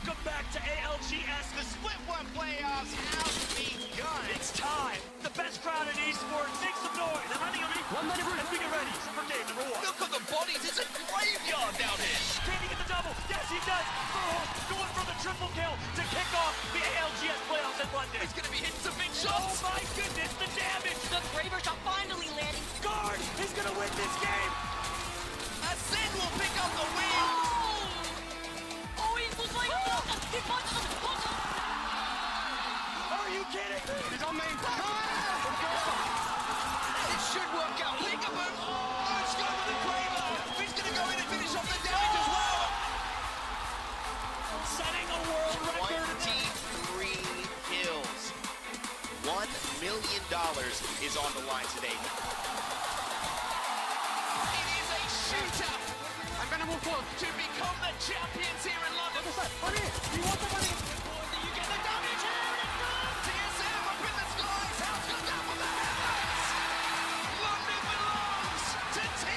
Welcome back to ALGS. The Split 1 playoffs have begun. It's time. The best crowd in esports. Make some noise. They're running on me. One minute as we get ready for game number one. Look at the bodies. It's a graveyard down here. Can he get the double? Yes, he does. Going for the triple kill to kick off the ALGS playoffs in London. He's going to be hitting some big Oh shots. my goodness, the damage. The Bravers are finally landing. Guard is going to win this game. Ascend will pick up the win. Oh, he was like, he punched him. Are you kidding? He's on main. It should work out. Peekaboo. Oh, it's going with the Kramer. He's going to go in and finish off the damage as well. Setting a world record. 23 kills. $1 million is on the line today. It is a shootout. I'm going to move forward to become the champions here in London. You want the money? You get the damage here. TSM up in the skies. How's going down for the heavens? London belongs to TSM.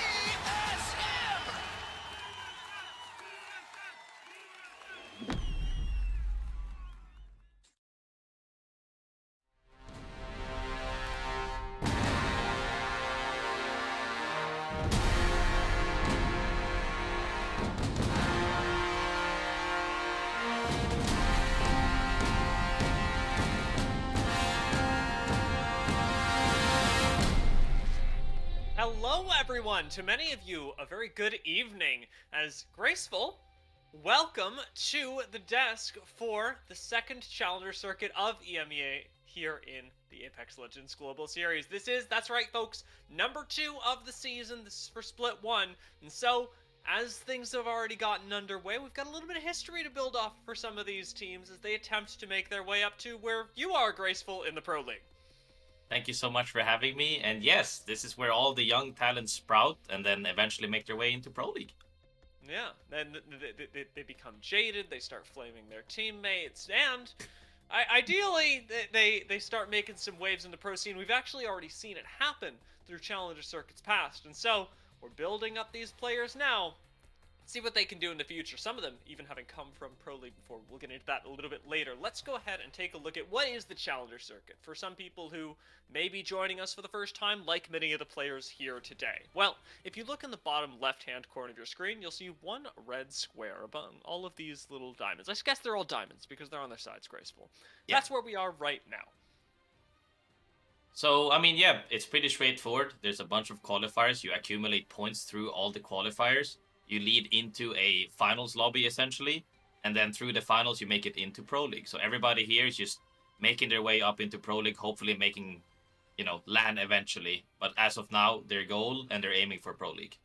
Hello everyone! To many of you, a very good evening. As Graceful, welcome to the desk for the second Challenger Circuit of Emea here in the Apex Legends Global Series. That's right folks, number 2 of the season. This is for Split 1. And so, as things have already gotten underway, we've got a little bit of history to build off for some of these teams as they attempt to make their way up to where you are, Graceful, in the Pro League. Thank you so much for having me. And yes, this is where all the young talents sprout and then eventually make their way into Pro League. Yeah, then they become jaded, they start flaming their teammates, and ideally, they start making some waves in the pro scene. We've actually already seen it happen through Challenger Circuits past, and so we're building up these players now. See what they can do in the future. Some of them even having come from Pro League before. We'll get into that a little bit later. Let's go ahead and take a look at what is the Challenger Circuit for some people who may be joining us for the first time, like many of the players here today. Well, if you look in the bottom left-hand corner of your screen, you'll see one red square among all of these little diamonds. I guess they're all diamonds because they're on their sides, Graceful. Yeah. That's where we are right now. So, I mean, yeah, it's pretty straightforward. There's a bunch of qualifiers. You accumulate points through all the qualifiers. You lead into a finals lobby, essentially. And then through the finals, you make it into Pro League. So everybody here is just making their way up into Pro League, hopefully making, land eventually. But as of now, their goal, and they're aiming for Pro League.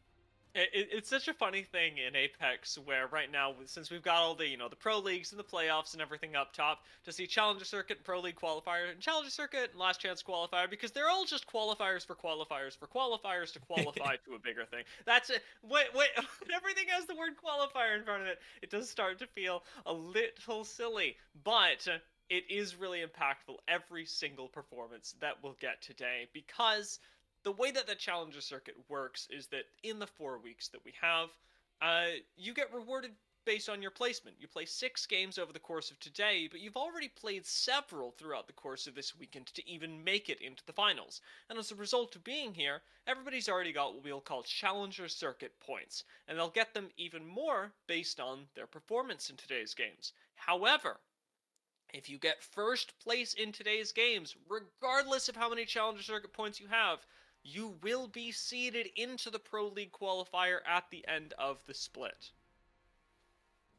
It's such a funny thing in Apex where right now, since we've got all the, the Pro Leagues and the playoffs and everything up top, to see Challenger Circuit, Pro League qualifier, and Challenger Circuit and Last Chance qualifier, because they're all just qualifiers for qualifiers for qualifiers to qualify to a bigger thing. That's it. Wait, everything has the word qualifier in front of it. It does start to feel a little silly, but it is really impactful every single performance that we'll get today, because the way that the Challenger Circuit works is that in the 4 weeks that we have, you get rewarded based on your placement. You play 6 games over the course of today, but you've already played several throughout the course of this weekend to even make it into the finals. And as a result of being here, everybody's already got what we'll call Challenger Circuit points, and they'll get them even more based on their performance in today's games. However, if you get first place in today's games, regardless of how many Challenger Circuit points you have, you will be seeded into the Pro League qualifier at the end of the split.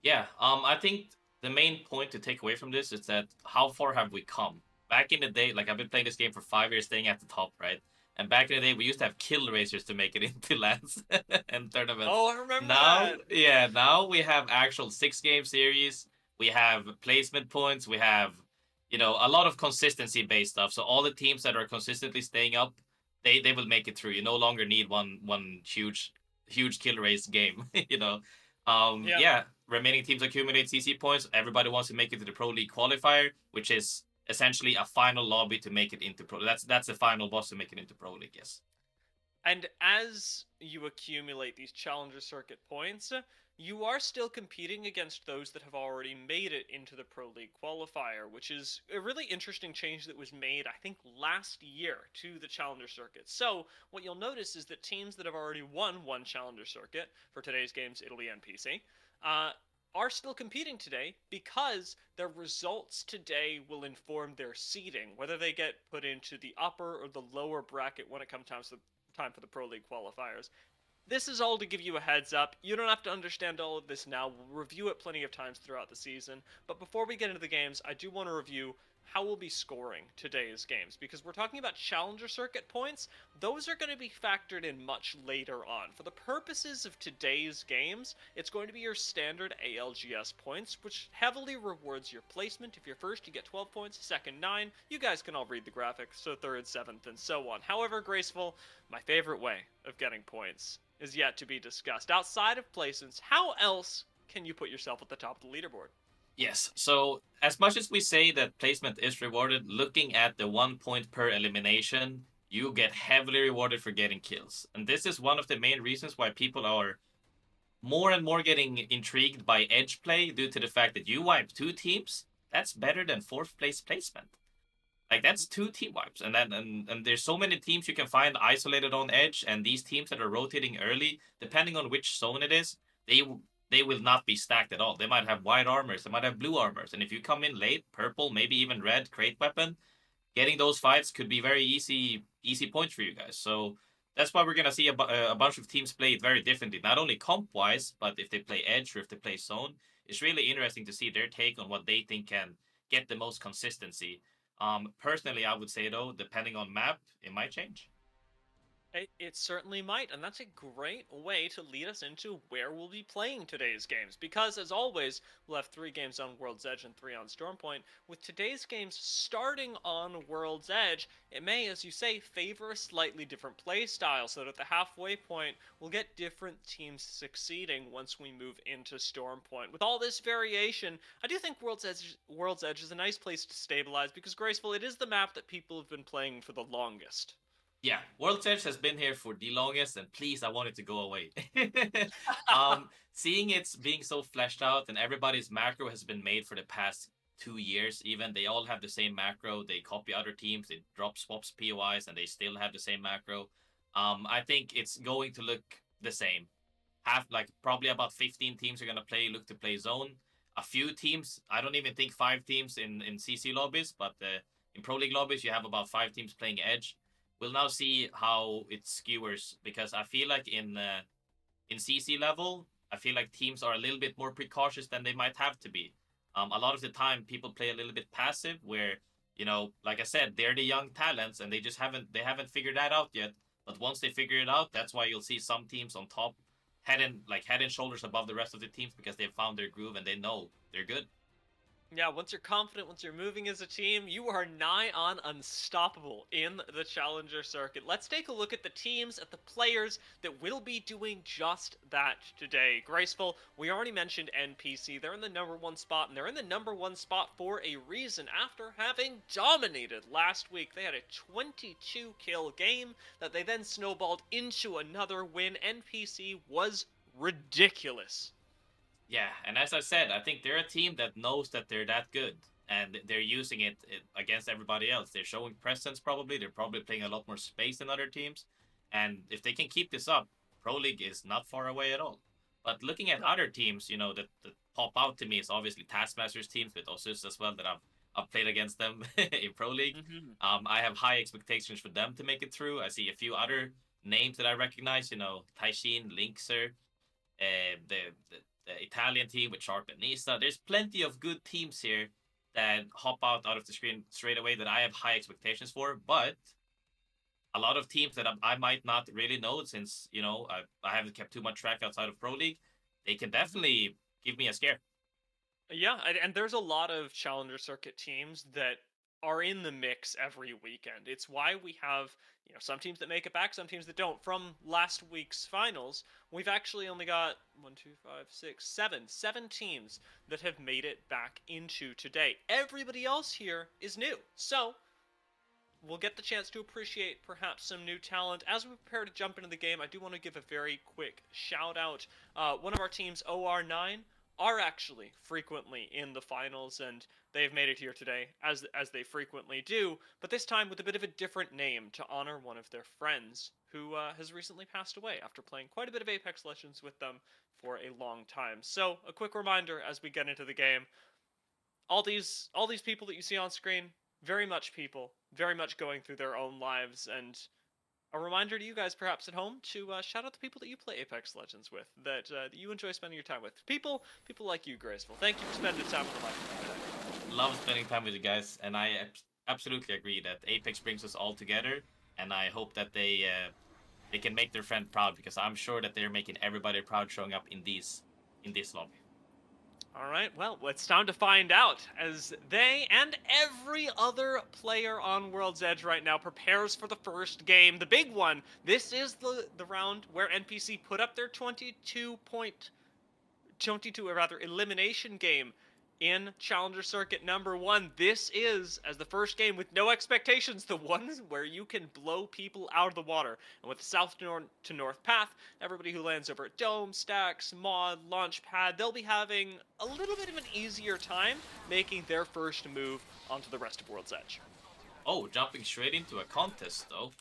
Yeah, I think the main point to take away from this is that how far have we come? Back in the day, I've been playing this game for 5 years, staying at the top, right? And back in the day, we used to have kill racers to make it into lands and tournaments. Oh, I remember now, that. Yeah, now we have actual 6-game series. We have placement points. We have, a lot of consistency-based stuff. So all the teams that are consistently staying up, they will make it through. You no longer need one huge kill race game. Yeah. Remaining teams accumulate CC points. Everybody wants to make it to the Pro League qualifier, which is essentially a final lobby to make it into Pro. That's the final boss to make it into Pro League. Yes. And as you accumulate these Challenger Circuit points, you are still competing against those that have already made it into the Pro League qualifier, which is a really interesting change that was made, I think, last year to the Challenger Circuit. So, what you'll notice is that teams that have already won one Challenger Circuit, for today's games, Italy and PC, uh, are still competing today because their results today will inform their seeding, whether they get put into the upper or the lower bracket when it comes time for the Pro League qualifiers. This is all to give you a heads up. You don't have to understand all of this now. We'll review it plenty of times throughout the season. But before we get into the games, I do want to review how we'll be scoring today's games, because we're talking about Challenger Circuit points. Those are going to be factored in much later on. For the purposes of today's games, it's going to be your standard ALGS points, which heavily rewards your placement. If you're first, you get 12 points, second 9. You guys can all read the graphics, so third, 7th, and so on. However, Graceful, my favorite way of getting points is yet to be discussed. Outside of placements, how else can you put yourself at the top of the leaderboard? Yes. So as much as we say that placement is rewarded, looking at the 1 point per elimination, you get heavily rewarded for getting kills. And this is one of the main reasons why people are more and more getting intrigued by edge play due to the fact that you wipe 2 teams. That's better than 4th place placement. Like that's 2 team wipes, and there's so many teams you can find isolated on edge, and these teams that are rotating early, depending on which zone it is, they they will not be stacked at all. They might have white armors, they might have blue armors, and if you come in late, purple, maybe even red crate weapon, getting those fights could be very easy points for you guys. So that's why we're gonna see a bunch of teams play it very differently, not only comp wise, but if they play edge or if they play zone. It's really interesting to see their take on what they think can get the most consistency. Personally, I would say though, depending on map, it might change. It certainly might, and that's a great way to lead us into where we'll be playing today's games. Because, as always, we'll have 3 games on World's Edge and 3 on Stormpoint. With today's games starting on World's Edge, it may, as you say, favor a slightly different play style, so that at the halfway point, we'll get different teams succeeding once we move into Stormpoint. With all this variation, I do think World's Edge is a nice place to stabilize, because, Graceful, it is the map that people have been playing for the longest. Yeah, World's Edge has been here for the longest, and please, I want it to go away. Seeing it's being so fleshed out, and everybody's macro has been made for the past 2 years. Even they all have the same macro. They copy other teams. They drop swaps POIs, and they still have the same macro. I think it's going to look the same. Half like probably about 15 teams are gonna look to play zone. A few teams, I don't even think 5 teams in CC lobbies, but in Pro League lobbies you have about 5 teams playing edge. We'll now see how it skewers, because I feel like in CC level, I feel like teams are a little bit more precautious than they might have to be. A lot of the time, people play a little bit passive, where like I said, they're the young talents, and they haven't figured that out yet. But once they figure it out, that's why you'll see some teams on top, head and shoulders above the rest of the teams, because they've found their groove and they know they're good. Yeah, once you're confident, once you're moving as a team, you are nigh on unstoppable in the Challenger Circuit. Let's take a look at the teams, at the players that will be doing just that today. Graceful, we already mentioned NPC. They're in the #1 spot, and they're in the #1 spot for a reason. After having dominated last week, they had a 22-kill game that they then snowballed into another win. NPC was ridiculous. Yeah, and as I said, I think they're a team that knows that they're that good, and they're using it against everybody else. They're showing presence probably. They're probably playing a lot more space than other teams, and if they can keep this up, Pro League is not far away at all. But looking at other teams, that pop out to me is obviously Taskmaster's teams with Osus as well. I've played against them in Pro League. Mhm. I have high expectations for them to make it through. I see a few other names that I recognize. Taishin, Linkser, the Italian team with Sharp and Nisa. There's plenty of good teams here that hop out of the screen straight away that I have high expectations for. But a lot of teams that I might not really know, since I haven't kept too much track outside of Pro League, they can definitely give me a scare. Yeah, and there's a lot of Challenger Circuit teams that are in the mix every weekend. It's why we have, some teams that make it back, some teams that don't. From last week's finals, we've actually only got 7 teams that have made it back into today. Everybody else here is new. So, we'll get the chance to appreciate perhaps some new talent. As we prepare to jump into the game, I do want to give a very quick shout out. One of our teams, OR9, are actually frequently in the finals, and they've made it here today, as they frequently do, but this time with a bit of a different name to honor one of their friends who has recently passed away after playing quite a bit of Apex Legends with them for a long time. So, a quick reminder as we get into the game, all these people that you see on screen, very much people, very much going through their own lives, and a reminder to you guys perhaps at home to shout out the people that you play Apex Legends with, that you enjoy spending your time with. People like you, Graceful. Thank you for spending time with the mic today. Love spending time with you guys, and I absolutely agree that Apex brings us all together, and I hope that they can make their friend proud, because I'm sure that they're making everybody proud showing up in this lobby. All right, well, it's time to find out as they and every other player on World's Edge right now prepares for the first game, the big one. This is the round where NPC put up their 22 elimination game in Challenger Circuit number 1. This is, as the first game with no expectations, the one where you can blow people out of the water. And with the south to north path, everybody who lands over at Dome, Stacks, Mod, Launchpad, they'll be having a little bit of an easier time making their first move onto the rest of World's Edge. Oh, jumping straight into a contest, though.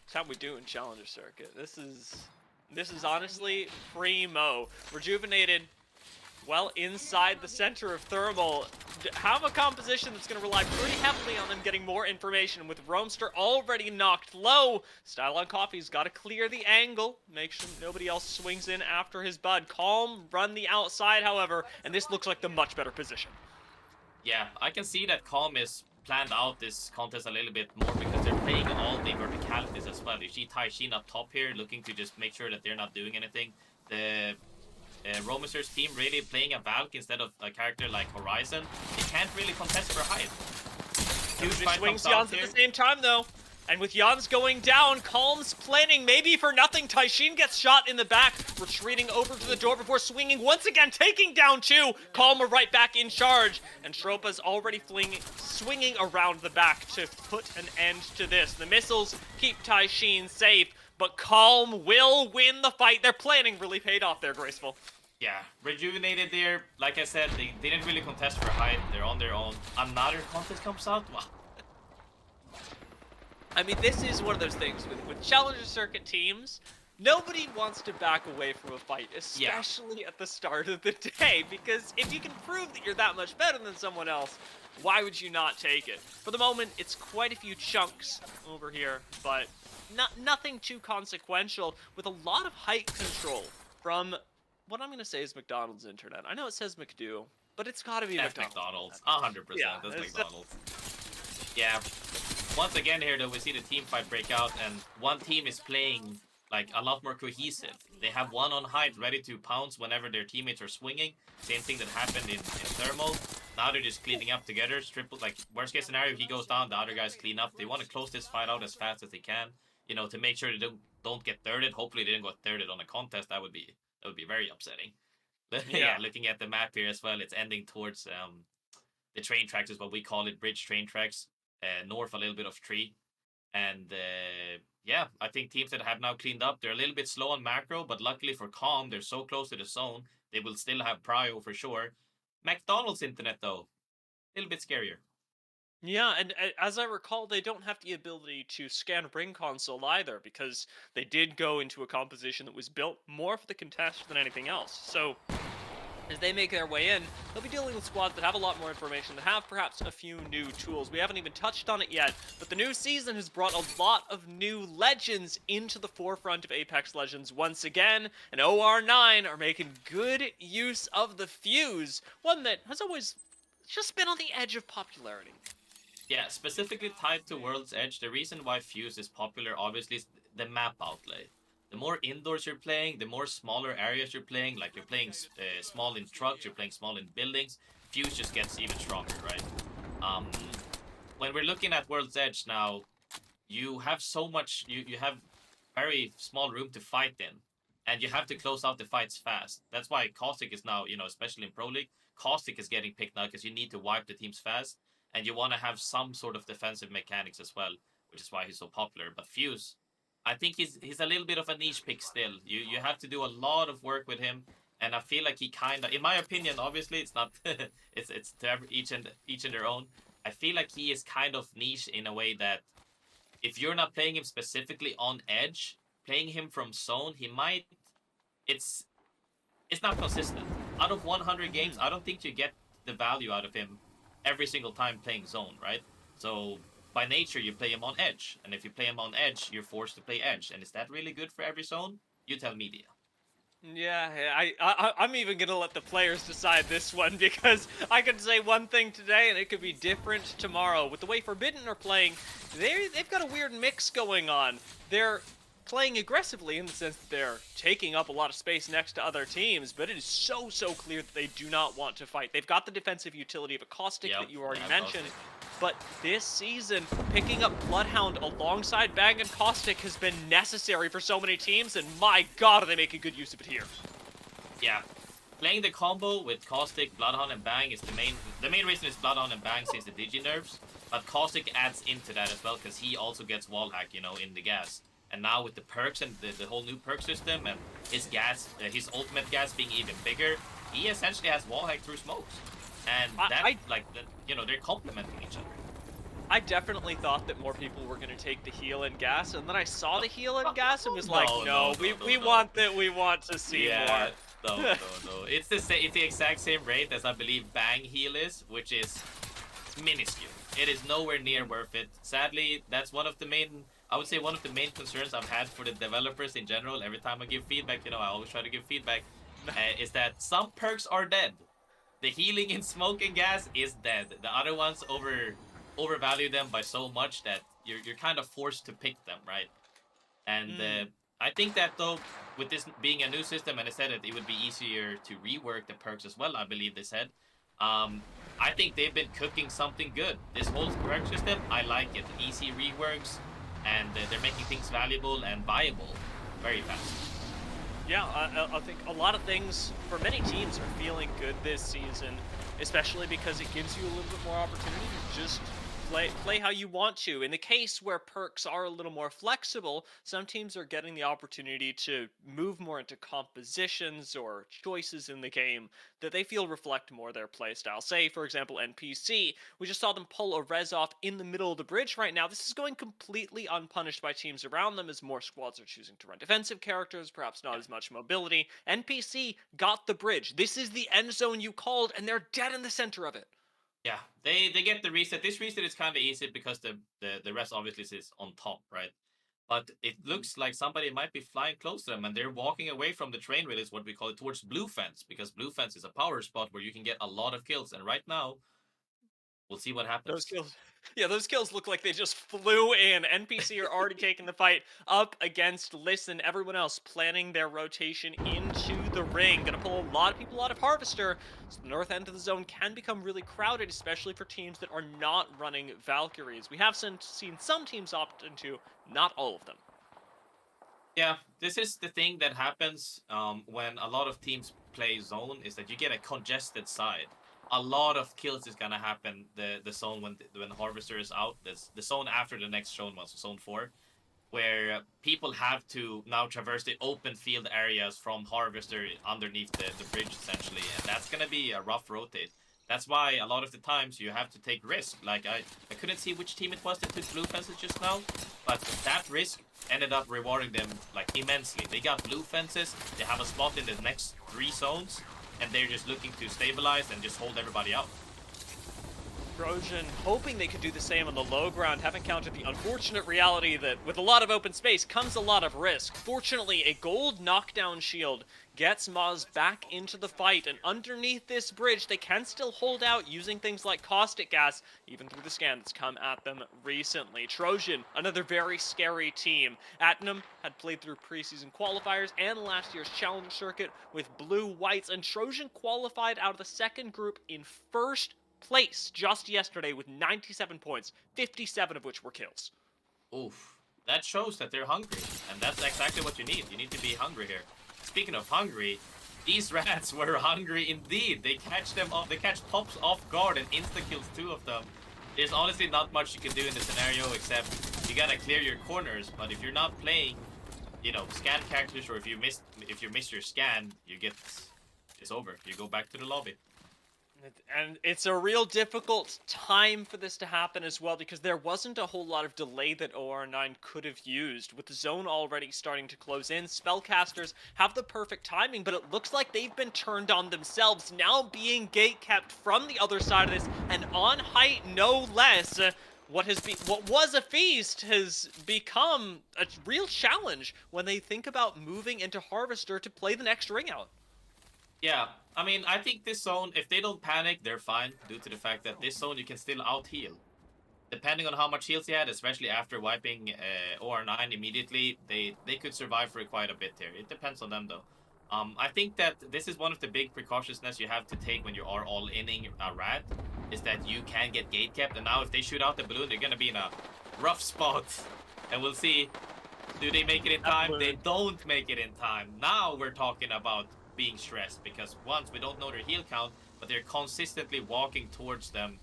That's how we do in Challenger Circuit. This is honestly primo. Rejuvenated, well, inside the center of Thermal, have a composition that's going to rely pretty heavily on them getting more information. With Roamster already knocked low, Style on Coffee's got to clear the angle, make sure nobody else swings in after his bud. Calm run the outside, however, and this looks like the much better position. Yeah, I can see that Calm is planned out this contest a little bit more, because they're playing all the verticalities as well. You see Taishin up top here, looking to just make sure that they're not doing anything. The Romister's team really playing a Valk instead of a character like Horizon. They can't really contest for height. Huge swings Jans at the same time, though. And with Jans going down, Calm's planning maybe for nothing. Taishin gets shot in the back, retreating over to the door before swinging once again, taking down 2. Calm are right back in charge, and Shropa's already swinging around the back to put an end to this. The missiles keep Taishin safe, but Calm will win the fight. Their planning really paid off there, Graceful. Yeah, Rejuvenated there. Like I said, they didn't really contest for height. They're on their own. Another contest comes out? Wow. I mean, this is one of those things with Challenger Circuit teams. Nobody wants to back away from a fight, especially at the start of the day, because if you can prove that you're that much better than someone else, why would you not take it? For the moment, it's quite a few chunks over here, but nothing too consequential, with a lot of height control from what I'm going to say is McDonald's internet. I know it says McDo, but it's got to be McDonald's. 100%. Yeah, that's McDonald's. Yeah. Once again here, though, we see the team fight break out, and one team is playing like a lot more cohesive. They have one on height ready to pounce whenever their teammates are swinging. Same thing that happened in Thermal. Now they're just cleaning up together. Triple, like, worst case scenario, if he goes down, the other guys clean up. They want to close this fight out as fast as they can, you know, to make sure they don't get thirded. Hopefully they didn't get thirded on a contest. That would be very upsetting. Yeah, looking at the map here as well, it's ending towards the train tracks is what we call it, bridge train tracks. North a little bit of tree. And yeah, I think teams that have now cleaned up, they're a little bit slow on macro, but luckily for Calm, they're so close to the zone, they will still have prio for sure. McDonald's internet, though, a little bit scarier. Yeah, and as I recall, they don't have the ability to scan ring console either, because they did go into a composition that was built more for the contest than anything else. So, as they make their way in, they'll be dealing with squads that have a lot more information, that have perhaps a few new tools. We haven't even touched on it yet, but the new season has brought a lot of new legends into the forefront of Apex Legends once again, and OR9 are making good use of the Fuse, one that has always just been on the edge of popularity. Yeah, specifically tied to World's Edge, the reason why Fuse is popular, obviously, is the map outlay. The more indoors you're playing, the more smaller areas you're playing, like you're playing small in trucks, you're playing small in buildings, Fuse just gets even stronger, right? When we're looking at World's Edge now, you have so much, you have very small room to fight in, and you have to close out the fights fast. That's why Caustic is now, you know, especially in Pro League, Caustic is getting picked now because you need to wipe the teams fast. and you want to have some sort of defensive mechanics as well, which is why he's so popular. But Fuse, I think he's a little bit of a niche pick still. You have to do a lot of work with him, and I feel like he kind of, in my opinion, obviously it's not, it's to each and their own. I feel like he is kind of niche in a way that if you're not playing him specifically on edge, playing him from zone, he might. It's it's not consistent. Out of 100 games, I don't think you get the value out of him every single time playing zone, right? So by nature, you play him on edge, and if you play him on edge, you're forced to play edge. And is that really good for every zone? You tell media. Yeah, I'm even gonna let the players decide this one because I could say one thing today and it could be different tomorrow. With the way Forbidden are playing, they've got a weird mix going on. They're playing aggressively in the sense that they're taking up a lot of space next to other teams, but it is so clear that they do not want to fight. They've got the defensive utility of a Caustic that you already mentioned. Caustic. But this season, picking up Bloodhound alongside Bang and Caustic has been necessary for so many teams, and my god, are they making good use of it here. Yeah. Playing the combo with Caustic, Bloodhound, and Bang is the main reason is Bloodhound and Bang since the Digi nerfs, but Caustic adds into that as well because he also gets wallhack, in the gas. And now with the perks and the whole new perk system and his gas, his ultimate gas being even bigger, he essentially has wallhack through smokes. And they're complementing each other. I definitely thought that more people were going to take the heal and gas, and then I saw the heal and gas and was like, no, we want to see more. No. It's the exact same rate as I believe Bang heal is, which is minuscule. It is nowhere near worth it. Sadly, that's one of the main concerns I've had for the developers in general. Every time I give feedback, I always try to give feedback, is that some perks are dead. The healing in smoke and gas is dead. The other ones overvalue them by so much that you're kind of forced to pick them, right? And I think that though, with this being a new system, and they said that it would be easier to rework the perks as well, I believe they said. I think they've been cooking something good. This whole perk system, I like it. Easy reworks, and they're making things valuable and viable very fast. Yeah, I think a lot of things for many teams are feeling good this season, especially because it gives you a little bit more opportunity to just play how you want to. In the case where perks are a little more flexible, some teams are getting the opportunity to move more into compositions or choices in the game that they feel reflect more their playstyle. Say, for example, NPC. We just saw them pull a res off in the middle of the bridge right now. This is going completely unpunished by teams around them as more squads are choosing to run defensive characters, perhaps not as much mobility. NPC got the bridge. This is the end zone you called, and they're dead in the center of it. Yeah, they get the reset. This reset is kind of easy because the rest obviously is on top, right? But it looks like somebody might be flying close to them, and they're walking away from the train rail, is what we call it, towards blue fence, because blue fence is a power spot where you can get a lot of kills. And right now, we'll see what happens. Those kills look like they just flew in. NPC are already taking the fight up against Listen. Everyone else planning their rotation into the ring. Gonna pull a lot of people out of Harvester, so the north end of the zone can become really crowded, especially for teams that are not running Valkyries. We have seen some teams opt into, not all of them. Yeah, this is the thing that happens when a lot of teams play zone, is that you get a congested side. A lot of kills is gonna happen the zone when Harvester is out. The zone after the next zone was zone 4, where people have to now traverse the open field areas from Harvester underneath the bridge essentially, and that's gonna be a rough rotate. That's why a lot of the times you have to take risk. Like I couldn't see which team it was that took blue fences just now, but that risk ended up rewarding them like immensely. They got blue fences. They have a spot in the next 3 zones, and they're just looking to stabilize and just hold everybody out. Trojan hoping they could do the same on the low ground, have encountered the unfortunate reality that with a lot of open space comes a lot of risk. Fortunately, a gold knockdown shield gets Maz back into the fight, and underneath this bridge they can still hold out using things like caustic gas, even through the scan that's come at them recently. Trojan, another very scary team. Atnam had played through preseason qualifiers and last year's challenger circuit with blue whites, and Trojan qualified out of the second group in first place just yesterday with 97 points, 57 of which were kills. Oof. That shows that they're hungry, and that's exactly what you need. You need to be hungry here. Speaking of hungry, these rats were hungry indeed. They catch pops off guard and insta-kills 2 of them. there's honestly not much you can do in the scenario except you gotta clear your corners. But if you're not playing, you know, scan characters, or if you miss your scan, it's over. You go back to the lobby. And it's a real difficult time for this to happen as well, because there wasn't a whole lot of delay that OR9 could have used. With the zone already starting to close in, spellcasters have the perfect timing, but it looks like they've been turned on themselves, now being gate-kept from the other side of this, and on height no less. What was a feast has become a real challenge when they think about moving into Harvester to play the next ring out. Yeah, I mean, I think this zone, if they don't panic, they're fine, due to the fact that this zone you can still out heal. Depending on how much heals he had, especially after wiping OR9 immediately, they could survive for quite a bit here. It depends on them though. I think that this is one of the big precautions you have to take when you are all inning a rat, is that you can get gate kept, and now if they shoot out the balloon, they're gonna be in a rough spot, and we'll see. Do they make it in time? They don't make it in time. Now we're talking about being stressed, because once we don't know their heal count, but they're consistently walking towards them,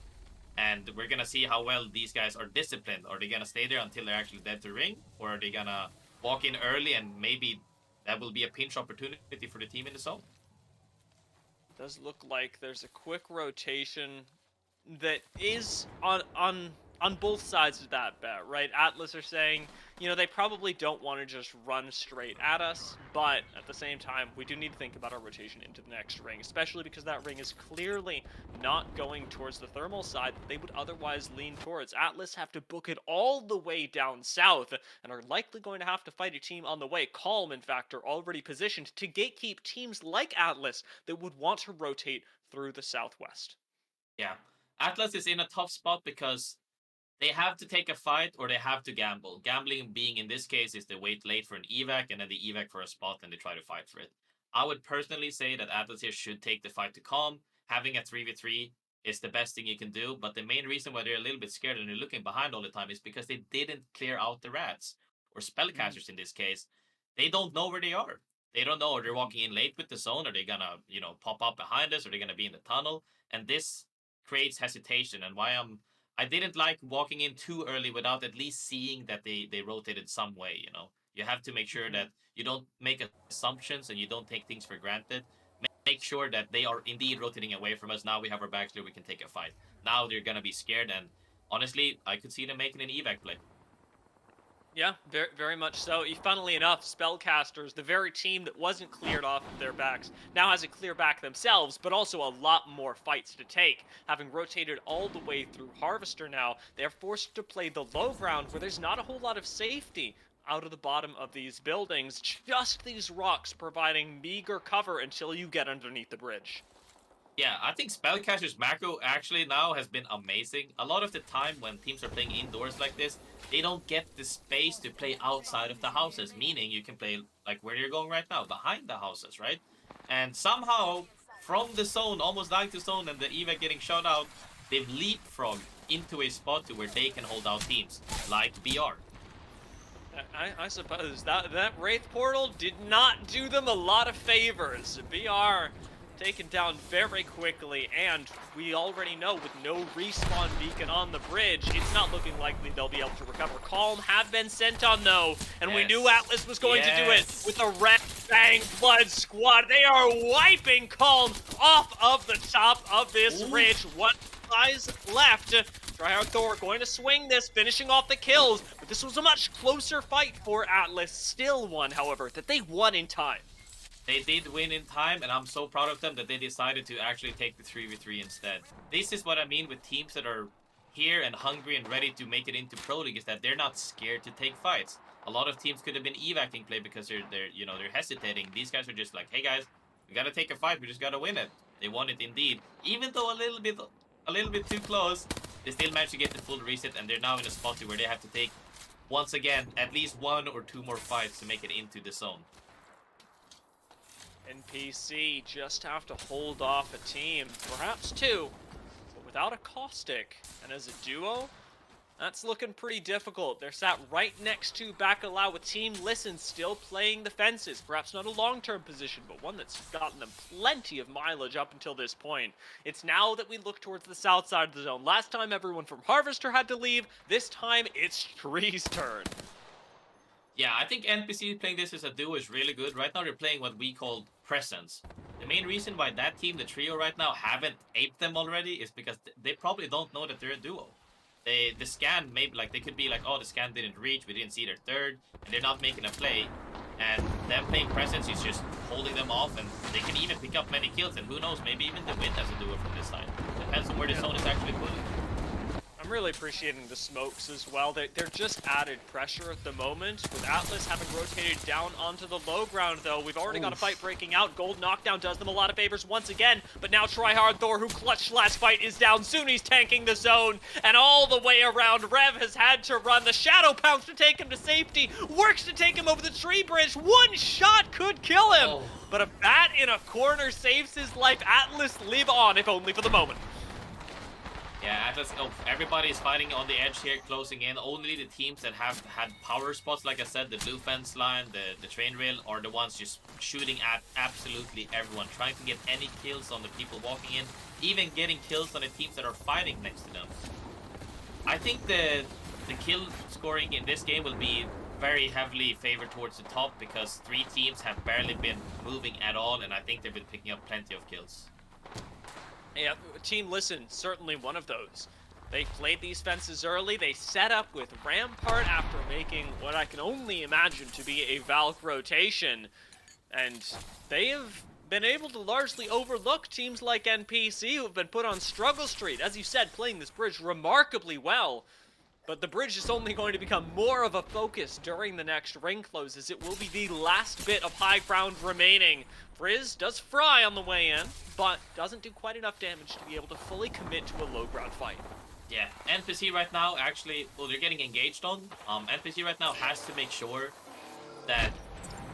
and we're gonna see how well these guys are disciplined. Are they gonna stay there until they're actually dead to ring, or are they gonna walk in early and maybe that will be a pinch opportunity for the team in the zone? Does look like there's a quick rotation that is on both sides of that bet, right? Atlas are saying, you know, they probably don't want to just run straight at us, but at the same time, we do need to think about our rotation into the next ring, especially because that ring is clearly not going towards the thermal side that they would otherwise lean towards. Atlas have to book it all the way down south and are likely going to have to fight a team on the way. Calm, in fact, are already positioned to gatekeep teams like Atlas that would want to rotate through the southwest. Yeah, Atlas is in a tough spot because they have to take a fight or they have to gamble. Gambling being in this case is they wait late for an evac and then the evac for a spot and they try to fight for it. I would personally say that Atlas here should take the fight to calm. Having a 3v3 is the best thing you can do, but the main reason why they're a little bit scared and they're looking behind all the time is because they didn't clear out the rats, or spellcasters in this case. They don't know where they are. They don't know, are they walking in late with the zone? Are they gonna, pop up behind us? Are they gonna be in the tunnel? And this creates hesitation, and why I didn't like walking in too early without at least seeing that they rotated some way. You have to make sure that you don't make assumptions and you don't take things for granted. Make sure that they are indeed rotating away from us. Now we have our backs clear, we can take a fight. Now they're gonna be scared, and honestly, I could see them making an evac play. Yeah, very, very much so. Funnily enough, Spellcasters, the very team that wasn't cleared off of their backs, now has a clear back themselves, but also a lot more fights to take. Having rotated all the way through Harvester now, they're forced to play the low ground where there's not a whole lot of safety out of the bottom of these buildings, just these rocks providing meager cover until you get underneath the bridge. Yeah, I think Spellcaster's macro actually now has been amazing. A lot of the time when teams are playing indoors like this, they don't get the space to play outside of the houses, meaning you can play like where you're going right now, behind the houses, right? And somehow, from the zone, almost dying to zone, and the EVA getting shot out, they've leapfrogged into a spot to where they can hold out teams, like BR. I suppose that Wraith Portal did not do them a lot of favors. BR taken down very quickly, and we already know with no respawn beacon on the bridge, it's not looking likely they'll be able to recover. Calm have been sent on though, and we knew Atlas was going to do it with the Red Fang Blood Squad. They are wiping Calm off of the top of this ridge. What eyes left? Tryhard Thor going to swing this, finishing off the kills, but this was a much closer fight for Atlas. Still one, however, that they won in time. They did win in time, and I'm so proud of them that they decided to actually take the 3v3 instead. This is what I mean with teams that are here and hungry and ready to make it into Pro League, is that they're not scared to take fights. A lot of teams could have been evacing play because they're hesitating. These guys are just like, hey guys, we gotta take a fight, we just gotta win it. They won it indeed. Even though a little bit too close, they still managed to get the full reset, and they're now in a spot where they have to take, once again, at least 1 or 2 more fights to make it into the zone. NPC just have to hold off a team, perhaps 2, but without a caustic. And as a duo, That's looking pretty difficult. They're sat right next to Bacalao with Team Listen still playing the fences. Perhaps not a long-term position, but one that's gotten them plenty of mileage up until this point. It's now that we look towards the south side of the zone. Last time everyone from Harvester had to leave. This time it's Tree's turn. Yeah, I think NPC playing this as a duo is really good. Right now they're playing what we call presence. The main reason why that team, the trio right now, haven't aped them already is because they probably don't know that they're a duo. The scan, maybe like they could be like, oh, the scan didn't reach, we didn't see their third, and they're not making a play. And them playing presence is just holding them off, and they can even pick up many kills, and who knows, maybe even the win as a duo from this side. Depends on where the zone is actually put. I'm really appreciating the smokes as well. They're just added pressure at the moment. With Atlas having rotated down onto the low ground, though, we've already got a fight breaking out. Gold knockdown does them a lot of favors once again, but now Tryhard Thor, who clutched last fight, is down. Suni's tanking the zone, and all the way around, Rev has had to run. The Shadow Pounce to take him to safety, works to take him over the tree bridge. One shot could kill him, but a bat in a corner saves his life. Atlas live on, if only for the moment. Yeah, Atlas, everybody is fighting on the edge here, closing in. Only the teams that have had power spots, like I said, the blue fence line, the train rail, are the ones just shooting at absolutely everyone, trying to get any kills on the people walking in, even getting kills on the teams that are fighting next to them. I think the kill scoring in this game will be very heavily favored towards the top because 3 teams have barely been moving at all, and I think they've been picking up plenty of kills. Yeah, Team Listen, certainly one of those. They played these fences early. They set up with Rampart after making what I can only imagine to be a Valk rotation. And they have been able to largely overlook teams like NPC who have been put on struggle street. As you said, playing this bridge remarkably well. But the bridge is only going to become more of a focus during the next ring close, as it will be the last bit of high ground remaining. Frizz does fry on the way in, but doesn't do quite enough damage to be able to fully commit to a low ground fight. Yeah, NPC right now actually, well, they're getting engaged on. NPC right now has to make sure that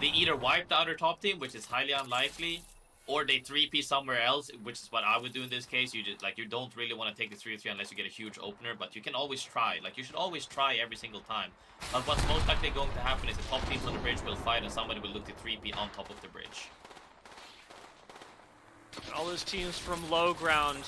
they either wipe the other top team, which is highly unlikely, or they 3P somewhere else, which is what I would do in this case. You just you don't really want to take the 3-3 unless you get a huge opener, but you can always try. Like, you should always try every single time. But what's most likely going to happen is the top teams on the bridge will fight and somebody will look to 3P on top of the bridge. All those teams from low ground,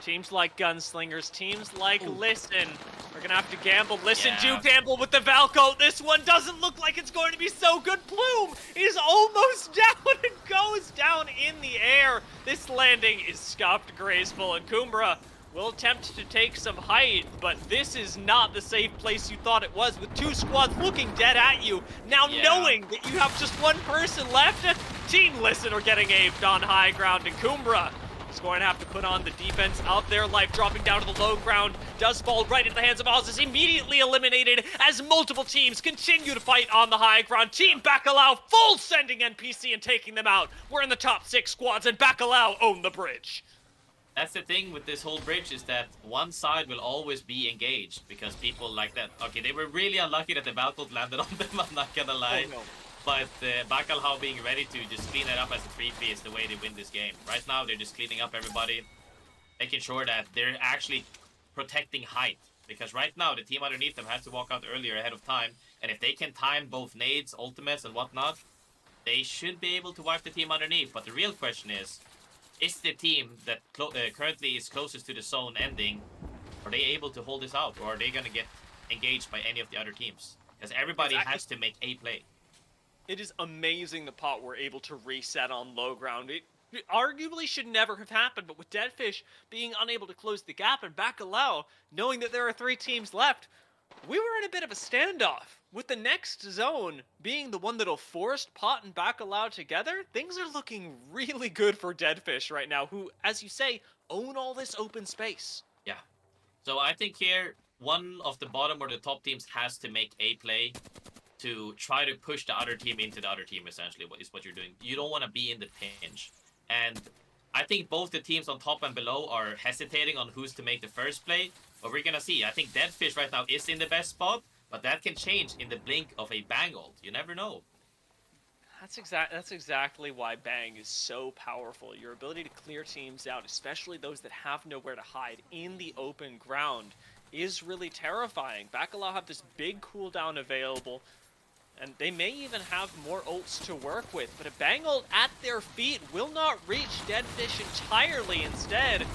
teams like Gunslingers, teams like Listen, are going to have to gamble. Listen, do gamble with the Valko. This one doesn't look like it's going to be so good. Plume is almost down and goes down in the air. This landing is scuffed graceful, and Kumbra will attempt to take some height, but this is not the safe place you thought it was, with 2 squads looking dead at you. Now knowing that you have just 1 person left, Team Listen are getting aped on high ground, and Kumbra is going to have to put on the defense of their life, dropping down to the low ground. Does fall right into the hands of Oz, is immediately eliminated as multiple teams continue to fight on the high ground. Team Bacalao full sending NPC and taking them out. We're in the top 6 squads, and Bacalao own the bridge. That's the thing with this whole bridge, is that one side will always be engaged because people like that. Okay, they were really unlucky that the Valkyrie landed on them, I'm not gonna lie. Oh, no. But Bacalhau being ready to just clean it up as a 3P is the way they win this game. Right now, they're just cleaning up everybody, making sure that they're actually protecting height. Because right now, the team underneath them has to walk out earlier ahead of time. And if they can time both nades, ultimates, and whatnot, they should be able to wipe the team underneath. But the real question is the team that currently is closest to the zone ending, are they able to hold this out? Or are they going to get engaged by any of the other teams? Because everybody has to make a play. It is amazing the pot were able to reset on low ground. It arguably should never have happened, but with Deadfish being unable to close the gap and Bacalao knowing that there are 3 teams left, we were in a bit of a standoff. With the next zone being the one that'll force Pot and Bacalao together, things are looking really good for Deadfish right now, who, as you say, own all this open space. Yeah. So I think here, one of the bottom or the top teams has to make a play to try to push the other team into the other team, essentially, is what you're doing. You don't want to be in the pinch. And I think both the teams on top and below are hesitating on who's to make the first play, but we're going to see. I think Deadfish right now is in the best spot, but that can change in the blink of a bang ult. You never know. That's exactly why Bang is so powerful. Your ability to clear teams out, especially those that have nowhere to hide in the open ground, is really terrifying. Bacalao have this big cooldown available, and they may even have more ults to work with, but a bang ult at their feet will not reach Deadfish entirely. Instead,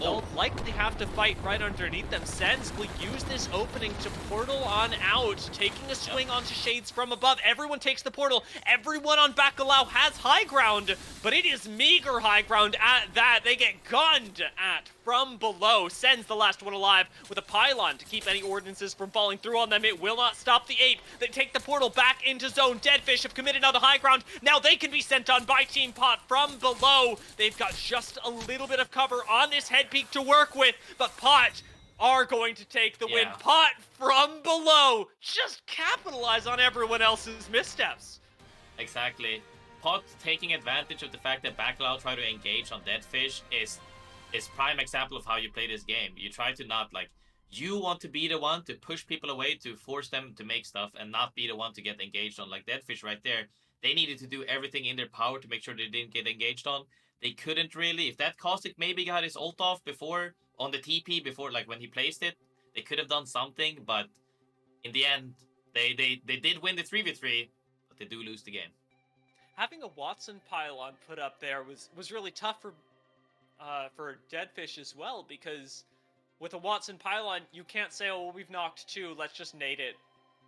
they'll likely have to fight right underneath them. Sens will use this opening to portal on out, taking a swing onto Shades from above. Everyone takes the portal. Everyone on Bacalao has high ground, but it is meager high ground at that. They get gunned at from below. Sens the last one alive with a pylon to keep any ordinances from falling through on them. It will not stop the ape. They take the portal back into zone. Deadfish have committed now the high ground. Now they can be sent on by Team Pot from below. They've got just a little bit of cover on this head peak to work with, but Pot are going to take the win. Pot from below just capitalize on everyone else's missteps. Exactly. Pot taking advantage of the fact that Bacalao try to engage on Deadfish is prime example of how you play this game. You try to not, like, you want to be the one to push people away, to force them to make stuff, and not be the one to get engaged on. Like Deadfish right there, they needed to do everything in their power to make sure they didn't get engaged on. They couldn't really. If that Caustic maybe got his ult off before, on the TP, before, like, when he placed it, they could have done something, but in the end, they did win the 3v3, but they do lose the game. Having a Watson pylon put up there was really tough for Deadfish as well, because with a Watson pylon, you can't say, oh, well, we've knocked 2, let's just nade it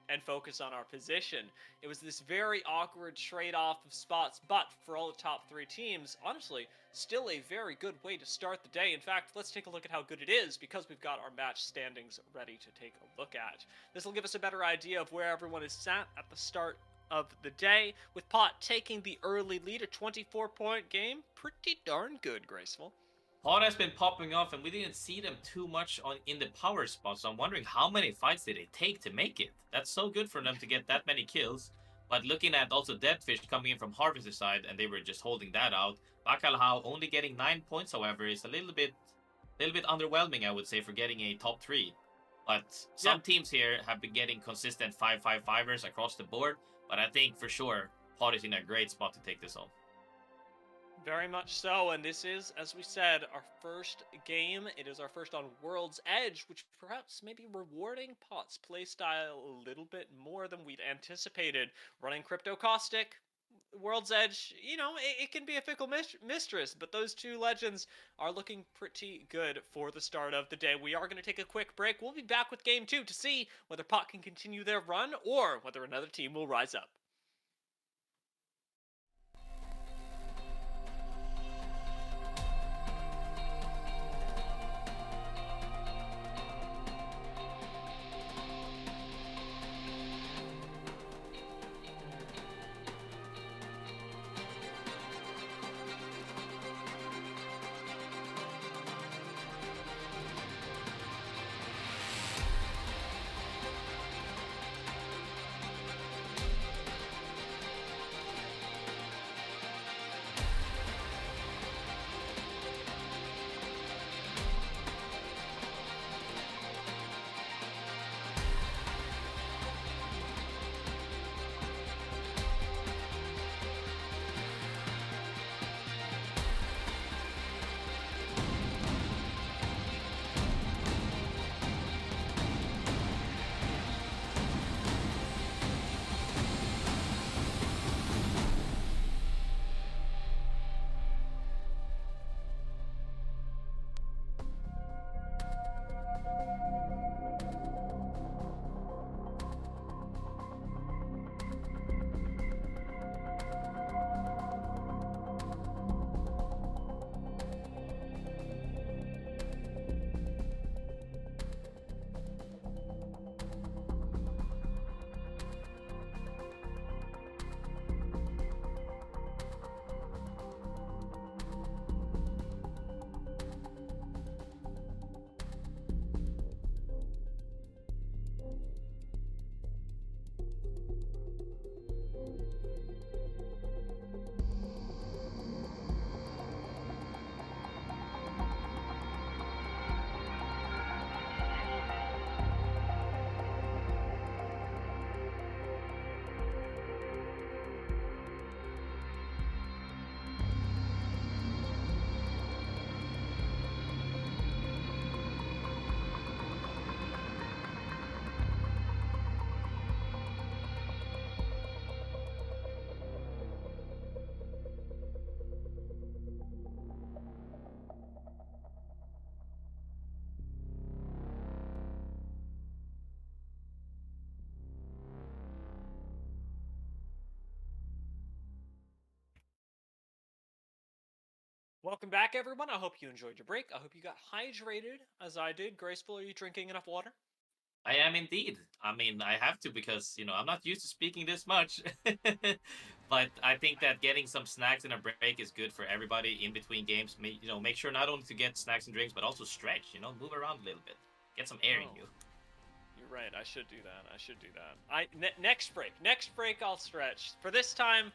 and focus on our position. It was this very awkward trade-off of spots, but for all the top 3 teams, honestly, still a very good way to start the day. In fact, let's take a look at how good it is, because we've got our match standings ready to take a look at. This will give us a better idea of where everyone is sat at the start of the day, with Pot taking the early lead, a 24-point game. Pretty darn good, Graceful. Pot has been popping off, and we didn't see them too much in the power spot, so I'm wondering how many fights did they take to make it? That's so good for them to get that many kills. But looking at also Deadfish coming in from Harvester's side, and they were just holding that out. Bacalao only getting 9 points, however, is a little bit underwhelming, I would say, for getting a top 3. But some teams here have been getting consistent 5-5-5ers across the board, but I think for sure Pot is in a great spot to take this home. Very much so, and this is, as we said, our first game. It is our first on World's Edge, which perhaps may be rewarding Pot's playstyle a little bit more than we'd anticipated. Running Crypto Caustic, World's Edge, you know, it can be a fickle mistress, but those 2 legends are looking pretty good for the start of the day. We are going to take a quick break. We'll be back with Game 2 to see whether Pot can continue their run or whether another team will rise up. Welcome back, everyone. I hope you enjoyed your break. I hope you got hydrated as I did. Graceful, are you drinking enough water? I am indeed. I mean, I have to because, I'm not used to speaking this much. But I think that getting some snacks in a break is good for everybody in between games. Make sure not only to get snacks and drinks, but also stretch, move around a little bit. Get some air in Oh. you. You're right. I should do that. Next break, I'll stretch. For this time,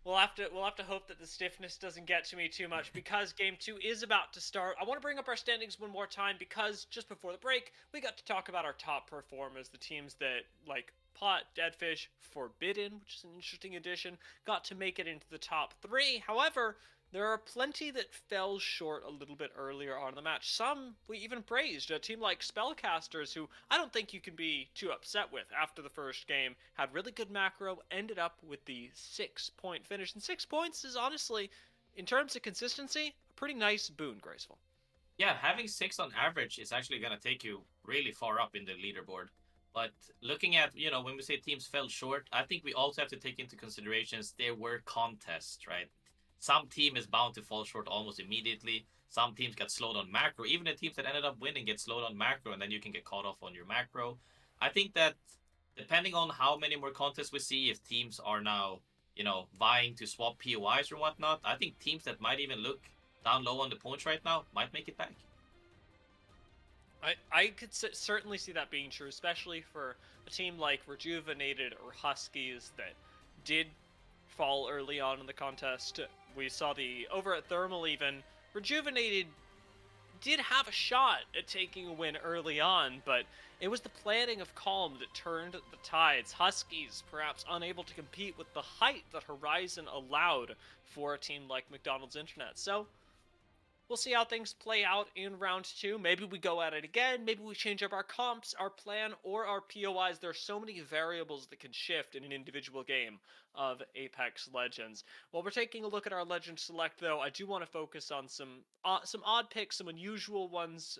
we'll have to hope that the stiffness doesn't get to me too much because game 2 is about to start. I want to bring up our standings one more time because just before the break, we got to talk about our top performers, the teams that like Pot, Deadfish, Forbidden, which is an interesting addition, got to make it into the top 3. However, there are plenty that fell short a little bit earlier on in the match. Some we even praised. A team like Spellcasters, who I don't think you can be too upset with after the first game, had really good macro, ended up with the 6-point finish. And 6 points is honestly, in terms of consistency, a pretty nice boon, Graceful. Yeah, having 6 on average is actually going to take you really far up in the leaderboard. But looking at, when we say teams fell short, I think we also have to take into considerations there were contests, right? Some team is bound to fall short almost immediately. Some teams got slowed on macro. Even the teams that ended up winning get slowed on macro, and then you can get caught off on your macro. I think that depending on how many more contests we see, if teams are now, vying to swap POIs or whatnot, I think teams that might even look down low on the points right now might make it back. I could certainly see that being true, especially for a team like Rejuvenated or Huskies that did fall early on in the contest. We saw over at Thermal even, Rejuvenated did have a shot at taking a win early on, but it was the planning of Calm that turned the tides. Huskies perhaps unable to compete with the height that Horizon allowed for a team like McDonald's Internet. So we'll see how things play out in round 2. Maybe we go at it again. Maybe we change up our comps, our plan, or our POIs. There are so many variables that can shift in an individual game of Apex Legends. While we're taking a look at our Legend Select, though, I do want to focus on some odd picks, some unusual ones.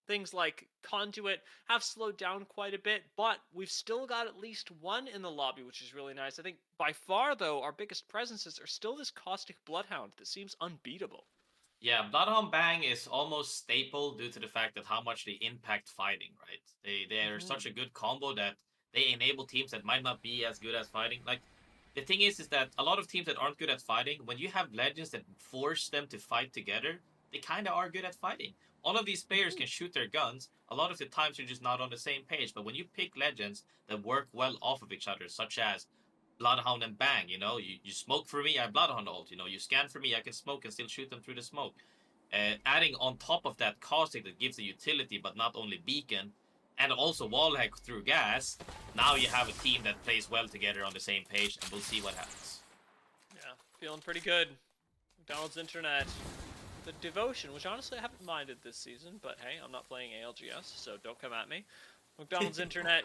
Things like Conduit have slowed down quite a bit, but we've still got at least one in the lobby, which is really nice. I think by far, though, our biggest presences are still this Caustic Bloodhound that seems unbeatable. Yeah, Bloodhound Bang is almost staple due to the fact that how much they impact fighting, right? They're such a good combo that they enable teams that might not be as good as fighting. Like the thing is that a lot of teams that aren't good at fighting, when you have legends that force them to fight together, they kind of are good at fighting. All of these players can shoot their guns. A lot of the times you're just not on the same page. But when you pick legends that work well off of each other, such as Bloodhound and Bang, you smoke for me, I Bloodhound ult, you scan for me, I can smoke and still shoot them through the smoke. Adding on top of that Caustic that gives the utility, but not only beacon, and also wall hack through gas, now you have a team that plays well together on the same page, and we'll see what happens. Yeah, feeling pretty good. McDonald's Internet. The Devotion, which honestly I haven't minded this season, but hey, I'm not playing ALGS, so don't come at me. McDonald's Internet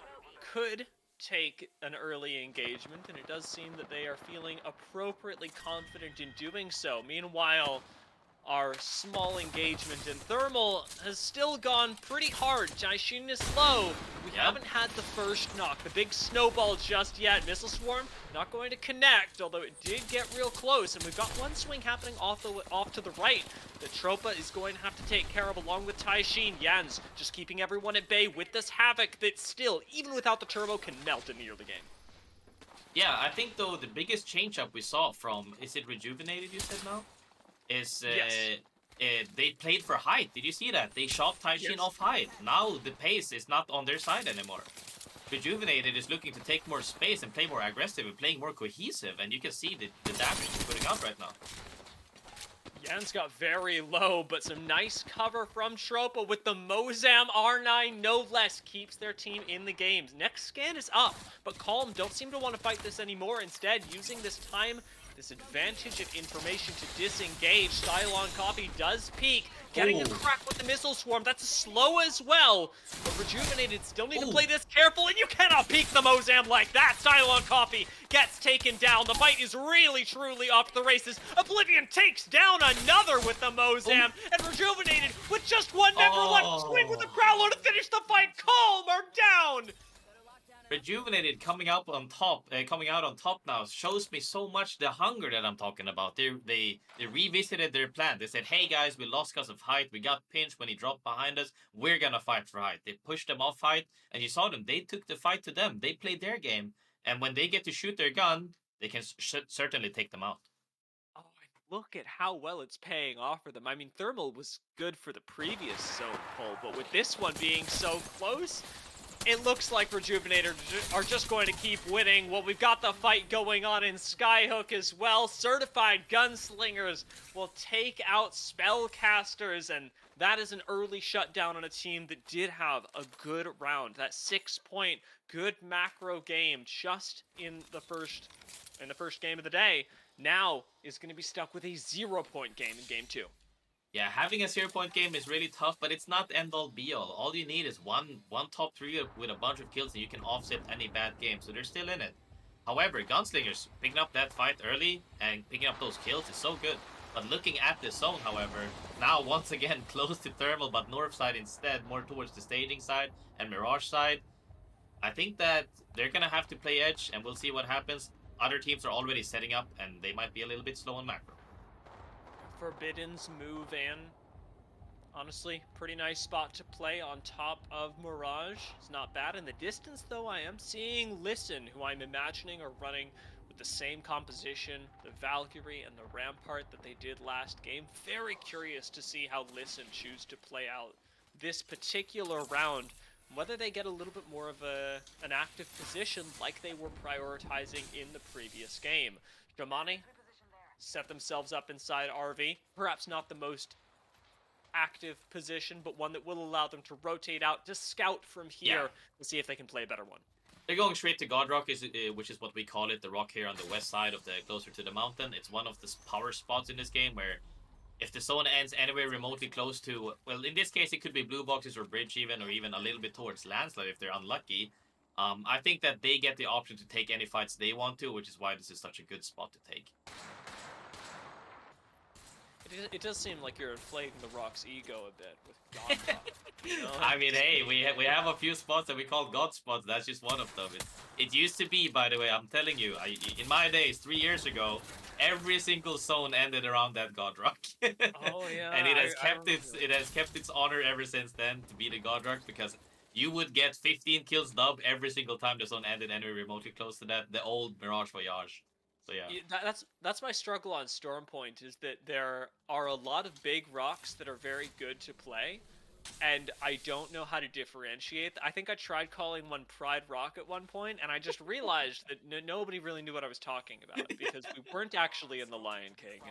could take an early engagement, and it does seem that they are feeling appropriately confident in doing so. Meanwhile, our small engagement in Thermal has still gone pretty hard. Taishin is low. We haven't had the first knock, the big snowball just yet. Missile Swarm not going to connect, although it did get real close. And we've got one swing happening off to the right that Tropa is going to have to take care of along with Taishin. Jans just keeping everyone at bay with this Havoc that still, even without the turbo, can melt in the early game. Yeah, I think though the biggest change up we saw from, is it Rejuvenated you said now? Is they played for height. Did you see that? They shot Taishin off height. Now the pace is not on their side anymore. Rejuvenated is looking to take more space and play more aggressive and playing more cohesive, and you can see the damage he's putting up right now. Jans got very low, but some nice cover from Tropa with the Mozam R9, no less, keeps their team in the games. Next scan is up, but Calm don't seem to want to fight this anymore. Instead, using this time, this advantage of information to disengage. Stylon Copy does peek, getting a crack with the Missile Swarm. That's slow as well, but Rejuvenated still need to play this careful, and you cannot peek the Mozam like that. Stylon Copy gets taken down. The fight is really, truly off to the races. Oblivion takes down another with the Mozam, and Rejuvenated with just one member left. Swing with the Growler to finish the fight. Calm are down. Rejuvenated coming out on top now shows me so much the hunger that I'm talking about. They revisited their plan. They said, "Hey guys, we lost because of height. We got pinched when he dropped behind us. We're gonna fight for height." They pushed them off height, and you saw them. They took the fight to them. They played their game, and when they get to shoot their gun, they can certainly take them out. Oh, and look at how well it's paying off for them. I mean, Thermal was good for the previous zone pull, but with this one being so close, it looks like Rejuvenator are just going to keep winning. Well, we've got the fight going on in Skyhook as well. Certified Gunslingers will take out Spellcasters, and that is an early shutdown on a team that did have a good round. That 6-point good macro game just in the first game of the day now is going to be stuck with a 0-point game in game 2. Yeah, having a 0-point game is really tough, but it's not end all be all. All you need is one top 3 with a bunch of kills, and you can offset any bad game. So they're still in it. However, Gunslingers picking up that fight early and picking up those kills is so good. But looking at the zone, however, now once again close to Thermal, but north side instead, more towards the staging side and Mirage side. I think that they're gonna have to play edge, and we'll see what happens. Other teams are already setting up, and they might be a little bit slow on macro. Forbidden's move in. Honestly, pretty nice spot to play on top of Mirage. It's not bad. In the distance, though, I am seeing Listen, who I'm imagining are running with the same composition, the Valkyrie and the Rampart that they did last game. Very curious to see how Listen choose to play out this particular round. Whether they get a little bit more of an active position like they were prioritizing in the previous game. Jamani set themselves up inside RV. Perhaps not the most active position, but one that will allow them to rotate out, to scout from here to see if they can play a better one. They're going straight to God Rock, which is what we call it, the rock here on the west side of the closer to the mountain. It's one of the power spots in this game where if the zone ends anywhere remotely close to, well, in this case, it could be blue boxes or bridge even, or even a little bit towards landslide if they're unlucky. I think that they get the option to take any fights they want to, which is why this is such a good spot to take. It does seem like you're inflating the Rock's ego a bit with God Rock, you know? I mean, hey, we have a few spots that we call God spots. That's just one of them. It used to be, by the way, I'm telling you, in my days, 3 years ago, every single zone ended around that God Rock. Oh yeah, and it has kept its honor ever since then to be the God Rock, because you would get 15 kills dub every single time the zone ended anywhere remotely close to that. The old Mirage Voyage. So yeah. That's my struggle on Stormpoint, is that there are a lot of big rocks that are very good to play, and I don't know how to differentiate. I think I tried calling one Pride Rock at one point, and I just realized that nobody really knew what I was talking about, because we weren't actually in the Lion King,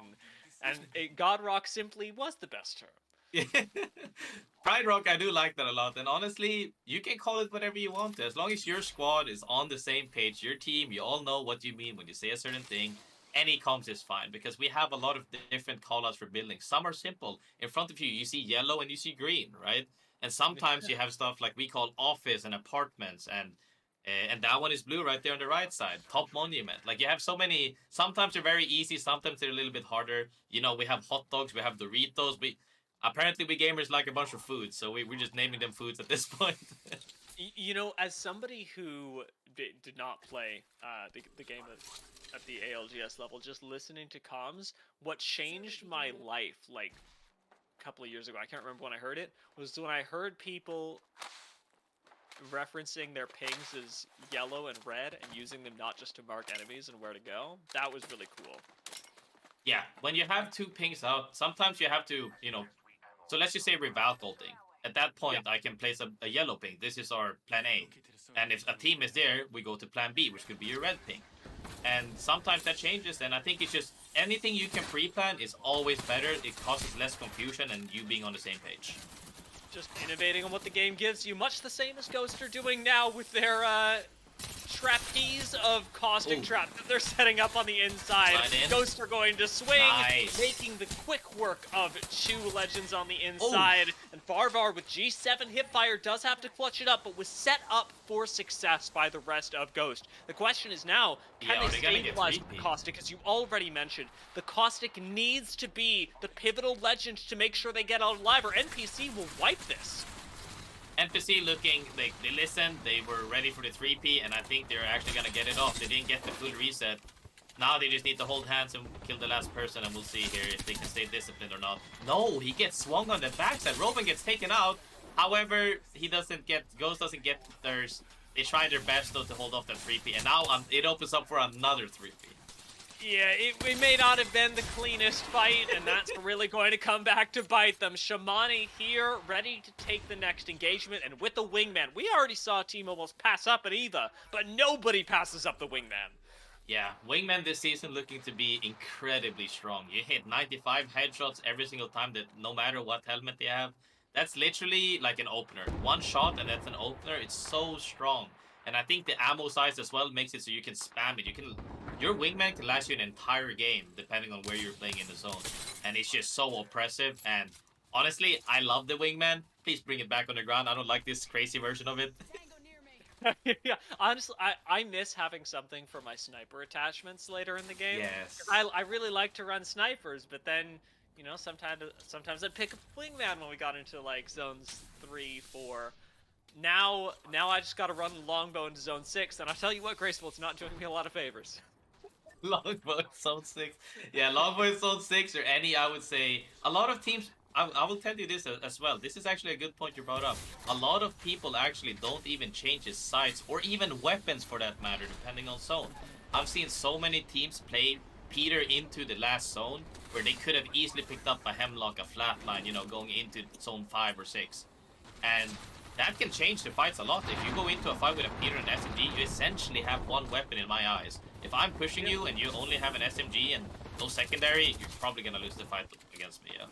and God Rock simply was the best term. Pride Rock, I do like that a lot, and honestly, you can call it whatever you want to. As long as your squad is on the same page, your team, you all know what you mean when you say a certain thing, any comms is fine, because we have a lot of different callouts for buildings. Some are simple. In front of you, you see yellow and you see green, right? And sometimes you have stuff like we call office and apartments, and that one is blue right there on the right side. Top monument. Like, you have so many. Sometimes they're very easy, sometimes they're a little bit harder. You know, we have hot dogs, we have Doritos, apparently, we gamers like a bunch of foods, so we're just naming them foods at this point. You know, as somebody who did not play the game at the ALGS level, just listening to comms, what changed my life, like, a couple of years ago, I can't remember when I heard it, was when I heard people referencing their pings as yellow and red and using them not just to mark enemies and where to go. That was really cool. Yeah, when you have 2 pings out, sometimes you have to, so let's just say Reval ulting. At that point, I can place a yellow ping. This is our plan A. And if a team is there, we go to plan B, which could be a red ping. And sometimes that changes, and I think it's just anything you can pre-plan is always better. It causes less confusion and you being on the same page. Just innovating on what the game gives you, much the same as Ghost are doing now with their trapeze of caustic trap that they're setting up on the inside. Ghosts are going to swing, making the quick work of 2 legends on the inside. And Farvar with G7 hipfire does have to clutch it up, but was set up for success by the rest of Ghost. The question is now, can they stabilize the caustic? As you already mentioned, the caustic needs to be the pivotal legend to make sure they get out alive, or NPC will wipe this. NPC looking, they listened, they were ready for the 3P, and I think they're actually gonna get it off. They didn't get the full reset. Now they just need to hold hands and kill the last person, and we'll see here if they can stay disciplined or not. No, he gets swung on the backside. Robin gets taken out. However, he doesn't get, Ghost doesn't get the thirst. They try their best though to hold off that 3P, and now it opens up for another 3P. Yeah, it may not have been the cleanest fight, and that's really going to come back to bite them. Shamani here, ready to take the next engagement, and with the wingman, we already saw a team almost pass up an Eva, but nobody passes up the wingman. Yeah, Wingman this season looking to be incredibly strong. You hit 95 headshots every single time, that no matter what helmet they have. That's literally like an opener. One shot and that's an opener. It's so strong. And I think the ammo size as well makes it so you can spam it. Your Wingman can last you an entire game depending on where you're playing in the zone. And it's just so oppressive. And honestly, I love the Wingman. Please bring it back on the ground. I don't like this crazy version of it. Yeah, honestly, I miss having something for my sniper attachments later in the game. Yes. I really like to run snipers, but then, you know, sometimes I'd pick up wingman when we got into like zones 3, 4. Now I just got to run longbow into zone 6, and I'll tell you what, Graceful, it's not doing me a lot of favors. Longbow in zone 6. Yeah, Longbow in zone 6 or any, I would say. A lot of teams, I will tell you this as well. This is actually a good point you brought up. A lot of people actually don't even change his sights or even weapons for that matter, depending on zone. I've seen so many teams play Peter into the last zone where they could have easily picked up a Hemlock, a Flatline, you know, going into zone 5 or 6. And that can change the fights a lot. If you go into a fight with a Peter and SMG, you essentially have one weapon in my eyes. If I'm pushing you and you only have an SMG and no secondary, you're probably gonna lose the fight against me, yeah.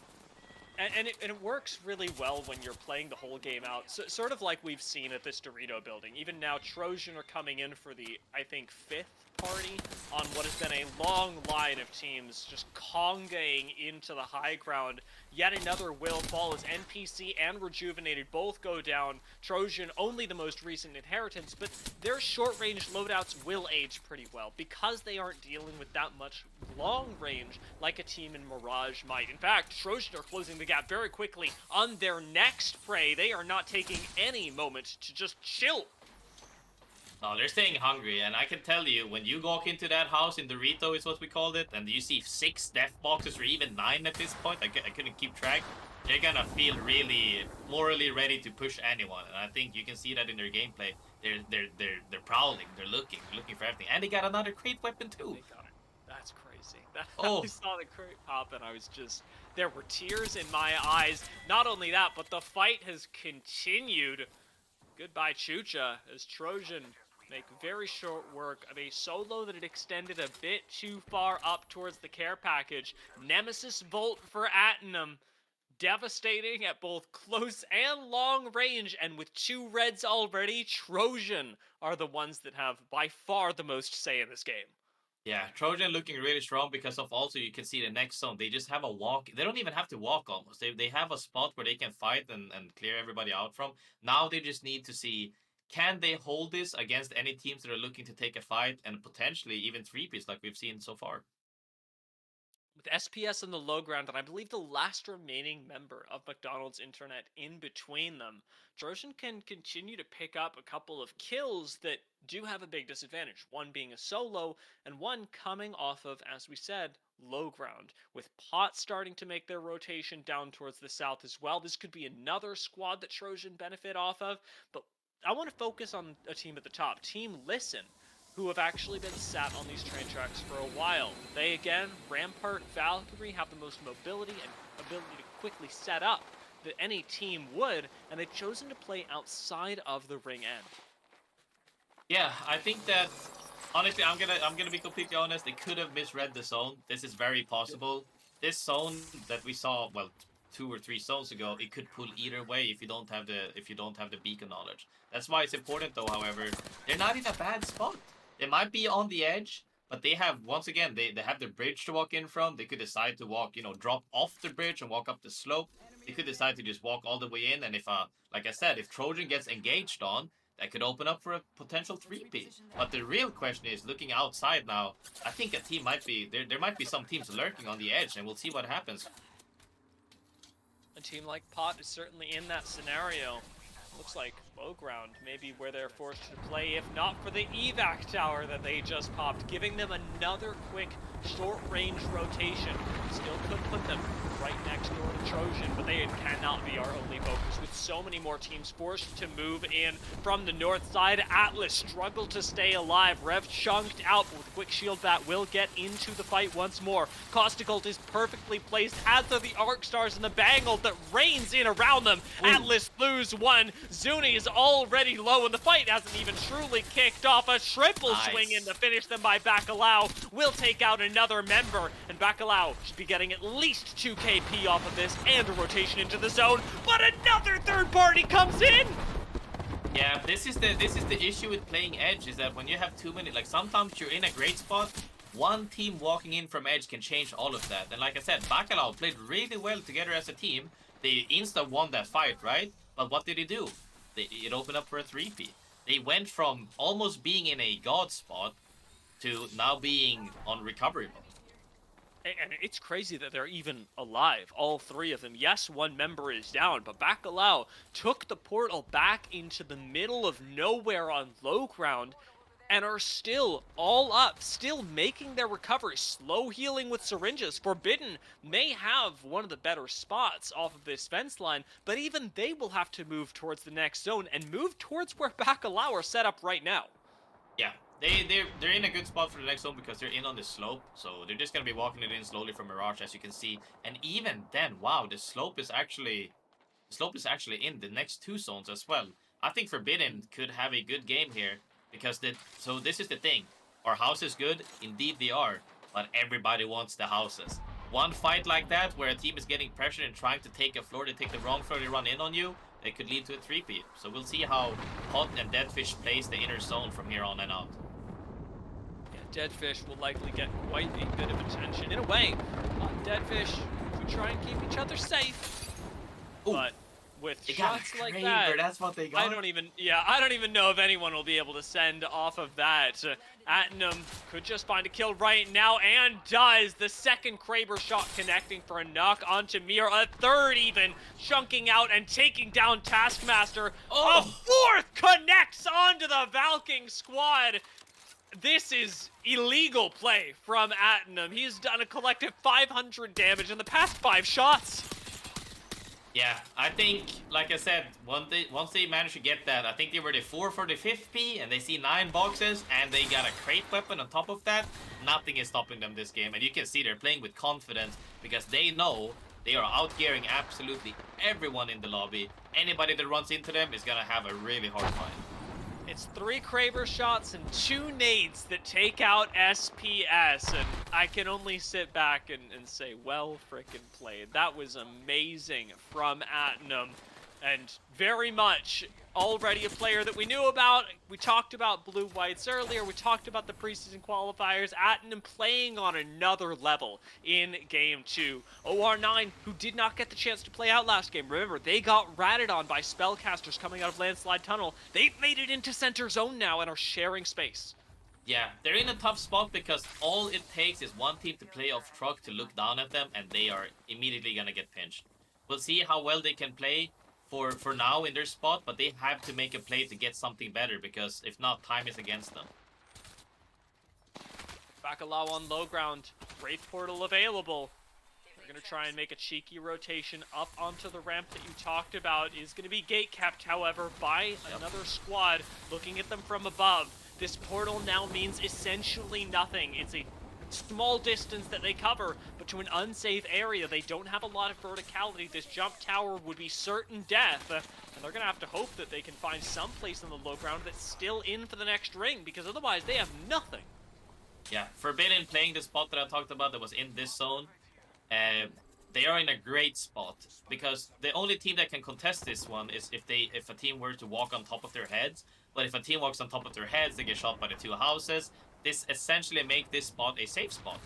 And it works really well when you're playing the whole game out, so, sort of like we've seen at this Dorito building. Even now, Trojan are coming in for the, I think, 5th party on what has been a long line of teams just congaing into the high ground. Yet another will fall as NPC and Rejuvenated both go down. Trojan, only the most recent inheritance, but their short-range loadouts will age pretty well because they aren't dealing with that much long range like a team in Mirage might. In fact, Trojan are closing the gap very quickly on their next fray. They are not taking any moment to just chill. No, they're staying hungry, and I can tell you, when you walk into that house in Dorito is what we called it, and you see 6 death boxes or even 9 at this point, I couldn't keep track, they're gonna feel really morally ready to push anyone, and I think you can see that in their gameplay. They're prowling, they're looking for everything, and they got another crate weapon too. They got it. That's crazy. Oh. I saw the crate pop, and I was just, there were tears in my eyes. Not only that, but the fight has continued. Goodbye, Chucha, as Trojan make very short work of a solo that had extended a bit too far up towards the care package. Nemesis Bolt for Atenum, devastating at both close and long range, and with 2 reds already, Trojan are the ones that have by far the most say in this game. Yeah, Trojan looking really strong because of also you can see the next zone. They just have a walk. They don't even have to walk almost. They have a spot where they can fight and clear everybody out from. Now they just need to see, can they hold this against any teams that are looking to take a fight and potentially even 3Ps like we've seen so far. With SPS in the low ground, and I believe the last remaining member of McDonald's Internet in between them, Trojan can continue to pick up a couple of kills that do have a big disadvantage. One being a solo, and one coming off of, as we said, low ground. With Pot starting to make their rotation down towards the south as well, this could be another squad that Trojan benefit off of, but I want to focus on a team at the top, Team Listen, who have actually been sat on these train tracks for a while. They again, Rampart, Valkyrie, have the most mobility and ability to quickly set up that any team would, and they've chosen to play outside of the ring end. Yeah, I think that honestly, I'm gonna be completely honest. They could have misread the zone. This is very possible. This zone that we saw, well, 2 or 3 zones ago, it could pull either way if you don't have the beacon knowledge. That's why it's important, though. However, they're not in a bad spot. They might be on the edge, but they have, once again, they have the bridge to walk in from. They could decide to walk, you know, drop off the bridge and walk up the slope. They could decide to just walk all the way in, and if, like I said, if Trojan gets engaged on, that could open up for a potential 3P. But the real question is, looking outside now, I think a team might be, there might be some teams lurking on the edge, and we'll see what happens. A team like Pot is certainly in that scenario. Looks like low ground, maybe where they're forced to play, if not for the evac tower that they just popped, giving them another quick short-range rotation. Still could put them right next door to Trojan, but they cannot be our only focus. With so many more teams forced to move in from the north side, Atlas struggled to stay alive. Rev chunked out, but with a quick shield bat will get into the fight once more. Caustic ult is perfectly placed, as are the Arc Stars and the Bang ult that rains in around them. Ooh. Atlas lose one. Zuni is already low, and the fight hasn't even truly kicked off. A triple swing in to finish them by Bacalao will take out another member, and Bacalao should be getting at least 2 KP off of this and a rotation into the zone, but another third party comes in! Yeah, this is the issue with playing Edge, is that when you have too many, like sometimes you're in a great spot, one team walking in from Edge can change all of that. And like I said, Bacalao played really well together as a team. They insta won that fight, right? But what did he do? It opened up for a 3P. They went from almost being in a god spot to now being on recovery mode. And it's crazy that they're even alive, all three of them. Yes, one member is down, but Bacalao took the portal back into the middle of nowhere on low ground and are still all up, still making their recovery, slow healing with syringes. Forbidden may have one of the better spots off of this fence line, but even they will have to move towards the next zone and move towards where Bacalao are set up right now. Yeah, they're in a good spot for the next zone because they're in on the slope, so they're just gonna be walking it in slowly from Mirage, as you can see. And even then, wow, the slope is actually in the next 2 zones as well. I think Forbidden could have a good game here because this is the thing. Our house is good, indeed they are, but everybody wants the houses. One fight like that where a team is getting pressured and trying to take a floor, they take the wrong floor, they run in on you, it could lead to a 3P. So we'll see how Hot and Deadfish plays the inner zone from here on and out. Yeah, Deadfish will likely get quite a bit of attention. In a way, Deadfish should try and keep each other safe. Ooh. But with They got shots a like Kraber, that, that's what they got. I don't even know if anyone will be able to send off of that. Atnum could just find a kill right now, and does. The second Kraber shot connecting for a knock onto Mir. A third even chunking out and taking down Taskmaster. Oh. A fourth connects onto the Valking squad. This is illegal play from Atnum. He's done a collective 500 damage in the past 5 shots. Yeah, I think, like I said, once they managed to get that, I think they were the 4 for the 5P, and they see 9 boxes, and they got a crate weapon on top of that. Nothing is stopping them this game, and you can see they're playing with confidence because they know they are outgearing absolutely everyone in the lobby. Anybody that runs into them is gonna have a really hard fight. It's 3 Kraber shots and 2 nades that take out SPS, and I can only sit back and say, well frickin' played. That was amazing from Atnum, and very much already a player that we knew about. We talked about Blue Whites earlier, we talked about the preseason qualifiers. Atnum playing on another level in Game 2. OR9, who did not get the chance to play out last game. Remember, they got ratted on by spellcasters coming out of Landslide Tunnel. They've made it into center zone now and are sharing space. Yeah, they're in a tough spot because all it takes is one team to play off truck to look down at them, and they are immediately gonna get pinched. We'll see how well they can play for now in their spot, but they have to make a play to get something better, because if not, time is against them. Bacalao on low ground. Wraith portal available. We're going to try and make a cheeky rotation up onto the ramp that you talked about. Is going to be gate capped, however, by another squad looking at them from above. This portal now means essentially nothing. It's a small distance that they cover, but to an unsafe area. They don't have a lot of verticality. This jump tower would be certain death, and they're going to have to hope that they can find some place on the low ground that's still in for the next ring, because otherwise they have nothing. Yeah, Forbidden playing the spot that I talked about that was in this zone. They are in a great spot, because the only team that can contest this one is if a team were to walk on top of their heads. But if a team walks on top of their heads, they get shot by the 2 houses. This essentially make this spot a safe spot.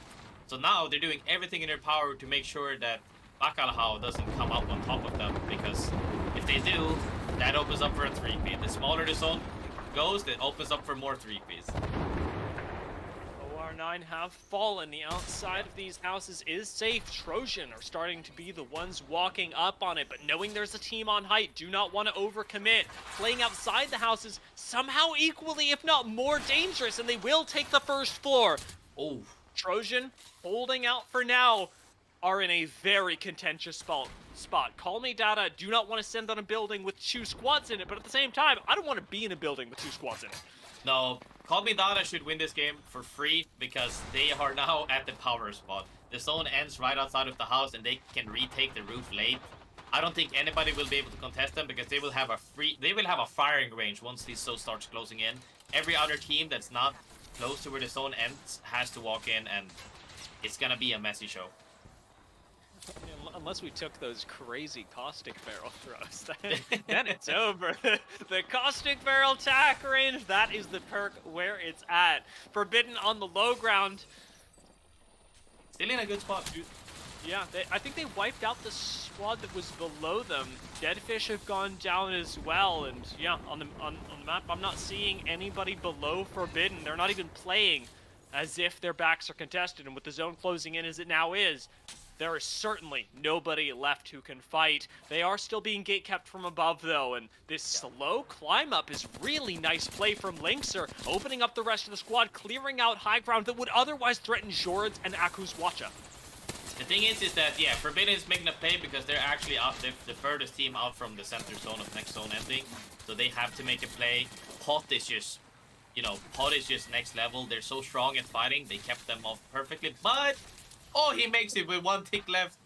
So now they're doing everything in their power to make sure that Bacalao doesn't come up on top of them, because if they do, that opens up for a 3P. The smaller the zone goes, it opens up for more 3Ps. R9 have fallen. The outside of these houses is safe. Trojan are starting to be the ones walking up on it, but knowing there's a team on height, do not want to overcommit. Playing outside the houses, somehow equally, if not more dangerous, and they will take the first floor. Oh, Trojan, holding out for now, are in a very contentious spot. Call me Data, do not want to send on a building with 2 squads in it, but at the same time, I don't want to be in a building with 2 squads in it. no. Call Me Dada should win this game for free because they are now at the power spot. The zone ends right outside of the house and they can retake the roof late. I don't think anybody will be able to contest them because they will have a firing range once this zone starts closing in. Every other team that's not close to where the zone ends has to walk in, and it's gonna be a messy show. Unless we took those crazy caustic barrel throws, then it's over. The caustic barrel attack range, that is the perk where it's at. Forbidden on the low ground. Still in a good spot. Yeah, I think they wiped out the squad that was below them. Deadfish have gone down as well, and yeah, on the map, I'm not seeing anybody below Forbidden. They're not even playing as if their backs are contested, and with the zone closing in as it now is, there is certainly nobody left who can fight. They are still being gate-kept from above, though, and this slow climb-up is really nice play from Linkser, opening up the rest of the squad, clearing out high ground that would otherwise threaten Jords and Aku's Watcha. The thing is that, yeah, Forbidden is making a play because they're actually out the furthest team out from the center zone of next zone ending, so they have to make a play. Pot is just, Pot is just next level. They're so strong at fighting, they kept them off perfectly, but... Oh, he makes it with 1 tick left.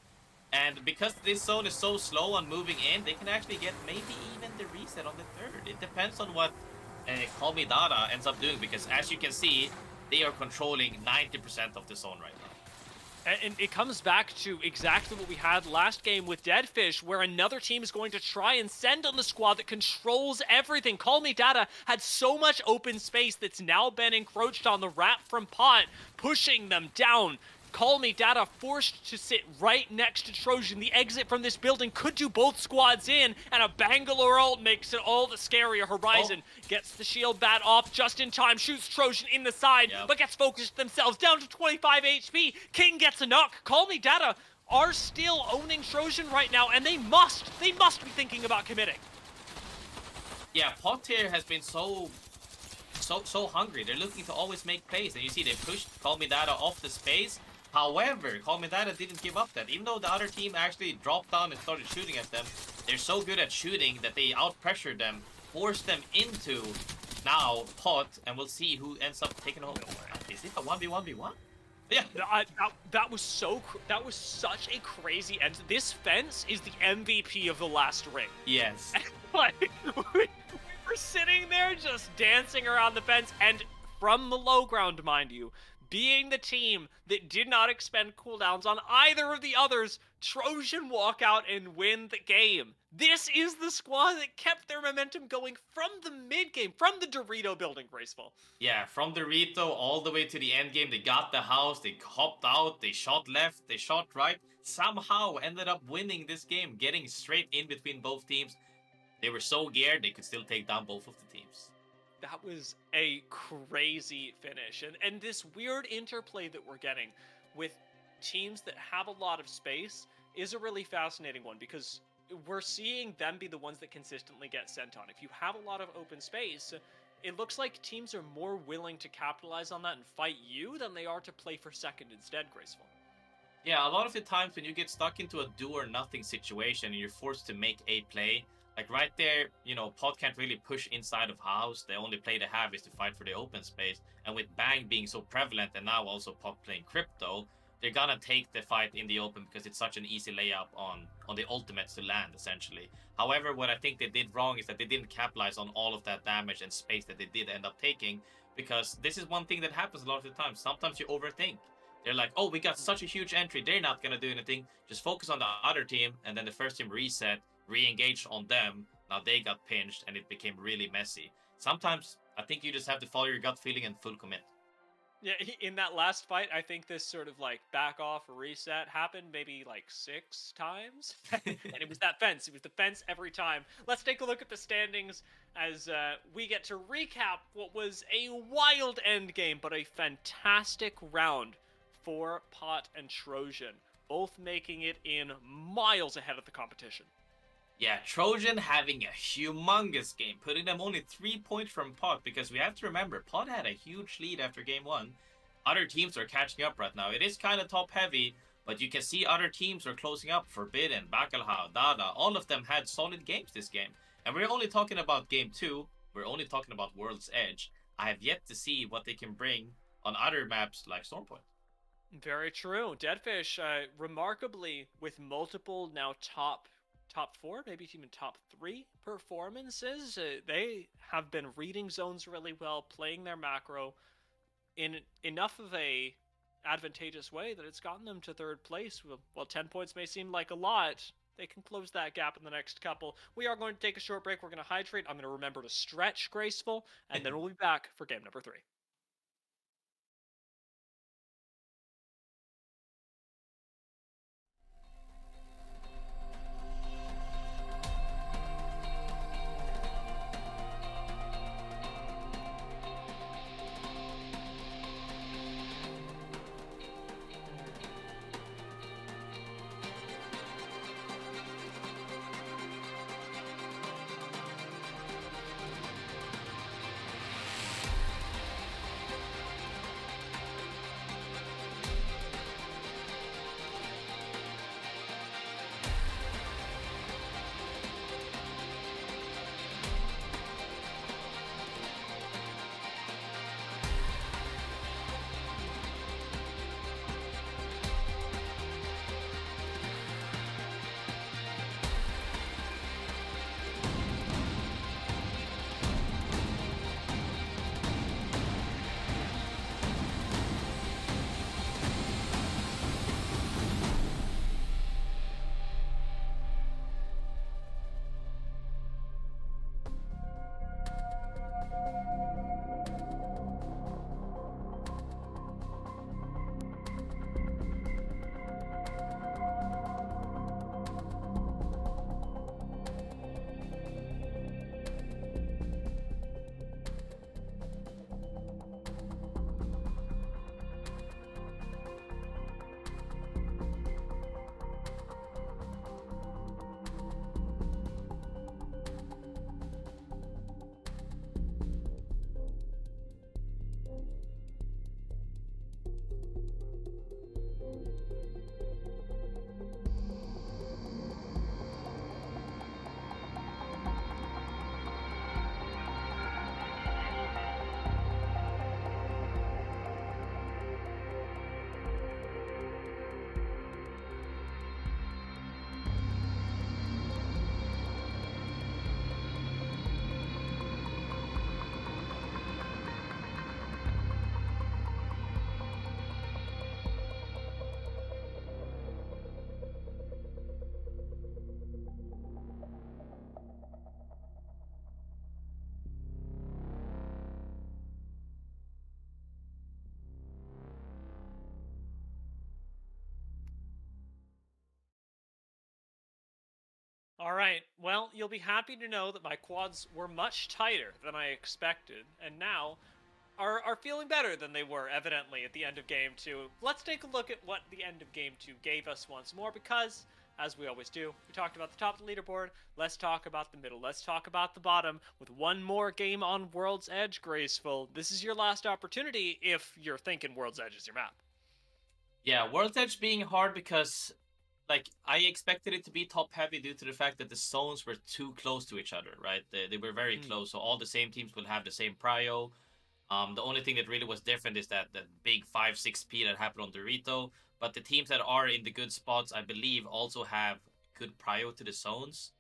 And because this zone is so slow on moving in, they can actually get maybe even the reset on the third. It depends on what Call Me Dada ends up doing, because as you can see, they are controlling 90% of the zone right now. And it comes back to exactly what we had last game with Deadfish, where another team is going to try and send on the squad that controls everything. Call Me Data had so much open space that's now been encroached on. The wrap from Pot, pushing them down. Call Me Data forced to sit right next to Trojan. The exit from this building could do both squads in, and a Bangalore ult makes it all the scarier. Horizon gets the shield bat off just in time, shoots Trojan in the side, but gets focused themselves down to 25 HP. King gets a knock. Call Me Data are still owning Trojan right now, and they must be thinking about committing. Yeah, Pot here has been so hungry. They're looking to always make plays, and you see they pushed Call Me Data off the space. However, Call Me Data didn't give up that. Even though the other team actually dropped down and started shooting at them, they're so good at shooting that they out-pressured them, forced them into now Pot, and we'll see who ends up taking home. Is it a 1v1v1? Yeah. That was such a crazy end. This fence is the MVP of the last ring. Yes. Like, we were sitting there just dancing around the fence, and from the low ground, mind you, being the team that did not expend cooldowns on either of the others, Trojan walk out and win the game. This is the squad that kept their momentum going from the mid-game, from the Dorito building, Graceful. Yeah, from Dorito all the way to the end game. They got the house, they hopped out, they shot left, they shot right. Somehow ended up winning this game, getting straight in between both teams. They were so geared, they could still take down both of the teams. That was a crazy finish. And this weird interplay that we're getting with teams that have a lot of space is a really fascinating one, because we're seeing them be the ones that consistently get sent on. If you have a lot of open space, it looks like teams are more willing to capitalize on that and fight you than they are to play for second instead, Graceful. Yeah, a lot of the times when you get stuck into a do or nothing situation and you're forced to make a play, like right there, Pot can't really push inside of house. The only play they have is to fight for the open space. And with Bang being so prevalent and now also Pot playing Crypto, they're gonna take the fight in the open because it's such an easy layup on the ultimates to land, essentially. However, what I think they did wrong is that they didn't capitalize on all of that damage and space that they did end up taking, because this is one thing that happens a lot of the time. Sometimes you overthink. They're like, oh, we got such a huge entry, they're not gonna do anything. Just focus on the other team, and then the first team reset, re-engaged on them. Now they got pinched and it became really messy. Sometimes I think you just have to follow your gut feeling and full commit. Yeah, in that last fight, I think this sort of like back off reset happened maybe like 6 times. And it was that fence. It was the fence every time. Let's take a look at the standings as we get to recap what was a wild end game, but a fantastic round for Pot and Trojan, both making it in miles ahead of the competition. Yeah, Trojan having a humongous game, putting them only 3 points from Pot because we have to remember Pot had a huge lead after game one. Other teams are catching up right now. It is kind of top heavy, but you can see other teams are closing up. Forbidden, Bacalhau, Dada, all of them had solid games this game. And we're only talking about game two. We're only talking about World's Edge. I have yet to see what they can bring on other maps like Stormpoint. Very true. Deadfish, remarkably, with multiple now top four, maybe even top three performances, they have been reading zones really well, playing their macro in enough of a advantageous way that it's gotten them to third place. While 10 points may seem like a lot, they can close that gap in the next couple. We are going to take a short break. We're going to hydrate. I'm going to remember to stretch graceful, and then we'll be back for game number 3. All right. Well, you'll be happy to know that my quads were much tighter than I expected, and now are feeling better than they were, evidently, at the end of Game 2. Let's take a look at what the end of Game 2 gave us once more, because, as we always do, we talked about the top of the leaderboard. Let's talk about the middle. Let's talk about the bottom. With one more game on World's Edge, Graceful, this is your last opportunity if you're thinking World's Edge is your map. Yeah, World's Edge being hard because like I expected it to be top heavy due to the fact that the zones were too close to each other, right? They were very close, so all the same teams will have the same prio. The only thing that really was different is that big 5-6 P that happened on Dorito. But the teams that are in the good spots, I believe, also have good prio to the zones.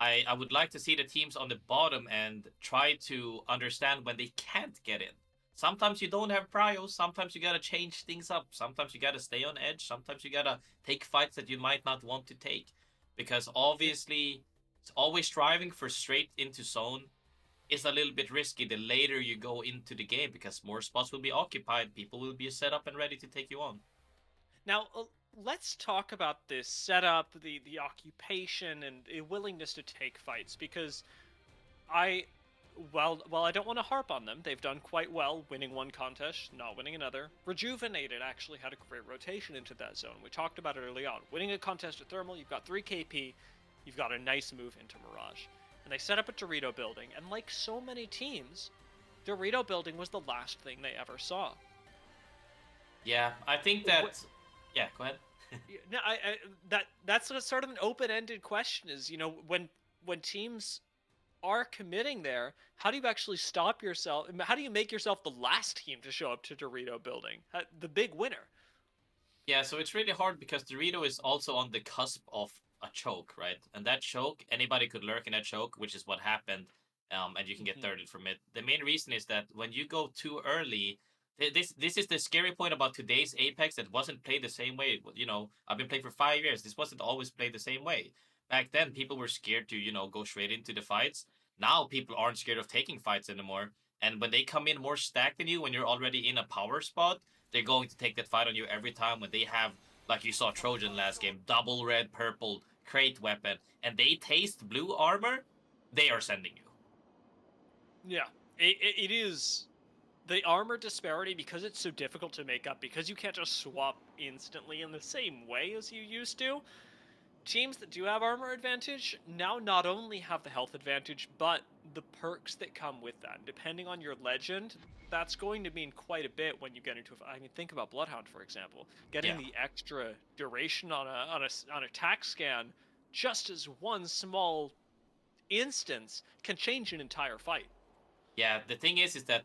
I would like to see the teams on the bottom and try to understand when they can't get in. Sometimes you don't have prio, sometimes you gotta change things up, sometimes you gotta stay on edge, sometimes you gotta take fights that you might not want to take. Because obviously, it's always striving for straight into zone is a little bit risky the later you go into the game because more spots will be occupied, people will be set up and ready to take you on. Now, let's talk about this setup, the occupation, and the willingness to take fights, because I, while I don't want to harp on them, they've done quite well, winning one contest, not winning another. Rejuvenated actually had a great rotation into that zone. We talked about it early on. Winning a contest at Thermal, you've got 3 KP, you've got a nice move into Mirage. And they set up a Dorito building, and like so many teams, Dorito building was the last thing they ever saw. Yeah, I think that. Yeah, go ahead. No, that's a sort of an open-ended question. Is when teams are committing there, how do you actually stop yourself? How do you make yourself the last team to show up to Dorito building, the big winner? Yeah, so it's really hard because Dorito is also on the cusp of a choke, right? And that choke, anybody could lurk in that choke, which is what happened, and you can get thirded from it. The main reason is that when you go too early, this is the scary point about today's Apex that wasn't played the same way. I've been playing for 5 years. This wasn't always played the same way. Back then, people were scared to go straight into the fights. Now people aren't scared of taking fights anymore. And when they come in more stacked than you, when you're already in a power spot, they're going to take that fight on you every time when they have, like you saw Trojan last game, double red, purple, crate weapon, and they taste blue armor, they are sending you. Yeah, it is the armor disparity, because it's so difficult to make up, because you can't just swap instantly in the same way as you used to. Teams that do have armor advantage now not only have the health advantage, but the perks that come with that. Depending on your legend, that's going to mean quite a bit when you get into. I mean, think about Bloodhound, for example. Getting the extra duration on a tac scan, just as one small instance, can change an entire fight. Yeah, the thing is that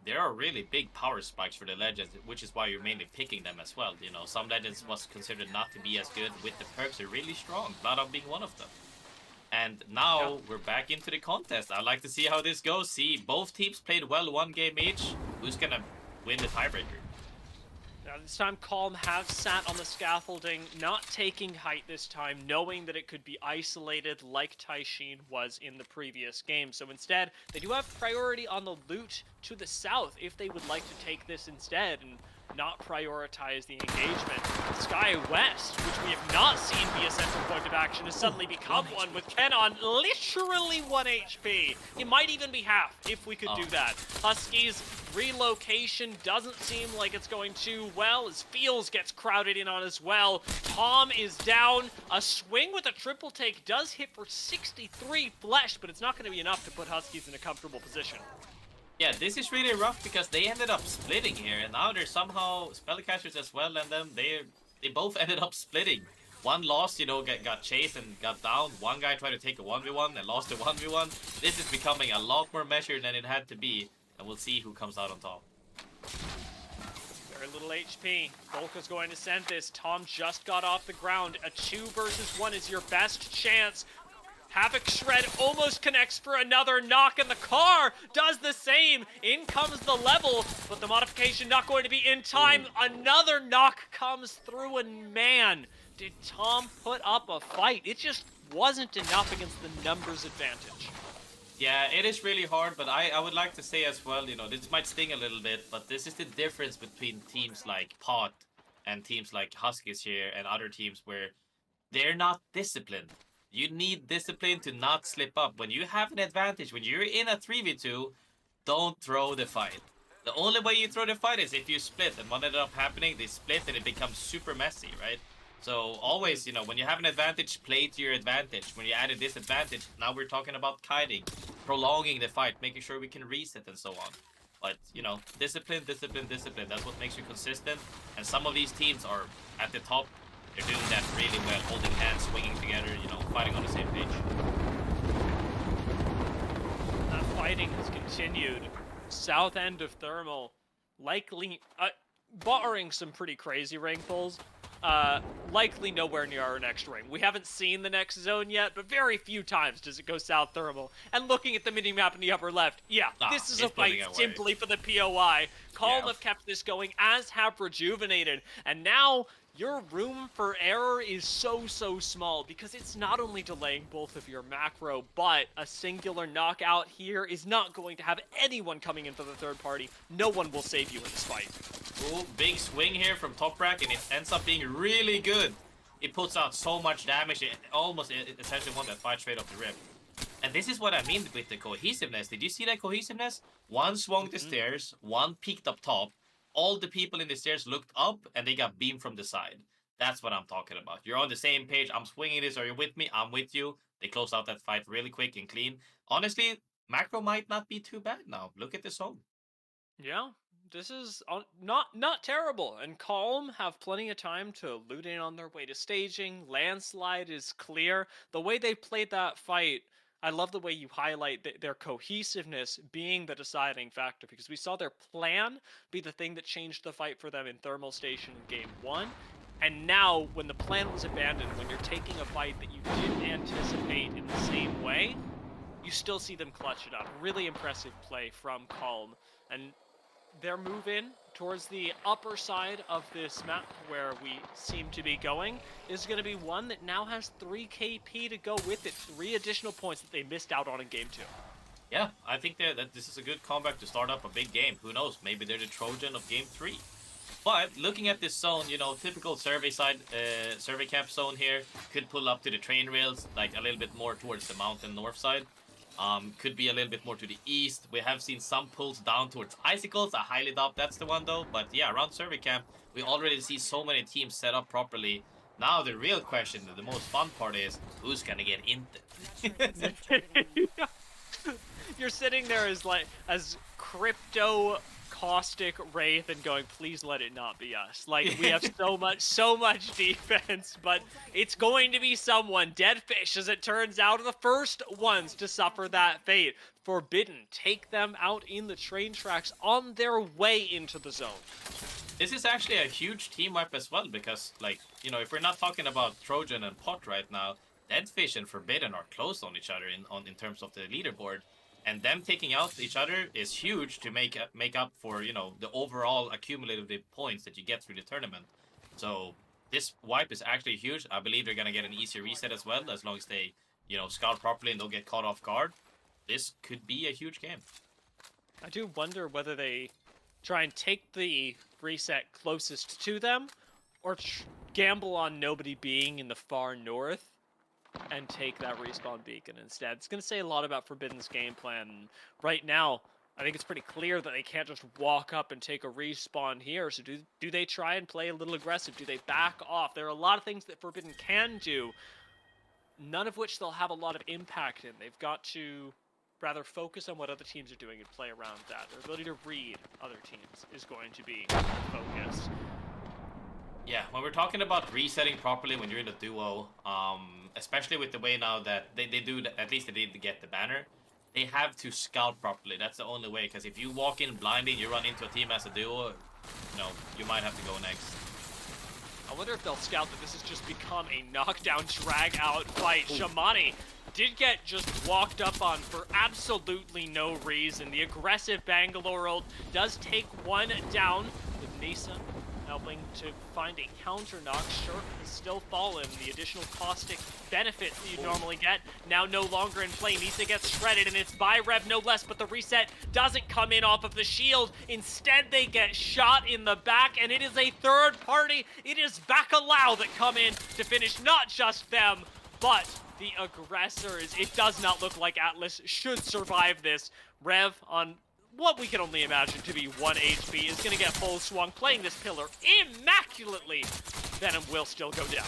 there are really big power spikes for the legends, which is why you're mainly picking them as well. Some legends was considered not to be as good with the perks are really strong, Bloodhound being one of them. And now we're back into the contest. I'd like to see how this goes. See, both teams played well, one game each. Who's gonna win the tiebreaker? Now this time Calm have sat on the scaffolding, not taking height this time, knowing that it could be isolated like Taishin was in the previous game. So instead, they do have priority on the loot to the south if they would like to take this instead and not prioritize the engagement. Sky West, which we have not seen be a central point of action, has suddenly become one with Ken on literally 1 HP. It might even be half if we could do that. Husky's relocation doesn't seem like it's going too well as Fields gets crowded in on as well. Tom is down. A swing with a triple take does hit for 63 flesh, but it's not going to be enough to put Huskies in a comfortable position. Yeah, this is really rough because they ended up splitting here, and now they're somehow spellcasters as well, and then they both ended up splitting. One lost, got chased and got down. One guy tried to take a 1v1 and lost a 1v1. This is becoming a lot more measured than it had to be, and we'll see who comes out on top. Very little HP. Volka's going to send this. Tom just got off the ground. A 2 versus 1 is your best chance. Havoc Shred almost connects for another knock, and the car does the same. In comes the level, but the modification not going to be in time. Another knock comes through, and man, did Tom put up a fight. It just wasn't enough against the numbers advantage. Yeah, it is really hard, but I would like to say as well, this might sting a little bit, but this is the difference between teams like Pot and teams like Huskies here and other teams where they're not disciplined. You need discipline to not slip up. When you have an advantage, when you're in a 3v2, don't throw the fight. The only way you throw the fight is if you split, and what ended up happening, they split and it becomes super messy, right? So always, when you have an advantage, play to your advantage. When you add a disadvantage, now we're talking about kiting, prolonging the fight, making sure we can reset and so on. But, discipline, discipline, discipline. That's what makes you consistent. And some of these teams are at the top. They're doing that really well, holding hands, swinging together, fighting on the same page. That fighting has continued. South end of Thermal, likely, barring some pretty crazy ring pulls, likely nowhere near our next ring. We haven't seen the next zone yet, but very few times does it go South Thermal. And looking at the mini-map in the upper left, this is a fight simply for the POI. Calm have kept this going, as have Rejuvenated. And now, your room for error is so small because it's not only delaying both of your macro, but a singular knockout here is not going to have anyone coming in for the third party. No one will save you in this fight. Ooh, big swing here from Toprak, and it ends up being really good. It puts out so much damage, it essentially won that fight straight off the rip. And this is what I mean with the cohesiveness. Did you see that cohesiveness? One swung the stairs, one peeked up top. All the people in the stairs looked up, and they got beamed from the side. That's what I'm talking about. You're on the same page. I'm swinging this. Are you with me? I'm with you. They close out that fight really quick and clean. Honestly, macro might not be too bad now. Look at this home. Yeah, this is not terrible, and Calm have plenty of time to loot in on their way to staging. Landslide is clear. The way they played that fight, I love the way you highlight their cohesiveness being the deciding factor, because we saw their plan be the thing that changed the fight for them in Thermal Station in Game 1. And now, when the plan was abandoned, when you're taking a fight that you didn't anticipate in the same way, you still see them clutch it up. Really impressive play from Calm. And their move in towards the upper side of this map where we seem to be going is going to be one that now has 3 KP to go with it. 3 additional points that they missed out on in Game 2. Yeah, I think that this is a good comeback to start up a big game. Who knows? Maybe they're the Trojan of Game 3. But looking at this zone, you know, typical survey camp zone here, could pull up to the train rails, like a little bit more towards the mountain north side. Could be a little bit more to the east. We have seen some pulls down towards icicles. I highly doubt that's the one though. But yeah, around survey camp, we already see so many teams set up properly. Now the real question, the most fun part is, who's gonna get into? You're sitting there as crypto caustic Wraith and going, please let it not be us. Like, we have so much defense, but it's going to be someone. Dead Fish, as it turns out, are the first ones to suffer that fate. Forbidden take them out in the train tracks on their way into the zone. This is actually a huge team wipe as well, because, like, you know, if we're not talking about Trojan and Pot right now, Deadfish and Forbidden are close on each other in terms of the leaderboard. And them taking out each other is huge to make up for, you know, the overall accumulative points that you get through the tournament. So this wipe is actually huge. I believe they're gonna get an easier reset as well, as long as they, you know, scout properly and don't get caught off guard. This could be a huge game. I do wonder whether they try and take the reset closest to them, or gamble on nobody being in the far north and take that respawn beacon instead. It's going to say a lot about Forbidden's game plan. Right now, I think it's pretty clear that they can't just walk up and take a respawn here. So do they try and play a little aggressive? Do they back off? There are a lot of things that Forbidden can do, none of which they'll have a lot of impact in. They've got to rather focus on what other teams are doing and play around that. Their ability to read other teams is going to be focused. Yeah, when we're talking about resetting properly when you're in a duo, especially with the way now that they do, at least they did get the banner, they have to scout properly. That's the only way, because if you walk in blindly, you run into a team as a duo, you know, you might have to go next. I wonder if they'll scout that this has just become a knockdown, drag-out fight. Ooh. Shamani did get just walked up on for absolutely no reason. The aggressive Bangalore ult does take one down, with Nisa helping to find a counter knock. Shirk has still fallen. The additional caustic benefits that you normally get now no longer in play. Nisa gets shredded, and it's by Rev no less, but the reset doesn't come in off of the shield. Instead, they get shot in the back, and it is a third party. It is Bacalao that come in to finish not just them, but the aggressors. It does not look like Atlas should survive this. Rev, on what we can only imagine to be 1 HP, is going to get full swung, playing this pillar immaculately. Venom will still go down.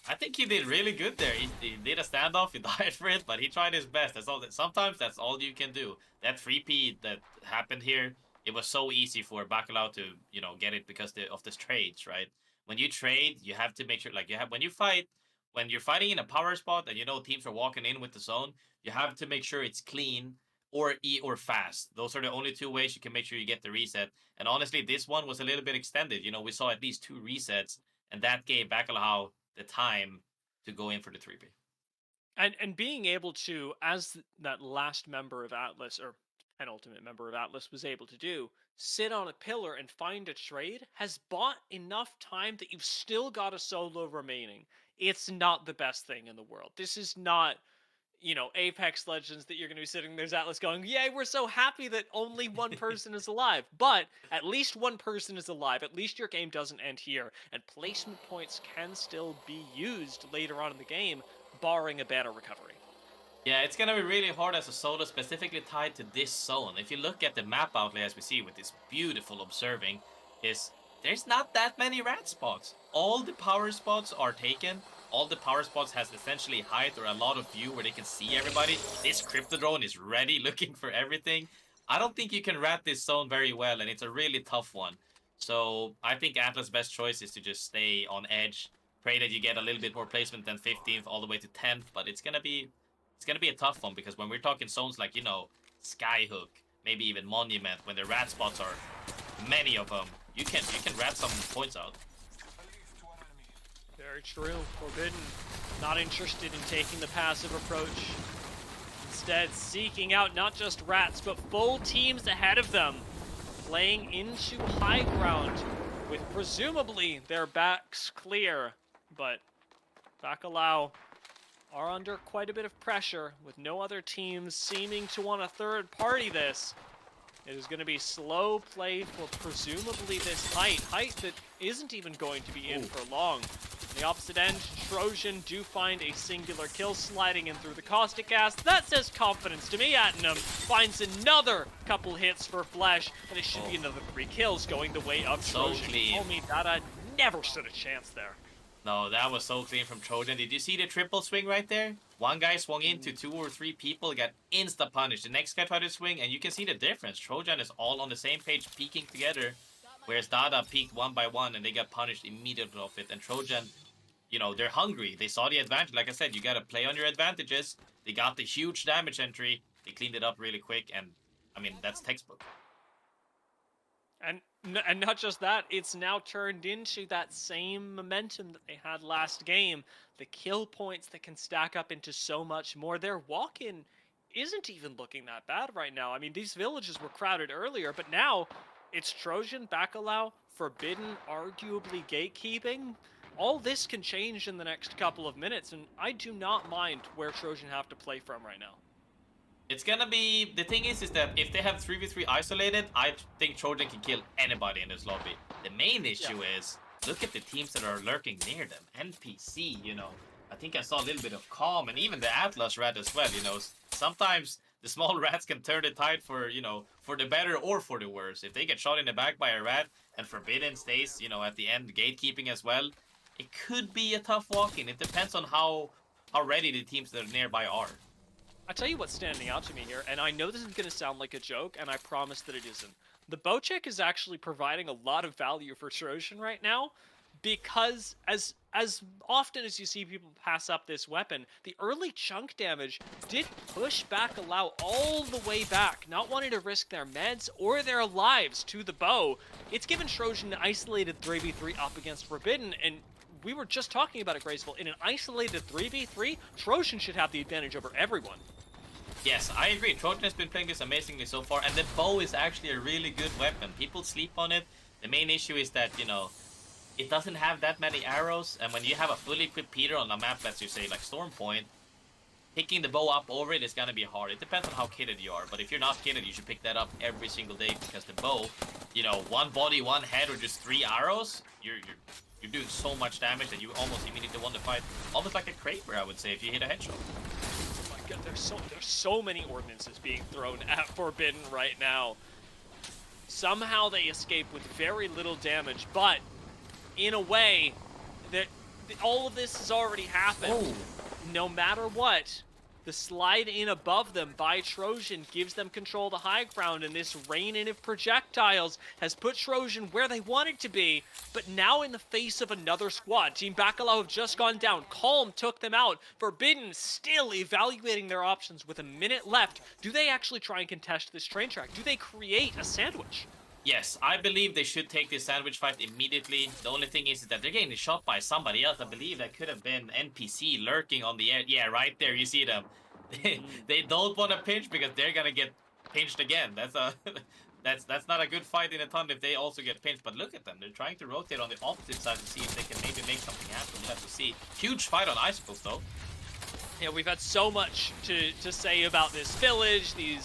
I think he did really good there. He did a standoff, he died for it, but he tried his best. That's all. Sometimes that's all you can do. That 3P that happened here, it was so easy for Bacalao to, you know, get it because of the trades, right? When you trade, you have to make sure, like, when you're fighting in a power spot and you know teams are walking in with the zone, you have to make sure it's clean or fast. Those are the only two ways you can make sure you get the reset. And honestly, this one was a little bit extended. You know, we saw at least 2 resets, and that gave Bacalao the time to go in for the 3P. And being able to, as that last member of Atlas, or penultimate member of Atlas was able to do, sit on a pillar and find a trade, has bought enough time that you've still got a solo remaining. It's not the best thing in the world. This is not, Apex Legends that you're going to be sitting there's Atlas going, yay, we're so happy that only one person is alive. But at least one person is alive. At least your game doesn't end here. And placement points can still be used later on in the game, barring a banner recovery. Yeah, it's gonna be really hard as a solo specifically tied to this zone. If you look at the map outlay as we see with this beautiful observing, is there's not that many rat spots. All the power spots are taken. All the power spots has essentially height or a lot of view where they can see everybody. This crypto drone is ready looking for everything. I don't think you can rat this zone very well, and it's a really tough one. So I think Atlas' best choice is to just stay on edge. Pray that you get a little bit more placement than 15th all the way to 10th, but it's gonna be a tough one because when we're talking zones like, Skyhook, maybe even Monument, when the rat spots are many of them, you can rat some points out. Very true. Forbidden, not interested in taking the passive approach. Instead, seeking out not just rats, but full teams ahead of them. Playing into high ground with presumably their backs clear. But Bacalao are under quite a bit of pressure with no other teams seeming to want to third party this. It is going to be slow play for presumably this height that isn't even going to be in for long. On the opposite end, Trojan do find a singular kill sliding in through the caustic gas. That says confidence to me. Atnum finds another couple hits for Flesh, and it should be another 3 kills going the way of Trojan. Clean. Told me that I never stood a chance there. No, that was so clean from Trojan. Did you see the triple swing right there? One guy swung into 2 or 3 people, got insta-punished. The next guy tried to swing, and you can see the difference. Trojan is all on the same page, peeking together, whereas Dada peeked one by one, and they got punished immediately off it. And Trojan, they're hungry. They saw the advantage. Like I said, you got to play on your advantages. They got the huge damage entry. They cleaned it up really quick, and, that's textbook. And not just that, it's now turned into that same momentum that they had last game. The kill points that can stack up into so much more. Their walk-in isn't even looking that bad right now. These villages were crowded earlier, but now it's Trojan, Bacalao, Forbidden, arguably gatekeeping. All this can change in the next couple of minutes, and I do not mind where Trojan have to play from right now. It's gonna be... The thing is that if they have 3v3 isolated, I think Trojan can kill anybody in this lobby. The main issue is, look at the teams that are lurking near them. NPC, I think I saw a little bit of Calm, and even the Atlas rat as well, Sometimes the small rats can turn the tide for, for the better or for the worse. If they get shot in the back by a rat, and Forbidden stays, at the end, gatekeeping as well, it could be a tough walk-in. It depends on how ready the teams that are nearby are. I'll tell you what's standing out to me here, and I know this is going to sound like a joke, and I promise that it isn't. The Bocek is actually providing a lot of value for Trojan right now, because as often as you see people pass up this weapon, the early chunk damage did push Bacalao all the way back, not wanting to risk their meds or their lives to the bow. It's given Trojan an isolated 3v3 up against Forbidden, and we were just talking about it, Graceful. In an isolated 3v3, Trojan should have the advantage over everyone. Yes, I agree. Trojan has been playing this amazingly so far, and the bow is actually a really good weapon. People sleep on it. The main issue is that, it doesn't have that many arrows, and when you have a fully equipped Peter on a map, let's just say, like Storm Point, picking the bow up over it is gonna be hard. It depends on how kitted you are, but if you're not kitted, you should pick that up every single day, because the bow, one body, one head, or just 3 arrows, you're doing so much damage that you almost immediately want to fight. Almost like a Kraber, I would say, if you hit a headshot. Oh my god, there's so many ordinances being thrown at Forbidden right now. Somehow they escape with very little damage, but in a way, that all of this has already happened. Oh. No matter what, the slide in above them by Trojan gives them control of the high ground, and this rain in of projectiles has put Trojan where they wanted to be, but now in the face of another squad. Team Bacalao have just gone down. Calm took them out. Forbidden still evaluating their options with a minute left. Do they actually try and contest this train track? Do they create a sandwich? Yes, I believe they should take this sandwich fight immediately. The only thing is that they're getting shot by somebody else. I believe that could have been NPC lurking on the edge. Yeah, right there, you see them. They don't want to pinch because they're gonna get pinched again. That's a that's not a good fight in a ton if they also get pinched. But look at them. They're trying to rotate on the opposite side to see if they can maybe make something happen. We'll have to see. Huge fight on icicles though. Yeah, we've had so much to say about this village, the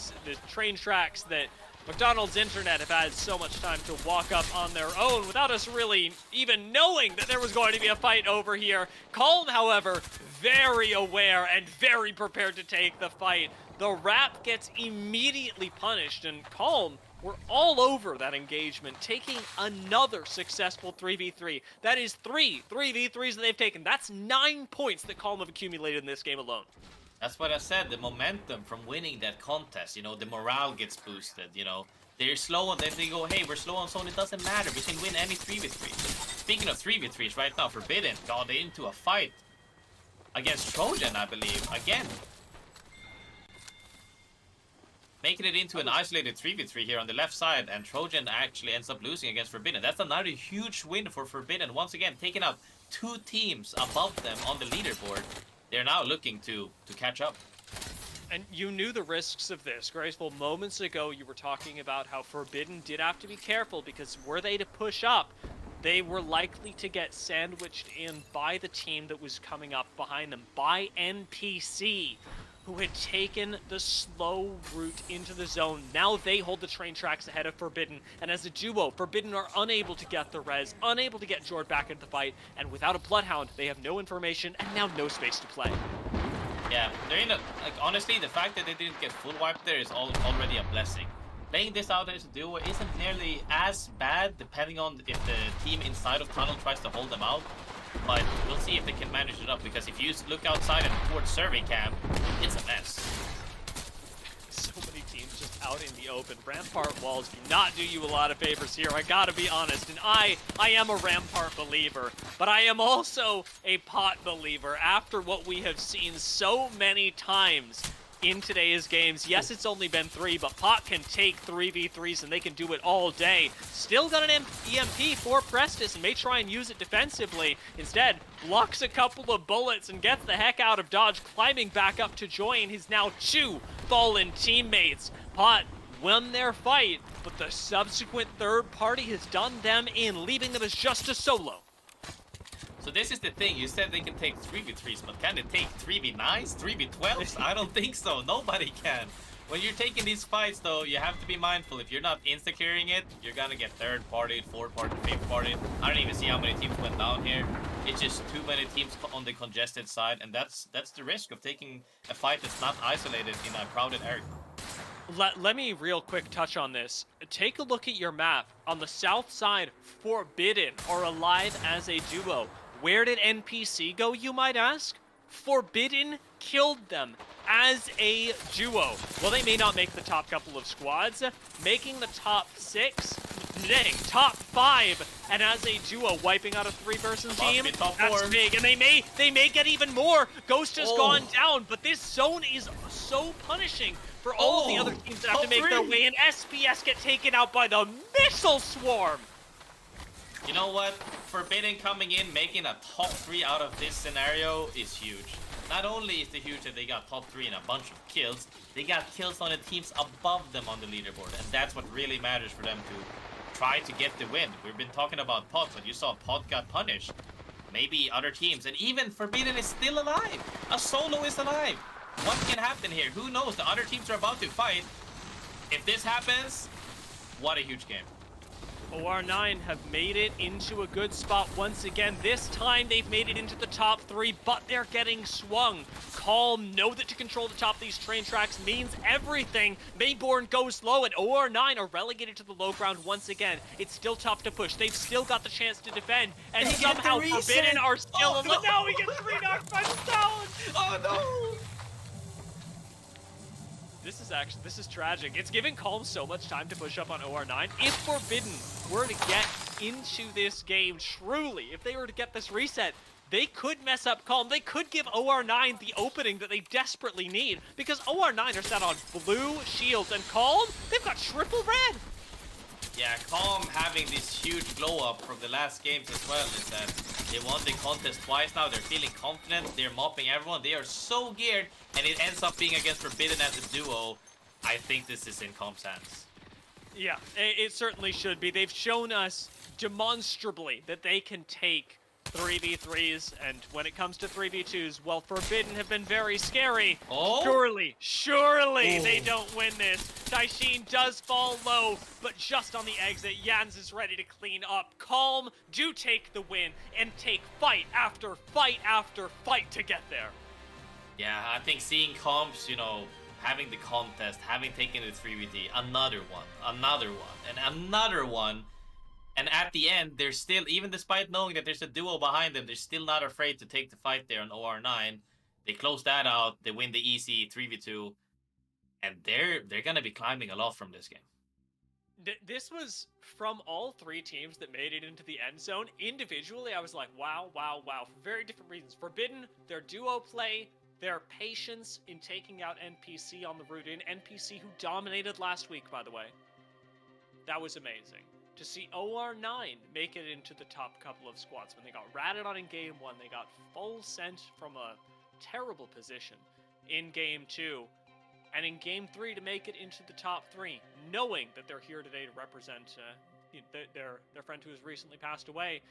train tracks, that McDonald's Internet have had so much time to walk up on their own without us really even knowing that there was going to be a fight over here. Calm, however, very aware and very prepared to take the fight. The Rap gets immediately punished, and Calm were all over that engagement, taking another successful 3v3. That is 3v3s that they've taken. That's 9 points that Calm have accumulated in this game alone. That's what I said, the momentum from winning that contest, you know, the morale gets boosted, you know. They're slow and then they go, hey, we're slow on zone, it doesn't matter, we can win any 3v3. Speaking of 3v3s right now, Forbidden got into a fight against Trojan, I believe, again. Making it into an isolated 3v3 here on the left side, and Trojan actually ends up losing against Forbidden. That's another huge win for Forbidden, once again, taking out 2 teams above them on the leaderboard. They're now looking to catch up. And you knew the risks of this, Graceful. Moments ago, you were talking about how Forbidden did have to be careful because were they to push up, they were likely to get sandwiched in by the team that was coming up behind them, by NPC, who had taken the slow route into the zone. Now they hold the train tracks ahead of Forbidden, and as a duo, Forbidden are unable to get the res, unable to get Jord back into the fight, and without a Bloodhound, they have no information and now no space to play. Yeah, they're in a, like, honestly, the fact that they didn't get full wipe there is already a blessing. Playing this out as a duo isn't nearly as bad, depending on if the team inside of Tunnel tries to hold them out. But we'll see if they can manage it up, because if you look outside and towards survey camp, it's a mess. So many teams just out in the open. Rampart walls do not do you a lot of favors here, I gotta be honest. And I am a Rampart believer, but I am also a Pot believer after what we have seen so many times in today's games. Yes, it's only been 3, but Pot can take 3v3s and they can do it all day. Still got an EMP for Prestis and may try and use it defensively. Instead, blocks a couple of bullets and gets the heck out of dodge, climbing back up to join his now 2 fallen teammates. Pot won their fight, but the subsequent third party has done them in, leaving them as just a solo. So this is the thing, you said they can take 3v3s, but can they take 3v9s, 3v12s? I don't think so, nobody can. When you're taking these fights though, you have to be mindful. If you're not insta-clearing it, you're gonna get third partied, fourth partied, fifth partied. I don't even see how many teams went down here. It's just too many teams on the congested side, and that's the risk of taking a fight that's not isolated in a crowded area. Let me real quick touch on this. Take a look at your map. On the south side, Forbidden are alive as a duo. Where did NPC go, you might ask? Forbidden killed them as a duo. Well, they may not make the top couple of squads, making the top 6, dang, top 5, and as a duo, wiping out a 3-person team, that's big. And they may get even more. Ghost has gone down, but this zone is so punishing for all of the other teams that have to make their way, and SPS get taken out by the missile swarm. You know what? Forbidden coming in, making a top 3 out of this scenario is huge. Not only is it huge that they got top 3 and a bunch of kills, they got kills on the teams above them on the leaderboard, and that's what really matters for them to try to get the win. We've been talking about Pot, but you saw Pot got punished. Maybe other teams, and even Forbidden is still alive. A solo is alive. What can happen here? Who knows? The other teams are about to fight. If this happens, what a huge game. OR9 have made it into a good spot once again. This time they've made it into the top 3, but they're getting swung. Calm know that to control the top of these train tracks means everything. Mayborn goes low, and OR9 are relegated to the low ground once again. It's still tough to push. They've still got the chance to defend, and They somehow get the Forbidden reset. are still Oh, alive. no. Now he gets re-knocked by Stone! Oh no! This is tragic. It's giving Calm so much time to push up on OR9. If Forbidden were to get into this game truly, if they were to get this reset, they could mess up Calm. They could give OR9 the opening that they desperately need, because OR9 are set on blue shields, and Calm, they've got triple red. Yeah, Calm having this huge glow up from the last games as well is that they won the contest twice now. They're feeling confident. They're mopping everyone. They are so geared, and it ends up being against Forbidden as a duo. I think this is in Comp's hands. Yeah, it certainly should be. They've shown us demonstrably that they can take 3v3s, and when it comes to 3v2s, well, Forbidden have been very scary. Oh? Surely they don't win this. Daishin does fall low, but just on the exit, Jans is ready to clean up. Calm do take the win and take fight after fight after fight to get there. Yeah, I think seeing Comps, having the contest, having taken the 3v3, another one, and another one. And at the end, they're still, even despite knowing that there's a duo behind them, they're still not afraid to take the fight there on OR9. They close that out, they win the easy 3v2, and they're gonna be climbing a lot from this game. This was from all three teams that made it into the end zone. Individually, I was like, wow, wow, wow, for very different reasons. Forbidden, their duo play, their patience in taking out NPC on the route in. NPC who dominated last week, by the way. That was amazing. To see OR9 make it into the top couple of squads. When they got ratted on in Game 1, they got full sent from a terrible position in Game 2. And in Game 3 to make it into the top 3, knowing that they're here today to represent their friend who has recently passed away.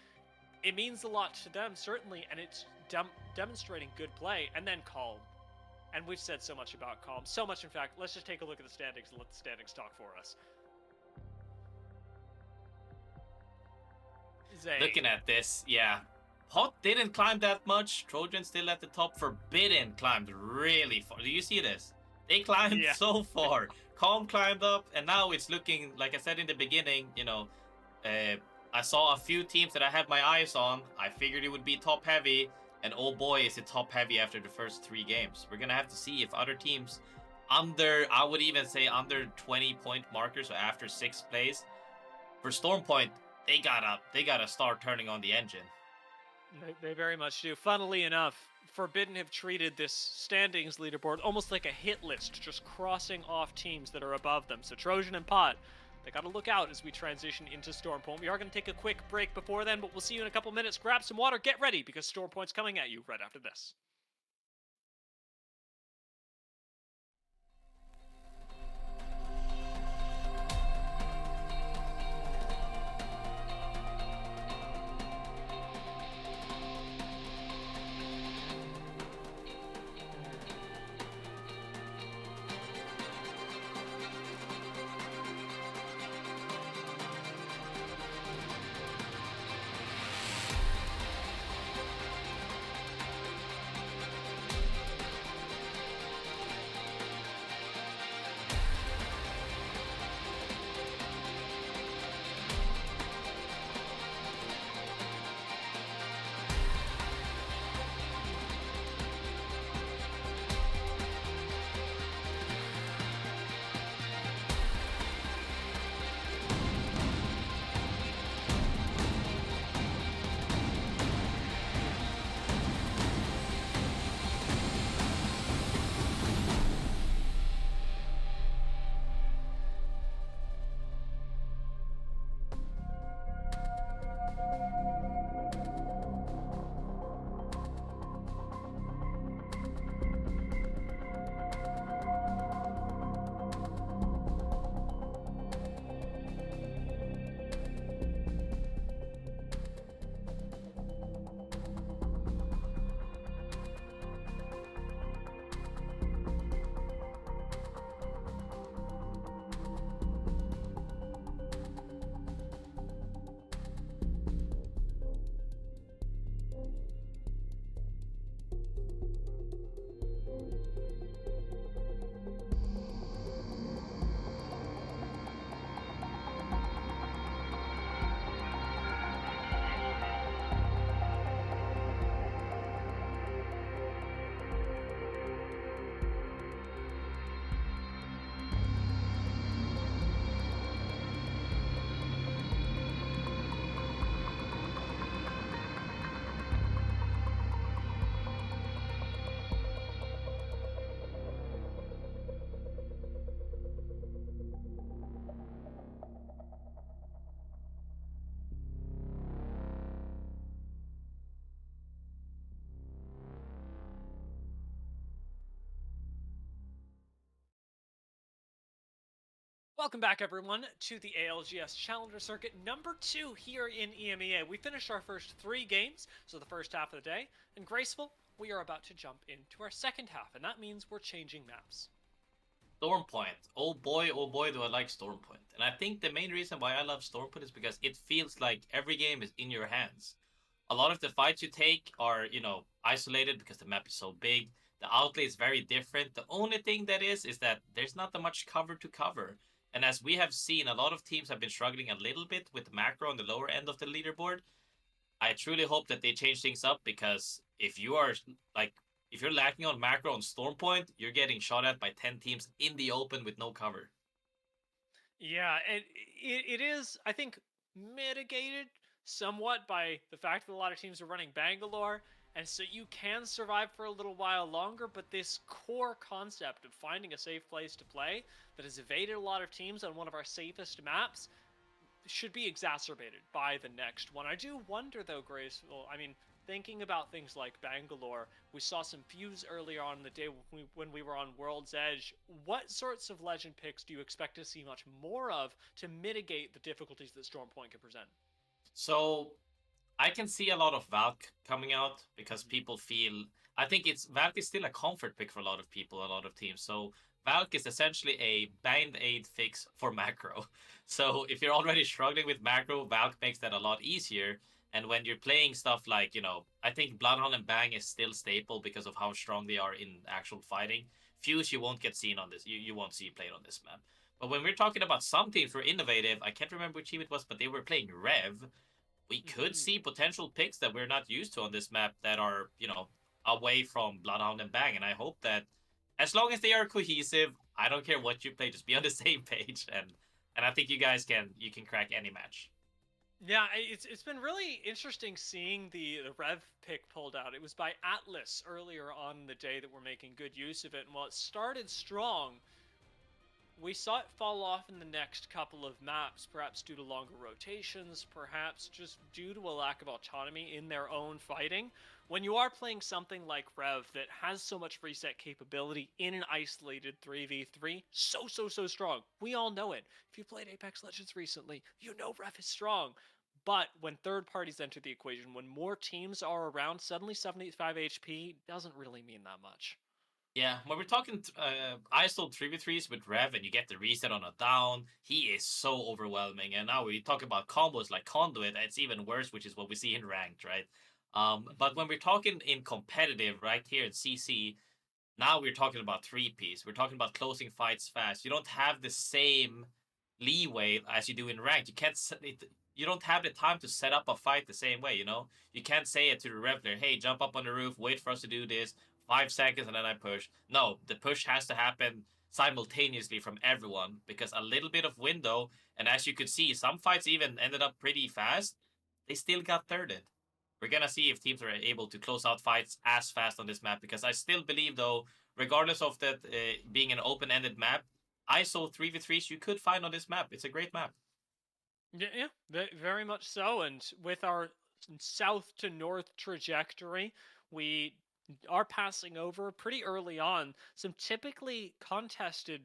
It means a lot to them, certainly, and it's demonstrating good play. And then Calm. And we've said so much about Calm. So much, in fact. Let's just take a look at the standings and let the standings talk for us. Zay. Looking at this, yeah. Hot didn't climb that much. Trojan still at the top. Forbidden climbed really far. Do you see this? They climbed so far. Calm climbed up, and now it's looking, like I said in the beginning, I saw a few teams that I had my eyes on. I figured it would be top heavy, and oh boy, is it top heavy after the first 3 games. We're gonna have to see if other teams I would even say under 20-point markers, so after 6 plays. For Stormpoint, they gotta start turning on the engine. They very much do. Funnily enough, Forbidden have treated this standings leaderboard almost like a hit list, just crossing off teams that are above them. So Trojan and Pot, they gotta look out as we transition into Stormpoint. We are gonna take a quick break before then, but we'll see you in a couple minutes. Grab some water, get ready, because Stormpoint's coming at you right after this. Welcome back, everyone, to the ALGS Challenger Circuit number 2 here in EMEA. We finished our first 3 games, so the first half of the day, and Graceful, we are about to jump into our second half, and that means we're changing maps. Stormpoint. Oh boy, do I like Stormpoint. And I think the main reason why I love Stormpoint is because it feels like every game is in your hands. A lot of the fights you take are, isolated because the map is so big. The outlay is very different. The only thing that is that there's not that much cover to cover. And as we have seen, a lot of teams have been struggling a little bit with macro on the lower end of the leaderboard. I truly hope that they change things up because if you're lacking on macro on Stormpoint, you're getting shot at by 10 teams in the open with no cover. Yeah, and it is, I think, mitigated somewhat by the fact that a lot of teams are running Bangalore, and so you can survive for a little while longer, but this core concept of finding a safe place to play that has evaded a lot of teams on one of our safest maps should be exacerbated by the next one. I do wonder, though, Graceful, I mean, thinking about things like Bangalore, we saw some fuse earlier on in the day when we were on World's Edge. What sorts of legend picks do you expect to see much more of to mitigate the difficulties that Stormpoint can present? So I can see a lot of Valk coming out because people feel. I think Valk is still a comfort pick for a lot of people, a lot of teams. So Valk is essentially a band-aid fix for macro. So if you're already struggling with macro, Valk makes that a lot easier. And when you're playing stuff like, I think Bloodhound and Bang is still staple because of how strong they are in actual fighting. Fuse, you won't get seen on this. You won't see played on this map. But when we're talking about some teams who are innovative, I can't remember which team it was, but they were playing Rev. We could see potential picks that we're not used to on this map that are, away from Bloodhound and Bang. And I hope that as long as they are cohesive, I don't care what you play, just be on the same page. And I think you can crack any match. Yeah, it's been really interesting seeing the Rev pick pulled out. It was by Atlas earlier on in the day that we're making good use of it. And while it started strong, we saw it fall off in the next couple of maps, perhaps due to longer rotations, perhaps just due to a lack of autonomy in their own fighting. When you are playing something like Rev that has so much reset capability in an isolated 3v3, so strong. We all know it. If you played Apex Legends recently, you know Rev is strong. But when third parties enter the equation, when more teams are around, suddenly 75 HP doesn't really mean that much. Yeah, when we're talking ISO 3v3s with Rev and you get the reset on a down, he is so overwhelming. And now we talk about combos like Conduit, it's even worse, which is what we see in ranked, right? But when we're talking in competitive, right here in CC, now we're talking about 3Ps. We're talking about closing fights fast. You don't have the same leeway as you do in ranked. You don't have the time to set up a fight the same way, You can't say it to the Rev player, hey, jump up on the roof, wait for us to do this, 5 seconds, and then I push. No, the push has to happen simultaneously from everyone because a little bit of window, and as you could see, some fights even ended up pretty fast. They still got thirded. We're gonna see if teams are able to close out fights as fast on this map because I still believe, though, regardless of that being an open-ended map, ISO 3v3s you could find on this map. It's a great map. Yeah, very much so. And with our south to north trajectory, we are passing over pretty early on some typically contested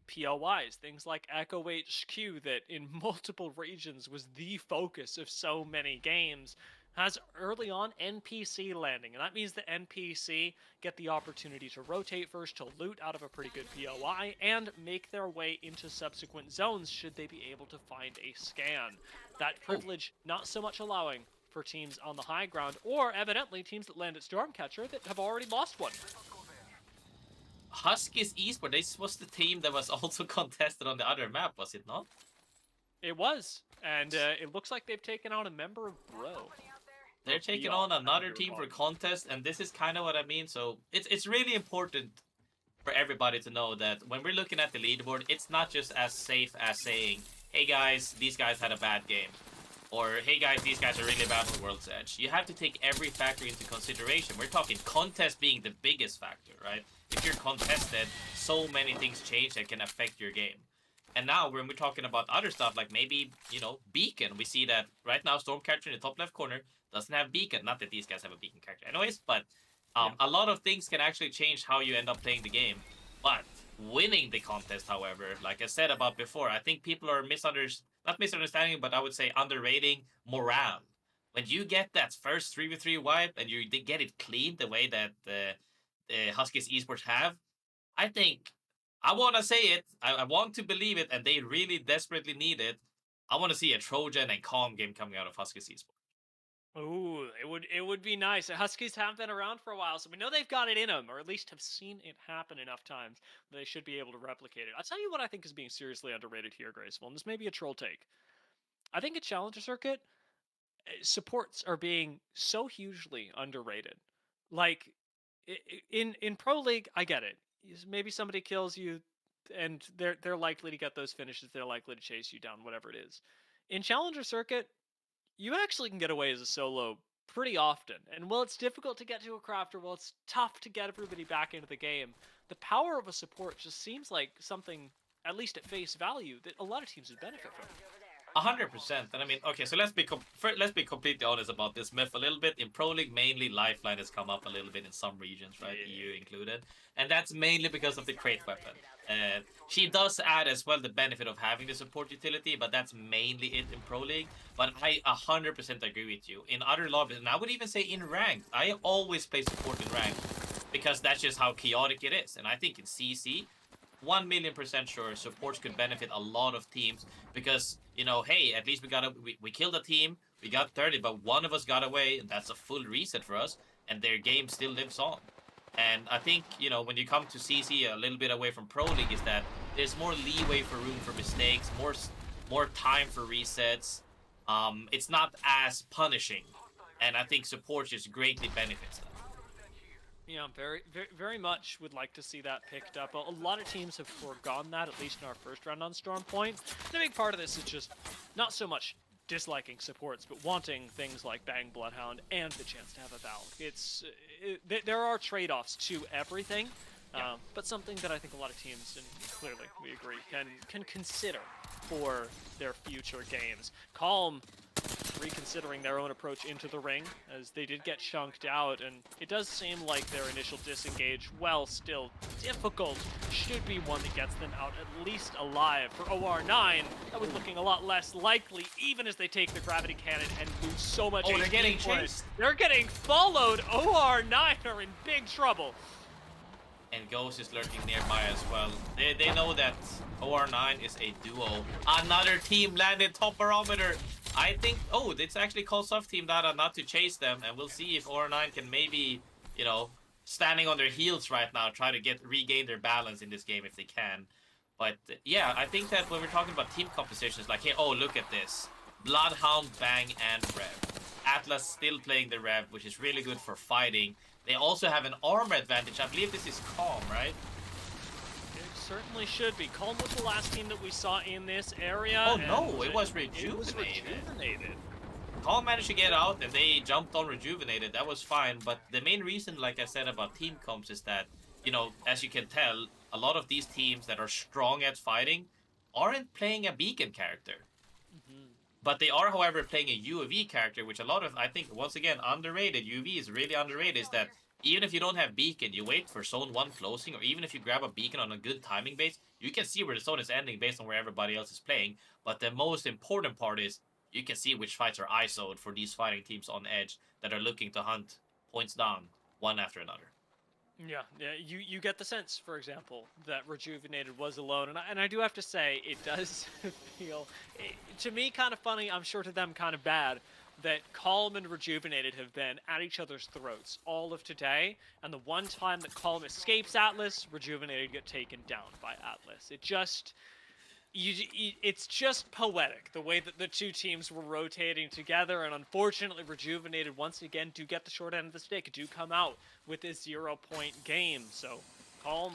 POIs, things like Echo HQ, that in multiple regions was the focus of so many games, has early on NPC landing. And that means the NPC get the opportunity to rotate first, to loot out of a pretty good POI, and make their way into subsequent zones should they be able to find a scan. That privilege not so much allowing for teams on the high ground, or evidently teams that land at Stormcatcher that have already lost one. Huskies Esport, this was the team that was also contested on the other map, was it not? It was, and it looks like they've taken out a member of Bro. They're taking on another team for contest, and this is kind of what I mean. So it's really important for everybody to know that when we're looking at the leaderboard, it's not just as safe as saying, hey guys, these guys had a bad game. Or, hey guys, these guys are really bad on World's Edge. You have to take every factor into consideration. We're talking contest being the biggest factor, right? If you're contested, so many things change that can affect your game. And now, when we're talking about other stuff, like maybe, Beacon, we see that right now Stormcatcher in the top left corner doesn't have Beacon. Not that these guys have a Beacon character anyways, but a lot of things can actually change how you end up playing the game. But winning the contest. However, like I said about before, I think people are not misunderstanding, but I would say underrating morale. When you get that first 3v3 wipe and you get it clean the way that the Huskies esports have, I think I want to say it. I want to believe it, and they really desperately need it. I want to see a Trojan and Calm game coming out of Huskies esports. Ooh, it would be nice. The Huskies have been around for a while, so we know they've got it in them, or at least have seen it happen enough times that they should be able to replicate it. I'll tell you what I think is being seriously underrated here, Graceful, and this may be a troll take. I think at Challenger Circuit, supports are being so hugely underrated. Like in Pro League, I get it. Maybe somebody kills you, and they're likely to get those finishes. They're likely to chase you down, whatever it is. In Challenger Circuit, you actually can get away as a solo pretty often. And while it's difficult to get to a crafter, while it's tough to get everybody back into the game, the power of a support just seems like something, at least at face value, that a lot of teams would benefit from. 100%. And I mean, okay, so let's be completely honest about this myth a little bit. In Pro League, mainly Lifeline has come up a little bit in some regions, right? Yeah. EU included, and that's mainly because of the crate weapon. She does add as well the benefit of having the support utility, but that's mainly it in Pro League. But I 100% agree with you. In other lobbies, and I would even say in ranked, I always play support in ranked because that's just how chaotic it is. And I think in CC, 1,000,000% sure supports could benefit a lot of teams because hey, at least we killed a team, we got 30, but one of us got away, and that's a full reset for us, and their game still lives on. And I think when you come to CC a little bit away from Pro League, is that there's more leeway for room for mistakes, more time for resets. It's not as punishing, and I think support just greatly benefits that. Yeah, very much would like to see that picked up. A lot of teams have foregone that, at least in our first round on Storm Point. And a big part of this is just not so much disliking supports, but wanting things like Bang Bloodhound and the chance to have a Valk. There are trade-offs to everything, Yeah. but something that I think a lot of teams, and clearly we agree, can consider for their future games. Calm reconsidering their own approach into the ring, as they did get chunked out, and it does seem like their initial disengage, while still difficult, should be one that gets them out at least alive. For OR9, that was looking a lot less likely, even as they take the gravity cannon and lose so much Oh, they're HP getting for it. chased. They're getting followed. OR9 are in big trouble. And Ghost is lurking nearby as well. They know that OR9 is a duo. Another team landed top barometer. I think, it's actually Kosov Team Data not to chase them, and we'll see if OR9 can maybe, standing on their heels right now, try to regain their balance in this game if they can. But yeah, I think that when we're talking about team compositions, like, hey, look at this. Bloodhound, Bang, and Rev. Atlas still playing the Rev, which is really good for fighting. They also have an armor advantage. I believe this is Calm, right? It certainly should be. Calm was the last team that we saw in this area. Oh no, and it was It was Rejuvenated. rejuvenated. Calm managed to get out, and they jumped on Rejuvenated. That was fine, but the main reason, like I said about team comps, is that, as you can tell, a lot of these teams that are strong at fighting aren't playing a beacon character. But they are, however, playing a UAV character, which a lot of, I think, once again, underrated. UAV is really underrated, is that even if you don't have beacon, you wait for zone 1 closing, or even if you grab a beacon on a good timing base, you can see where the zone is ending based on where everybody else is playing. But the most important part is you can see which fights are ISO'd for these fighting teams on edge that are looking to hunt points down one after another. Yeah, you get the sense, for example, that Rejuvenated was alone, and I do have to say, it does feel, to me, kind of funny, I'm sure to them kind of bad, that Calm and Rejuvenated have been at each other's throats all of today, and the one time that Calm escapes Atlas, Rejuvenated get taken down by Atlas. It just... it's just poetic the way that the two teams were rotating together, and unfortunately Rejuvenated once again do get the short end of the stick, do come out with this 0-point game. So Calm,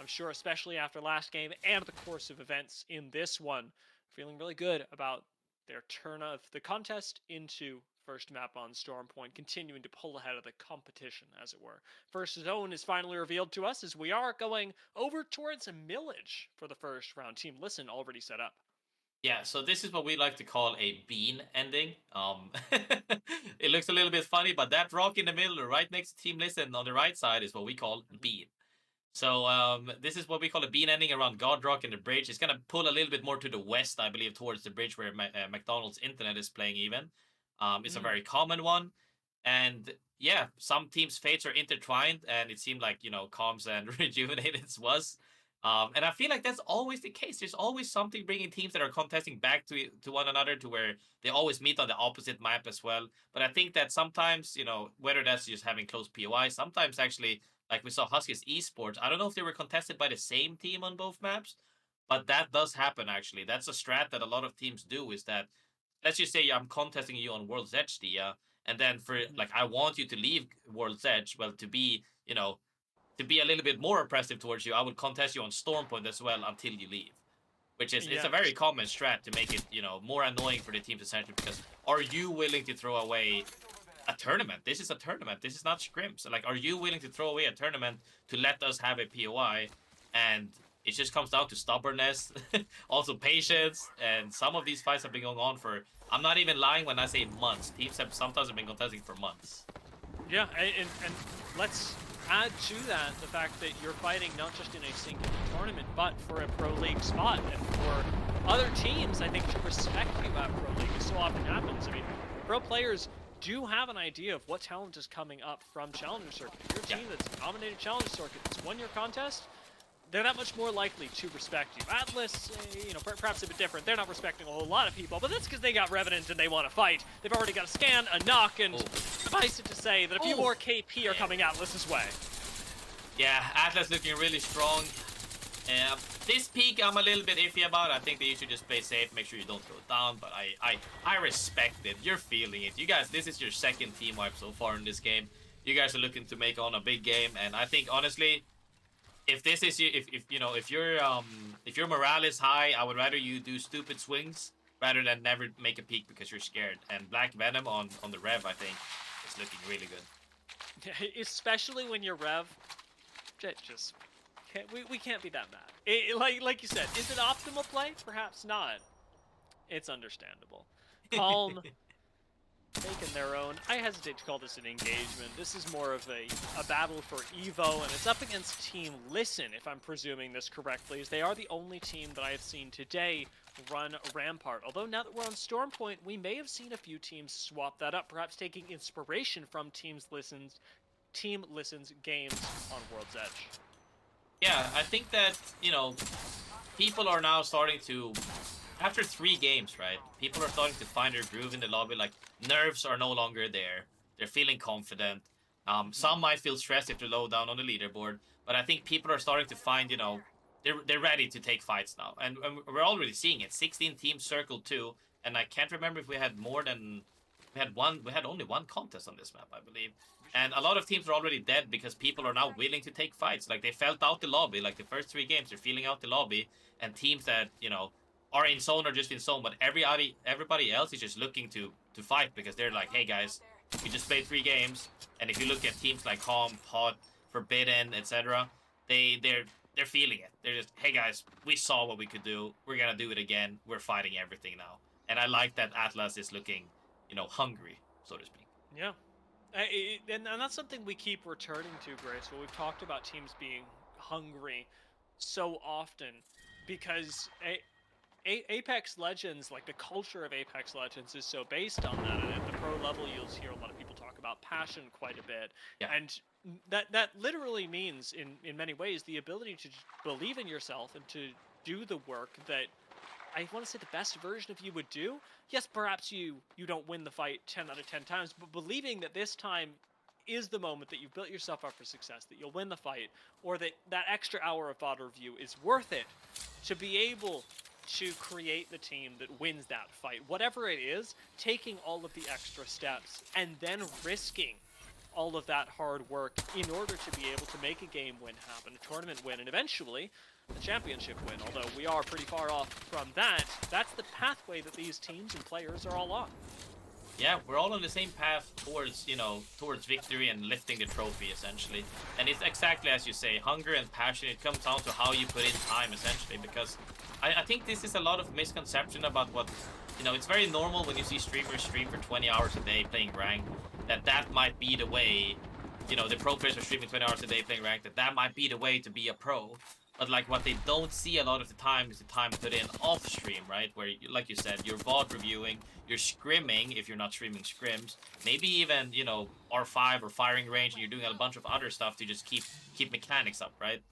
I'm sure, especially after last game and the course of events in this one, feeling really good about their turn of the contest into first map on Storm Point, continuing to pull ahead of the competition, as it were. First zone is finally revealed to us as we are going over towards a millage for the first round. Team Listen already set up. Yeah, so this is what we like to call a bean ending. It looks a little bit funny, but that rock in the middle, right next to Team Listen on the right side, is what we call bean. So this is what we call a bean ending around Godrock and the bridge. It's gonna pull a little bit more to the west, I believe, towards the bridge where McDonald's internet is playing. Even it's a very common one, and yeah, some teams' fates are intertwined, and it seemed like Comms and Rejuvenated's was. And I feel like that's always the case. There's always something bringing teams that are contesting back to one another to where they always meet on the opposite map as well. But I think that sometimes, whether that's just having close POI, sometimes actually, like we saw Huskies Esports, I don't know if they were contested by the same team on both maps, but that does happen actually. That's a strat that a lot of teams do is that, let's just say I'm contesting you on World's Edge, Dia, and then for like I want you to leave World's Edge, well, to be a little bit more oppressive towards you, I would contest you on Stormpoint as well until you leave. Which is it's a very common strat to make it, more annoying for the teams essentially because are you willing to throw away a tournament? This is a tournament. This is not scrim. So like, are you willing to throw away a tournament to let us have a POI? And it just comes down to stubbornness, also patience, and some of these fights have been going on for, I'm not even lying when I say months. Teams have sometimes been contesting for months. Yeah, and let's add to that the fact that you're fighting not just in a single tournament, but for a Pro League spot, and for other teams, I think, to respect you at Pro League. It so often happens. I mean, pro players do have an idea of what talent is coming up from Challenger Circuit. If you're a team that's dominated Challenger Circuit, it's won your contest, they're that much more likely to respect you. Atlas, perhaps a bit different. They're not respecting a whole lot of people, but that's because they got Revenant and they want to fight. They've already got a scan, a knock, and suffice it to say that a few more KP are coming Atlas's way. Yeah, Atlas looking really strong. This peak I'm a little bit iffy about. I think that you should just play safe, make sure you don't throw it down, but I respect it. You're feeling it. You guys, this is your second team wipe so far in this game. You guys are looking to make on a big game, and I think honestly, if this is if your morale is high, I would rather you do stupid swings rather than never make a peak because you're scared. And Black Venom on the Rev, I think, is looking really good. Especially when you're Rev, just we can't be that mad. Like you said, is it optimal play? Perhaps not. It's understandable. Calm. Making their own. I hesitate to call this an engagement. This is more of a battle for Evo, and it's up against Team Listen, if I'm presuming this correctly, as they are the only team that I have seen today run Rampart. Although now that we're on Stormpoint, we may have seen a few teams swap that up, perhaps taking inspiration from Team Listen's games on World's Edge. Yeah, I think that, people are now starting to, after 3 games, right? People are starting to find their groove in the lobby. Like, nerves are no longer there. They're feeling confident. Some might feel stressed if they're low down on the leaderboard, but I think people are starting to find, they're ready to take fights now. And we're already seeing it. 16 teams circled 2, and I can't remember if we had more than, we had only 1 contest on this map, I believe. And a lot of teams are already dead because people are now willing to take fights. Like, they felt out the lobby. Like, the first 3 games, they're feeling out the lobby. And teams that, are in zone or just in zone, but everybody else is just looking to fight because they're like, hey guys, we just played 3 games, and if you look at teams like Calm, Hot, Forbidden, etc., they're feeling it. They're just, hey guys, we saw what we could do. We're gonna do it again. We're fighting everything now, and I like that Atlas is looking, hungry, so to speak. Yeah, and that's something we keep returning to, Grace. Well, we've talked about teams being hungry so often because Apex Legends, like the culture of Apex Legends, is so based on that. And at the pro level, you'll hear a lot of people talk about passion quite a bit. Yeah. And that literally means, in many ways, the ability to believe in yourself and to do the work that I want to say the best version of you would do. Yes, perhaps you don't win the fight 10 out of 10 times, but believing that this time is the moment that you've built yourself up for success, that you'll win the fight, or that extra hour of VOD review is worth it to be able to create the team that wins that fight. Whatever it is, taking all of the extra steps and then risking all of that hard work in order to be able to make a game win happen, a tournament win, and eventually a championship win. Although we are pretty far off from that, that's the pathway that these teams and players are all on. Yeah, we're all on the same path towards, towards victory and lifting the trophy, essentially. And it's exactly as you say, hunger and passion. It comes down to how you put in time, essentially, because I think this is a lot of misconception about what, it's very normal when you see streamers stream for 20 hours a day playing ranked, that might be the way, you know, the pro players are streaming 20 hours a day playing ranked, that might be the way to be a pro. But like what they don't see a lot of the time is the time put in off stream, right? Where, like you said, you're VOD reviewing, you're scrimming if you're not streaming scrims, maybe even, you know, R5 or firing range, and you're doing a bunch of other stuff to just keep mechanics up, right?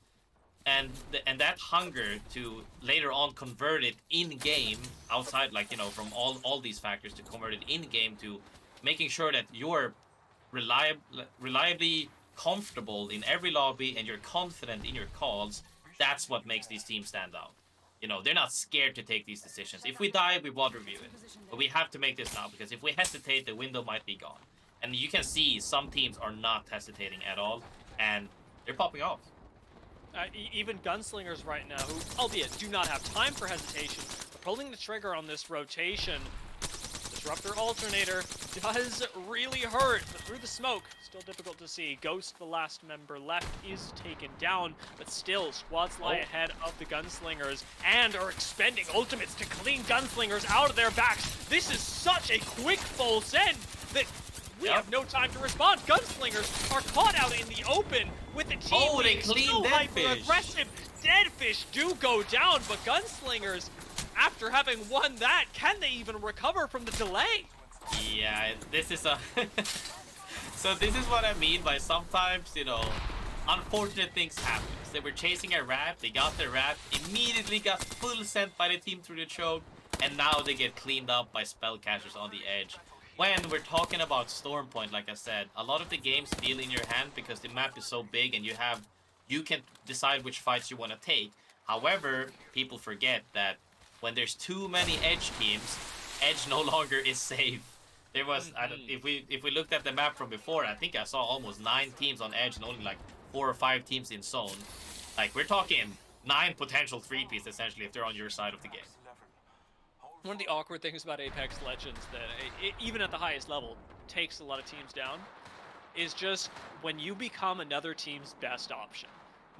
And that hunger to later on convert it in game, outside, like, you know, from all these factors, to convert it in game to making sure that you're reliably comfortable in every lobby and you're confident in your calls. That's what makes these teams stand out. You know, they're not scared to take these decisions. If we die, we won't review it. But we have to make this now, because if we hesitate, the window might be gone. And you can see some teams are not hesitating at all, and they're popping off. Even gunslingers right now, who, albeit, do not have time for hesitation, are pulling the trigger on this rotation. Disruptor Alternator does really hurt, but through the smoke, still difficult to see. Ghost, the last member left, is taken down, but still, squads lie ahead of the gunslingers and are expending ultimates to clean gunslingers out of their backs. This is such a quick full send that we have no time to respond. Gunslingers are caught out in the open with the team they being clean so Deadfish. hyper-aggressive. Deadfish do go down, but Gunslingers, after having won that, can they even recover from the delay? Yeah, this is a... So this is what I mean by sometimes, you know, unfortunate things happen. They were chasing a rat, they got the rat, immediately got full sent by the team through the choke, and now they get cleaned up by spellcasters on the edge. When we're talking about Stormpoint, like I said, a lot of the games feel in your hand because the map is so big and you can decide which fights you want to take. However, people forget that when there's too many edge teams, edge no longer is safe. There was, if we looked at the map from before, I think I saw almost 9 teams on edge and only like 4 or 5 teams in zone. Like, we're talking 9 potential 3-piece essentially if they're on your side of the game. One of the awkward things about Apex Legends that, even at the highest level, takes a lot of teams down, is just when you become another team's best option.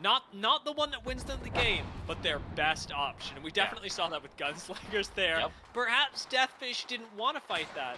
Not the one that wins them the game, but their best option. And we definitely saw that with Gunslingers there. Yep. Perhaps Deathfish didn't want to fight that,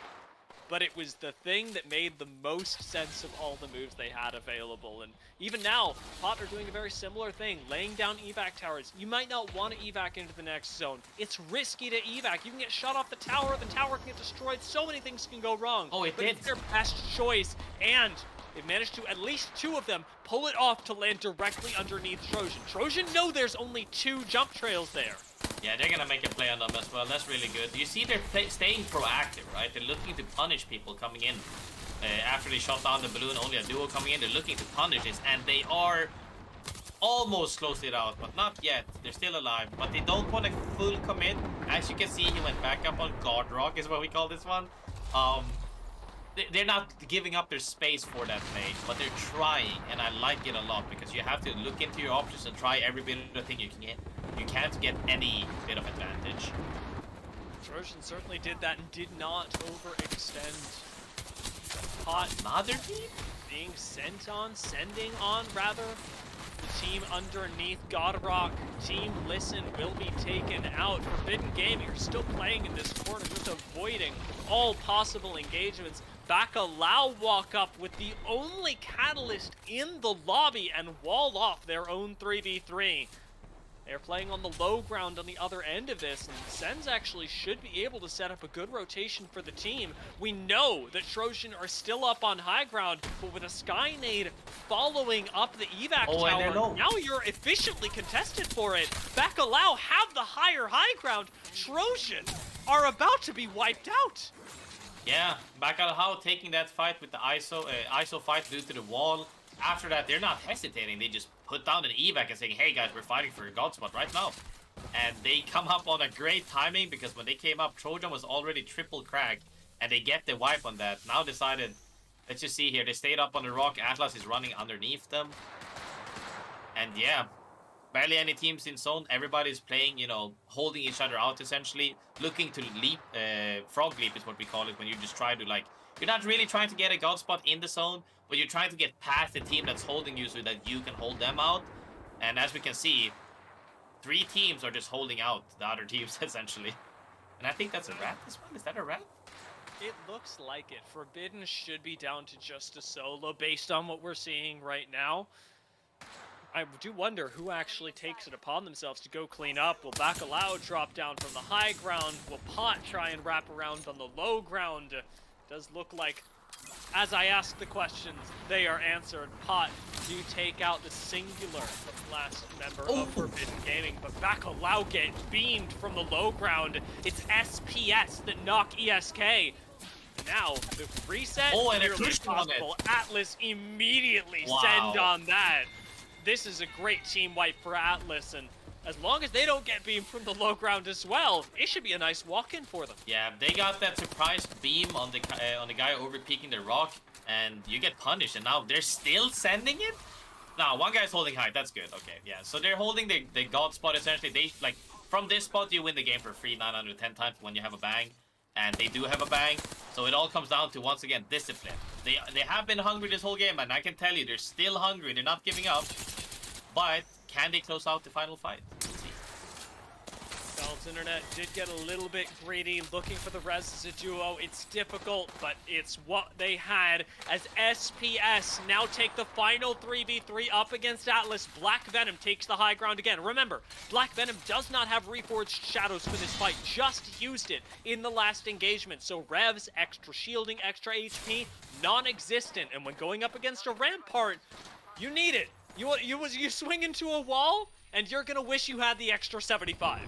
but it was the thing that made the most sense of all the moves they had available. And even now, Pot are doing a very similar thing, laying down evac towers. You might not want to evac into the next zone. It's risky to evac. You can get shot off the tower can get destroyed. So many things can go wrong. Oh, it but did. It's their best choice, and they've managed to, at least 2 of them, pull it off to land directly underneath Trojan. Trojan know there's only 2 jump trails there. Yeah, they're gonna make a play on them as well. That's really good. You see, they're staying proactive, right? They're looking to punish people coming in. After they shot down the balloon, only a duo coming in. They're looking to punish this, and they are almost closed it out, but not yet. They're still alive, but they don't want to full commit. As you can see, he went back up on God Rock, is what we call this one. They're not giving up their space for that play, but they're trying, and I like it a lot because you have to look into your options and try every bit of the thing you can get. You can't get any bit of advantage. Trojan certainly did that and did not overextend. Pot Another team? being sending on rather. The team underneath Godrock, Team Listen will be taken out. Forbidden Gaming are still playing in this corner, just avoiding all possible engagements. Bacalao walk up with the only catalyst in the lobby and wall off their own 3v3. They're playing on the low ground on the other end of this, and Sens actually should be able to set up a good rotation for the team. We know that Trojan are still up on high ground, but with a Sky Nade following up the evac tower, now you're efficiently contested for it. Bacalao have the higher high ground. Trojan are about to be wiped out. Yeah, Bacalao taking that fight with the ISO fight due to the wall. After that, they're not hesitating. They just put down an evac and saying, hey guys, we're fighting for a god spot right now. And they come up on a great timing because when they came up, Trojan was already triple cracked. And they get the wipe on that. Now decided, let's just see here. They stayed up on the rock. Atlas is running underneath them. And yeah, barely any teams in zone. Everybody's playing, you know, holding each other out essentially. Looking to leap, frog leap is what we call it, when you just try to, like, you're not really trying to get a god spot in the zone, but you're trying to get past the team that's holding you so that you can hold them out. And as we can see, 3 teams are just holding out the other teams essentially. And I think that's a rat this one. Is that a rat? It looks like it. Forbidden should be down to just a solo based on what we're seeing right now. I do wonder who actually takes it upon themselves to go clean up. Will Bacalao drop down from the high ground? Will Pot try and wrap around on the low ground? Does look like, as I ask the questions, they are answered. Pot, do you take out the singular last member of Forbidden Gaming? But Bacalao get beamed from the low ground. It's SPS that knock ESK. Now, the reset Oh, and a nearly cushion on it. impossible. Atlas immediately Wow. send on that. This is a great team wipe for Atlas, and as long as they don't get beamed from the low ground as well, it should be a nice walk-in for them. Yeah, they got that surprise beam on the guy over peeking the rock, and you get punished. And now they're still sending it. Now one guy's holding high. That's good. Okay, yeah. So they're holding the god spot essentially. They like from this spot you win the game for free 9 out of 10 times when you have a bang, and they do have a bang. So it all comes down to once again discipline. They have been hungry this whole game, and I can tell you they're still hungry. They're not giving up. But can they close out the final fight? We'll see. Algs Internet did get a little bit greedy, looking for the res as a duo. It's difficult, but it's what they had as SPS now take the final 3v3 up against Atlas. Black Venom takes the high ground again. Remember, Black Venom does not have Reforged Shadows for this fight, just used it in the last engagement. So revs, extra shielding, extra HP, non-existent. And when going up against a Rampart, you need it. You swing into a wall, and you're gonna wish you had the extra 75.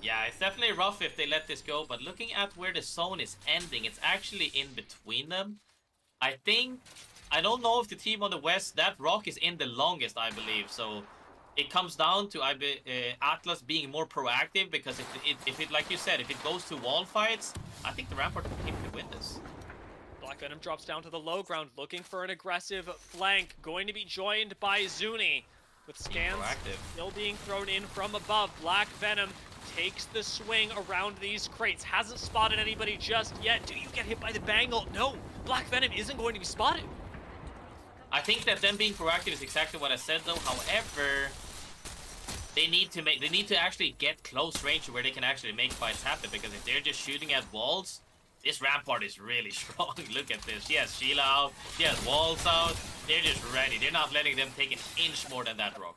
Yeah, it's definitely rough if they let this go, but looking at where the zone is ending, it's actually in between them. I don't know if the team on the west, that rock is in the longest, I believe, so it comes down to Atlas being more proactive, because if it, like you said, if it goes to wall fights, I think the Rampart team can win this. Black Venom drops down to the low ground, looking for an aggressive flank, going to be joined by Zuni. With scans still being thrown in from above, Black Venom takes the swing around these crates. Hasn't spotted anybody just yet. Do you get hit by the bangle? No, Black Venom isn't going to be spotted. I think that them being proactive is exactly what I said though. However, they need to actually get close range where they can actually make fights happen, because if they're just shooting at walls, this Rampart is really strong. Look at this. She has Sheila out. She has walls out. They're just ready. They're not letting them take an inch more than that rock.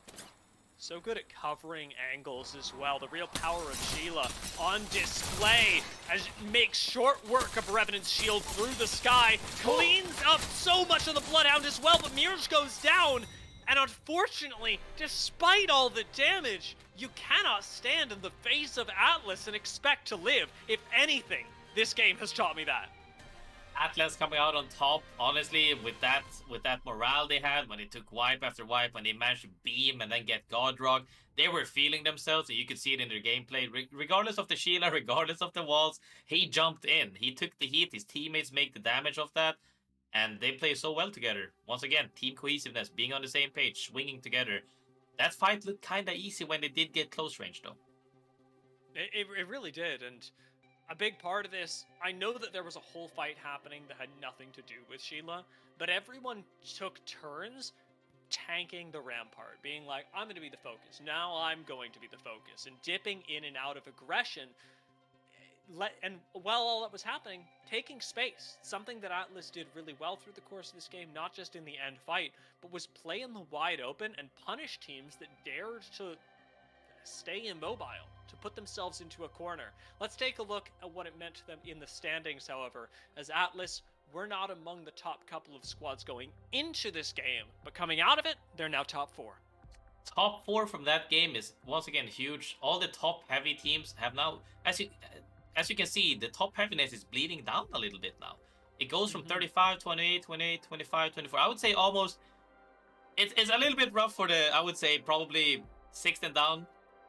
So good at covering angles as well. The real power of Sheila on display as it makes short work of Revenant's shield through the sky. Cleans up so much of the Bloodhound as well, but Mirage goes down. And unfortunately, despite all the damage, you cannot stand in the face of Atlas and expect to live. If anything, this game has taught me that. Atlas coming out on top, honestly, with that morale they had when they took wipe after wipe, when they managed to beam and then get God Rock, they were feeling themselves, and you could see it in their gameplay. Regardless of the Sheila, regardless of the walls, he jumped in. He took the heat, his teammates make the damage of that, and they play so well together. Once again, team cohesiveness, being on the same page, swinging together. That fight looked kind of easy when they did get close range, though. It really did, and a big part of this, I know that there was a whole fight happening that had nothing to do with Sheila, but everyone took turns tanking the Rampart, being like, I'm going to be the focus. Now I'm going to be the focus, and dipping in and out of aggression. And while all that was happening, taking space, something that Atlas did really well through the course of this game, not just in the end fight, but was play in the wide open and punish teams that dared to stay immobile, to put themselves into a corner. Let's take a look at what it meant to them in the standings, however, as Atlas were not among the top couple of squads going into this game, but coming out of it, they're now top 4. Top 4 from that game is once again huge. All the top heavy teams have now, as you can see, the top heaviness is bleeding down a little bit now. It goes from 35, 28, 28, 25, 24. I would say almost, it's a little bit rough for the, I would say probably 6th and down,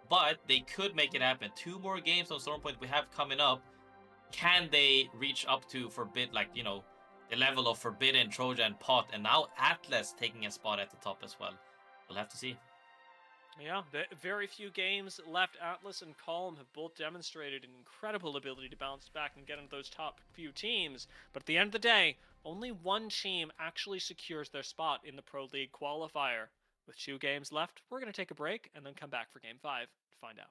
but they could make it happen. 2 more games on Stormpoint we have coming up. Can they reach up to the level of Forbidden, Trojan, Pot, and now Atlas taking a spot at the top as well? We'll have to see. Yeah, very few games left. Atlas and Calm have both demonstrated an incredible ability to bounce back and get into those top few teams. But at the end of the day, only one team actually secures their spot in the Pro League qualifier. With 2 games left, we're going to take a break and then come back for Game 5 to find out.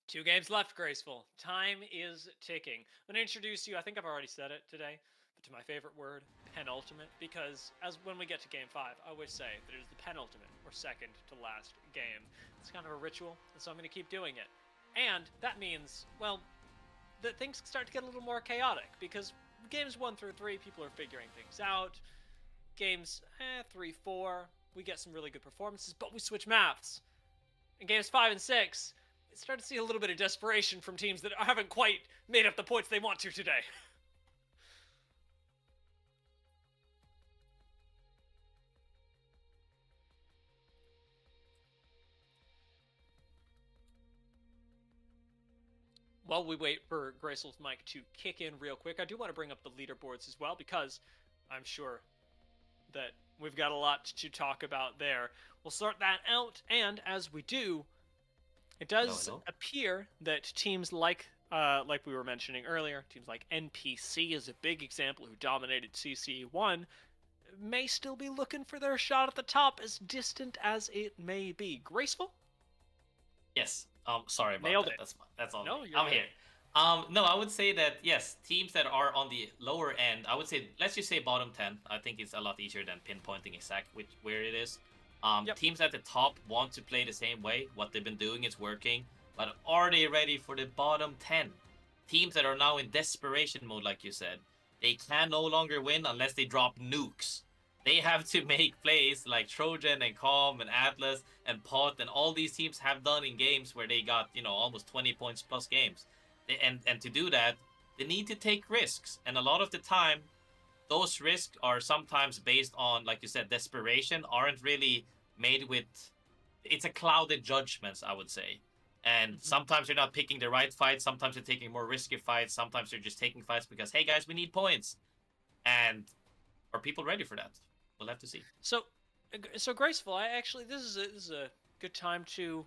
2 games left, Graceful. Time is ticking. I'm going to introduce you, I think I've already said it today, but to my favorite word, penultimate, because as when we get to game 5, I always say that it is the penultimate or second to last game. It's kind of a ritual, and so I'm going to keep doing it. And that means, well, that things start to get a little more chaotic, because games 1 through 3, people are figuring things out. Games 3, 4, we get some really good performances, but we switch maps. In games 5 and 6, start to see a little bit of desperation from teams that haven't quite made up the points they want to today. While we wait for Graceful's mic to kick in real quick, I do want to bring up the leaderboards as well, because I'm sure that we've got a lot to talk about there. We'll start that out, and as we do, it does appear that teams like we were mentioning earlier, teams like NPC is a big example who dominated CCE1, may still be looking for their shot at the top, as distant as it may be. Graceful? Yes. Sorry about Nailed that. it. That's all. No, me. you're I'm good. here. No, I would say that yes, teams that are on the lower end, I would say let's just say bottom 10. I think it's a lot easier than pinpointing exactly where it is. Yep. Teams at the top want to play the same way. What they've been doing is working, but are they ready for the bottom 10? Teams that are now in desperation mode, like you said, they can no longer win unless they drop nukes. They have to make plays like Trojan and Calm and Atlas and Pot and all these teams have done in games where they got, almost 20 points plus games. And to do that, they need to take risks. And a lot of the time, those risks are sometimes based on, like you said, desperation, aren't really made with. It's a clouded judgments, I would say. And sometimes you're not picking the right fight. Sometimes you're taking more risky fights. Sometimes you're just taking fights because, hey guys, we need points. And are people ready for that? We'll have to see. So Graceful, I actually this is a good time to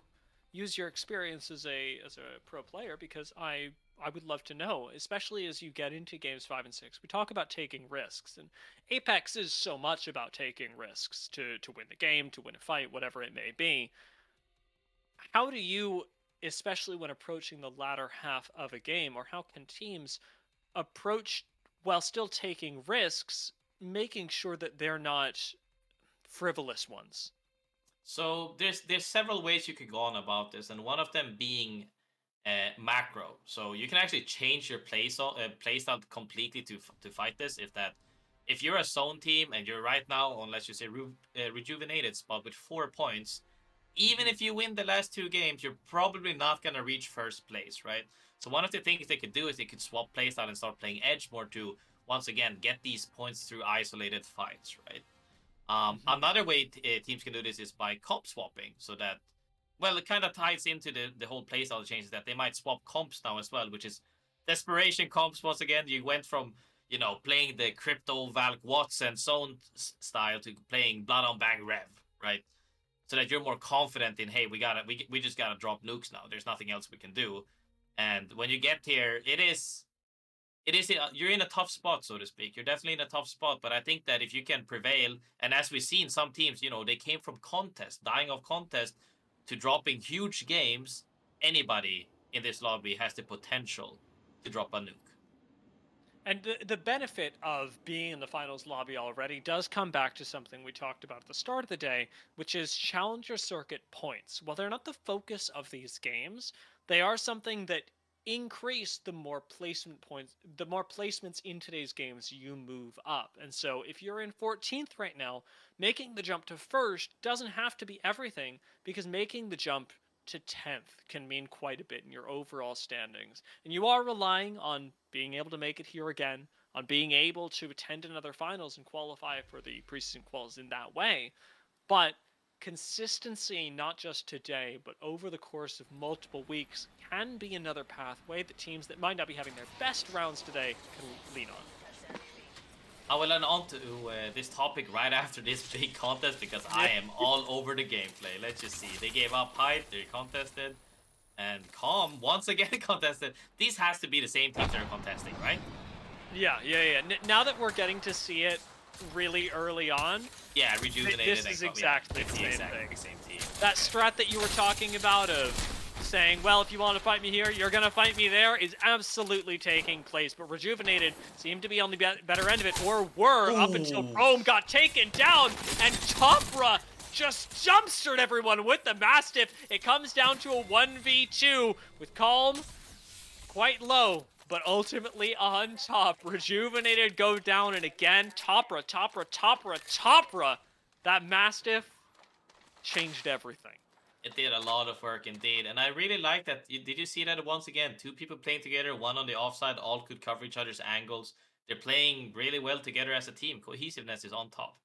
use your experience as a pro player, because I would love to know, especially as you get into games 5 and 6. We talk about taking risks, and Apex is so much about taking risks to win the game, to win a fight, whatever it may be. How do you, especially when approaching the latter half of a game, or how can teams approach while still taking risks, making sure that they're not frivolous ones? So there's several ways you could go on about this, and one of them being macro. So you can actually change your play style completely to fight this. If you're a zone team and you're right now on, let's just say, rejuvenated spot with 4 points, even if you win the last 2 games, you're probably not gonna reach first place, right? So one of the things they could do is they could swap playstyle and start playing edge more to once again get these points through isolated fights, right? Another way teams can do this is by comp swapping, so that, well, it kind of ties into the whole playstyle changes, that they might swap comps now as well, which is desperation comps. Once again, you went from playing the crypto Valk Watson zone style to playing Blood on Bang Rev, right? So that you're more confident in, hey, we just gotta drop nukes now. There's nothing else we can do. And when you get here, it is it is you're in a tough spot, so to speak. You're definitely in a tough spot, but I think that if you can prevail, and as we've seen, some teams, they came from contest, dying of contest, to dropping huge games. Anybody in this lobby has the potential to drop a nuke. And the benefit of being in the finals lobby already does come back to something we talked about at the start of the day, which is challenger circuit points. While they're not the focus of these games, they are something that increase the more placement points, the more placements in today's games you move up. And so if you're in 14th right now, making the jump to first doesn't have to be everything, because making the jump to 10th can mean quite a bit in your overall standings. And you are relying on being able to make it here again, on being able to attend another finals and qualify for the preseason quals in that way. But consistency, not just today, but over the course of multiple weeks, can be another pathway that teams that might not be having their best rounds today can lean on. I will learn on to this topic right after this big contest because I am all over the gameplay. Let's just see. They gave up height, they contested, and Calm once again contested. These has to be the same teams that are contesting, right? Yeah. Now that we're getting to see it really early on, yeah, rejuvenated. This is exactly the same thing. Same team. That strat that you were talking about of saying, well, if you want to fight me here, you're going to fight me there, is absolutely taking place. But Rejuvenated seemed to be on the better end of it, or were, up until Rome got taken down, and Topra just jumpstered everyone with the Mastiff. It comes down to a 1v2 with Calm quite low, but ultimately on top. Rejuvenated go down, and again, Topra. That Mastiff changed everything. It did a lot of work indeed, and I really like that. Did you see that once again? Two people playing together, one on the offside, all could cover each other's angles. They're playing really well together as a team. Cohesiveness is on top.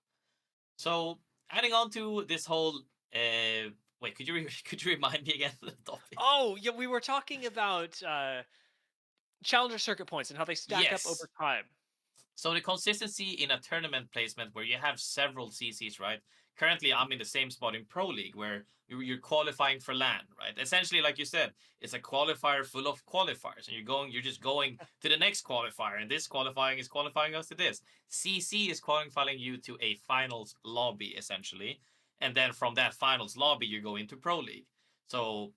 So, adding on to this whole, wait, could you remind me again of the topic? Oh, yeah, we were talking about challenger circuit points and how they stack up over time. So the consistency in a tournament placement where you have several CCs, right? Currently, I'm in the same spot in Pro League where you're qualifying for LAN, right? Essentially, like you said, it's a qualifier full of qualifiers, and you're just going to the next qualifier, and this qualifying is qualifying us to this. CC is qualifying you to a finals lobby, essentially, and then from that finals lobby, you go into Pro League. So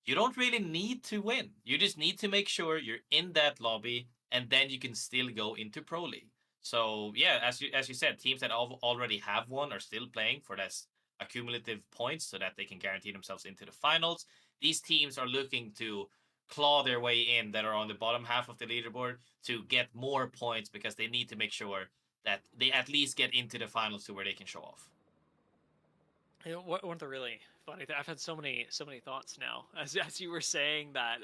you don't really need to win. You just need to make sure you're in that lobby, and then you can still go into Pro League. So yeah, as you said, teams that already have won are still playing for that accumulative points so that they can guarantee themselves into the finals. These teams are looking to claw their way in that are on the bottom half of the leaderboard to get more points because they need to make sure that they at least get into the finals to where they can show off. You know, one of the really funny things, I've had so many thoughts now as you were saying that.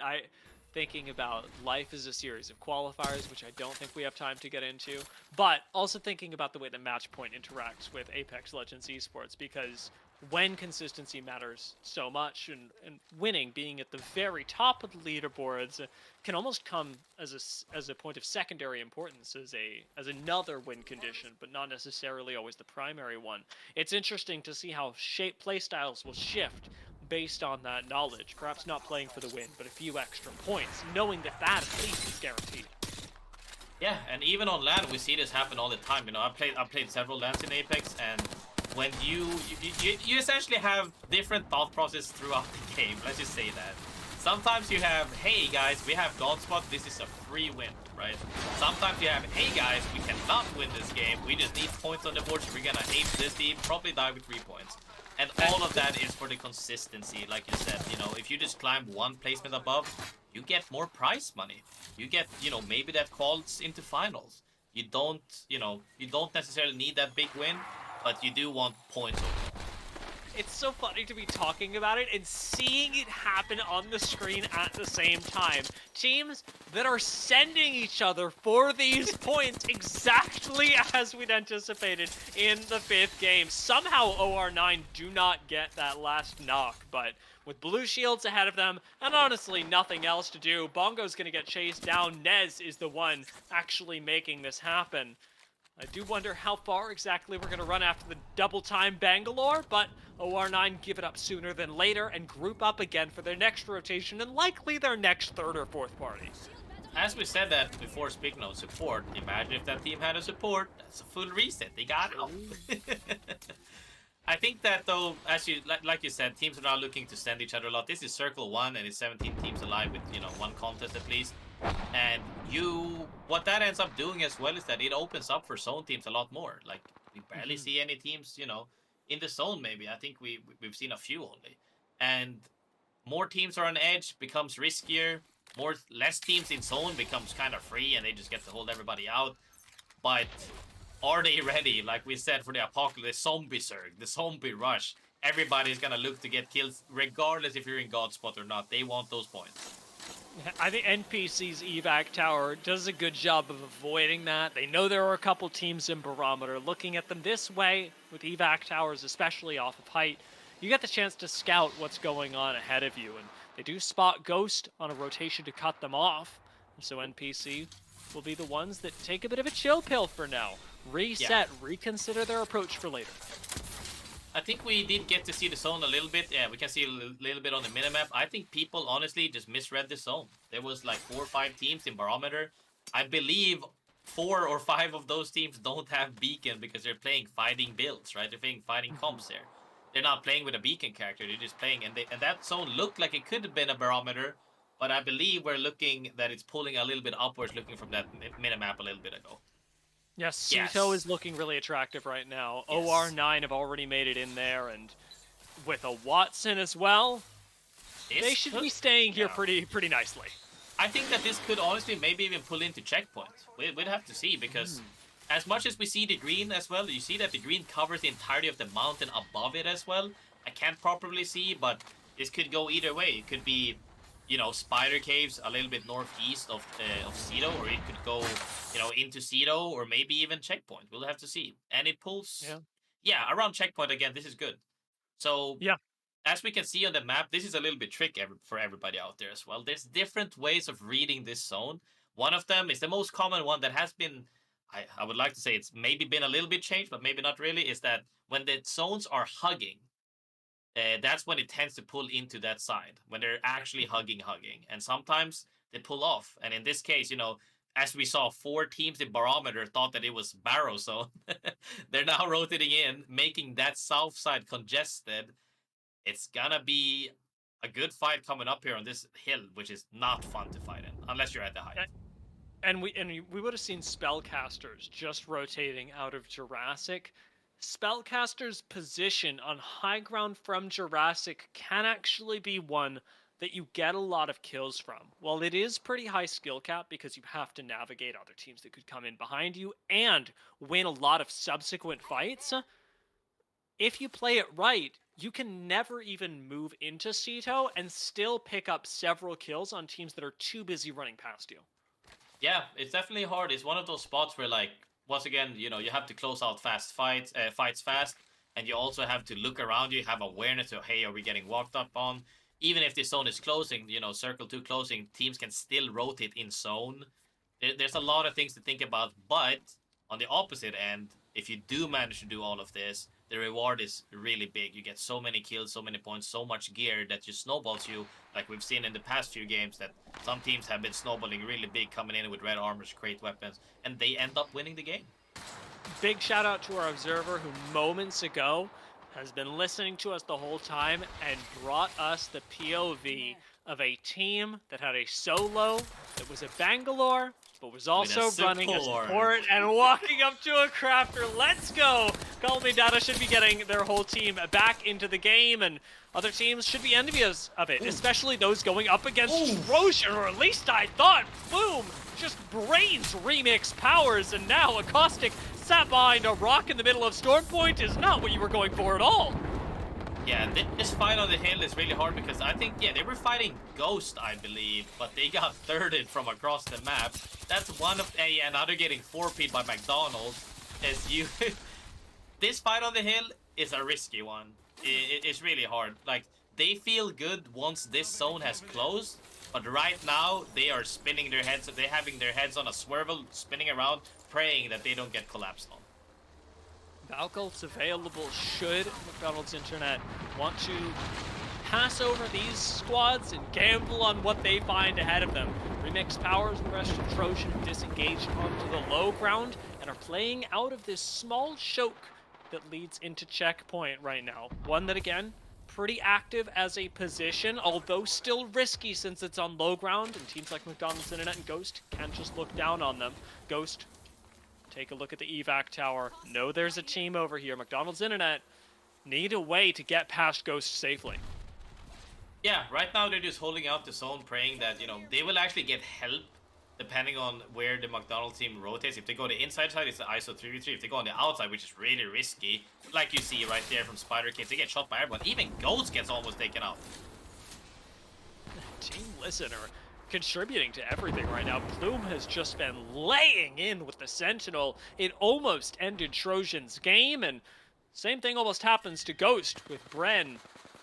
Thinking about life as a series of qualifiers, which I don't think we have time to get into, but also thinking about the way that Matchpoint interacts with Apex Legends esports, because when consistency matters so much, and winning, being at the very top of the leaderboards, can almost come as a point of secondary importance, as another win condition, but not necessarily always the primary one. It's interesting to see how playstyles will shift based on that knowledge. Perhaps not playing for the win, but a few extra points, knowing that at least is guaranteed. Yeah, and even on LAN, we see this happen all the time. I've played several LANs in Apex, and when you essentially have different thought process throughout the game. Let's just say that. Sometimes you have, hey guys, we have Godspot, this is a free win, right? Sometimes you have, hey guys, we cannot win this game, we just need points on the board, so we're gonna ace this team, probably die with 3 points. And all of that is for the consistency, like you said. If you just climb one placement above, you get more prize money. You get, maybe that calls into finals. You don't necessarily need that big win, but you do want points overall. It's so funny to be talking about it and seeing it happen on the screen at the same time. Teams that are sending each other for these points exactly as we'd anticipated in the 5th game. Somehow OR9 do not get that last knock, but with blue shields ahead of them, and honestly nothing else to do, Bongo's gonna get chased down. Nez is the one actually making this happen. I do wonder how far exactly we're going to run after the double time Bangalore, but OR9 give it up sooner than later and group up again for their next rotation and likely their next 3rd or 4th party. as we said that before, speaking of support, imagine if that team had a support. That's a full reset. They got out. I think that though, as you like you said, teams are now looking to send each other a lot. This is Circle 1 and it's 17 teams alive with, you know, one contest at least. And what that ends up doing as well is that it opens up for zone teams a lot more. Like, we barely see any teams, you know, in the zone maybe. I think we've seen a few only. And more teams are on edge, becomes riskier. Less teams in zone becomes kind of free and they just get to hold everybody out. But are they ready, like we said, for the apocalypse, zombie surge, the zombie rush? Everybody's gonna look to get kills, regardless if you're in God spot or not. They want those points. I think NPC's evac tower does a good job of avoiding that. They know there are a couple teams in Barometer. Looking at them this way, with evac towers especially off of height, you get the chance to scout what's going on ahead of you. And they do spot Ghost on a rotation to cut them off. So NPC will be the ones that take a bit of a chill pill for now. Reset, reconsider their approach for later. I think we did get to see the zone a little bit. Yeah, we can see a little bit on the minimap. I think people honestly just misread the zone. There was like 4 or 5 teams in Barometer. I believe 4 or 5 of those teams don't have Beacon because they're playing fighting builds, right? They're playing fighting comps there. They're not playing with a Beacon character. They're just playing, and that zone looked like it could have been a Barometer, but I believe we're looking that it's pulling a little bit upwards, looking from that minimap a little bit ago. Yes, Ceto is looking really attractive right now. Yes. OR9 have already made it in there, and with a Watson as well, they should be staying here pretty nicely. I think that this could honestly maybe even pull into checkpoint. We'd have to see, because as much as we see the green as well, you see that the green covers the entirety of the mountain above it as well. I can't properly see, but this could go either way. It could be, you know, Spider Caves a little bit northeast of Ceto, or it could go, you know, into Ceto, or maybe even checkpoint. We'll have to see. And it pulls, around checkpoint again. This is good. So as we can see on the map, this is a little bit tricky for everybody out there as well. There's different ways of reading this zone. One of them is the most common one that has been, I would like to say it's maybe been a little bit changed, but maybe not really, is that when the zones are hugging, that's when it tends to pull into that side, when they're actually hugging. And sometimes they pull off. And in this case, you know, as we saw, 4 teams in Barometer thought that it was Barrow Zone. They're now rotating in, making that south side congested. It's gonna be a good fight coming up here on this hill, which is not fun to fight in, unless you're at the height. And we would have seen spellcasters just rotating out of Jurassic. Spellcaster's position on high ground from Jurassic can actually be one that you get a lot of kills from. While it is pretty high skill cap because you have to navigate other teams that could come in behind you and win a lot of subsequent fights, if you play it right, you can never even move into Ceto and still pick up several kills on teams that are too busy running past you. Yeah, it's definitely hard. It's one of those spots where, like, once again, you know, you have to close out fights fast, and you also have to look around you, have awareness of, hey, are we getting walked up on? Even if this zone is closing, you know, circle 2 closing, teams can still rotate in zone. There's a lot of things to think about, but on the opposite end, if you do manage to do all of this, the reward is really big. You get so many kills, so many points, so much gear that just snowballs you, like we've seen in the past few games, that some teams have been snowballing really big, coming in with red armors, great weapons, and they end up winning the game. Big shout out to our observer who moments ago has been listening to us the whole time and brought us the POV of a team that had a solo that was a Bangalore, but was also running a support and walking up to a crafter. Let's go! Call Me Data should be getting their whole team back into the game, and other teams should be envious of it, especially those going up against Trojan, or at least I thought. Boom! Just brains remix powers, and now Acoustic sat behind a rock in the middle of Stormpoint is not what you were going for at all. Yeah, this fight on the hill is really hard because I think, they were fighting Ghost, I believe, but they got thirded from across the map. That's one of another getting 4P'd by McDonald's. This fight on the hill is a risky one. It's really hard. Like, they feel good once this zone has closed, but right now they are spinning their heads. They're having their heads on a swivel, spinning around, praying that they don't get collapsed on. Valkult's available should McDonald's Internet want to pass over these squads and gamble on what they find ahead of them. Remix Powers and the rest of Trojan disengaged onto the low ground and are playing out of this small choke that leads into checkpoint right now. One that, again, pretty active as a position, although still risky since it's on low ground, and teams like McDonald's Internet and Ghost can't just look down on them. Ghost, take a look at the evac tower. Know there's a team over here. McDonald's Internet need a way to get past Ghost safely. Yeah, right now they're just holding out the zone, praying that, you know, they will actually get help depending on where the McDonald's team rotates. If they go the inside side, it's the ISO 3v3. If they go on the outside, which is really risky, like you see right there from Spider Kids, they get shot by everyone. Even Ghost gets almost taken out. Team Listener contributing to everything right now. Plume has just been laying in with the Sentinel. It almost ended Trojan's game, and same thing almost happens to Ghost with Bren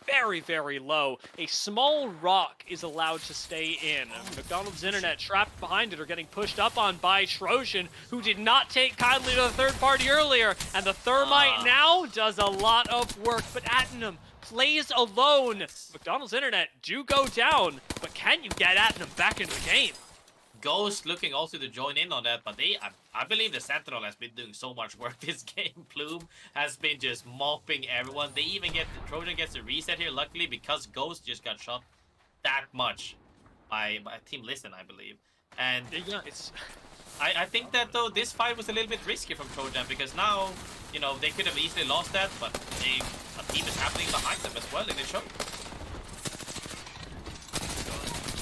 very, very low. A small rock is allowed to stay in. McDonald's Internet trapped behind it are getting pushed up on by Trojan, who did not take kindly to the third party earlier, and the Thermite now does a lot of work, but Attenum plays alone. McDonald's Internet do go down, but can you get Attenum back into the game? Ghost looking also to join in on that, but I believe the Sentinel has been doing so much work this game. Plume has been just mopping everyone. They even get, Trojan gets a reset here, luckily, because Ghost just got shot that much by Team Listen, I believe. And Yeah, it's... I think that, though, this fight was a little bit risky from Trojan, because now, you know, they could have easily lost that, but a team is happening behind them as well in the show.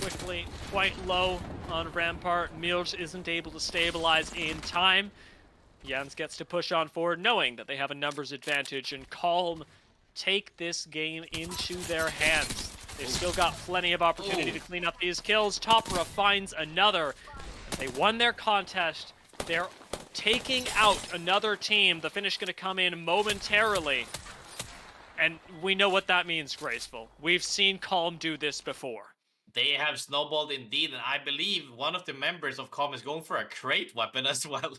Quickly, quite low on Rampart. Milch isn't able to stabilize in time. Jens gets to push on forward, knowing that they have a numbers advantage, and Calm take this game into their hands. They've still got plenty of opportunity to clean up these kills. Topra finds another. They won their contest. They're taking out another team. The finish going to come in momentarily. And we know what that means, Graceful. We've seen Calm do this before. They have snowballed indeed, and I believe one of the members of COM is going for a crate weapon as well.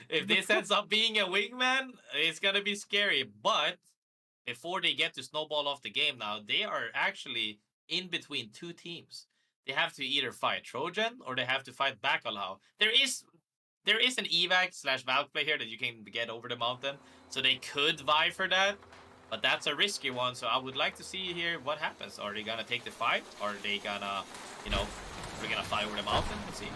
If this ends up being a wingman, it's gonna be scary. But before they get to snowball off the game now, they are actually in between two teams. They have to either fight Trojan or they have to fight Bacalhau. There is an evac / Valve play here that you can get over the mountain, so they could vie for that. But that's a risky one, so I would like to see here what happens. Are they gonna take the fight? Or are they gonna, you know, we're gonna fly over the mountain? Let's see.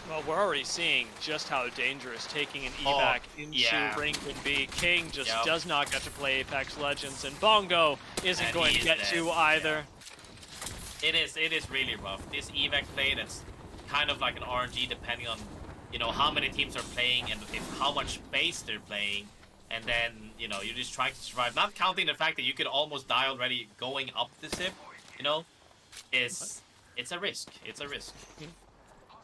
Well, we're already seeing just how dangerous taking an evac into Ring can be. King just does not get to play Apex Legends, and Bongo isn't going to get to either. Yeah. It is really rough. This evac play, that's kind of like an RNG depending on, you know, how many teams are playing and how much space they're playing. And then, you know, you're just trying to survive. Not counting the fact that you could almost die already going up the zip, you know, it's a risk. It's a risk.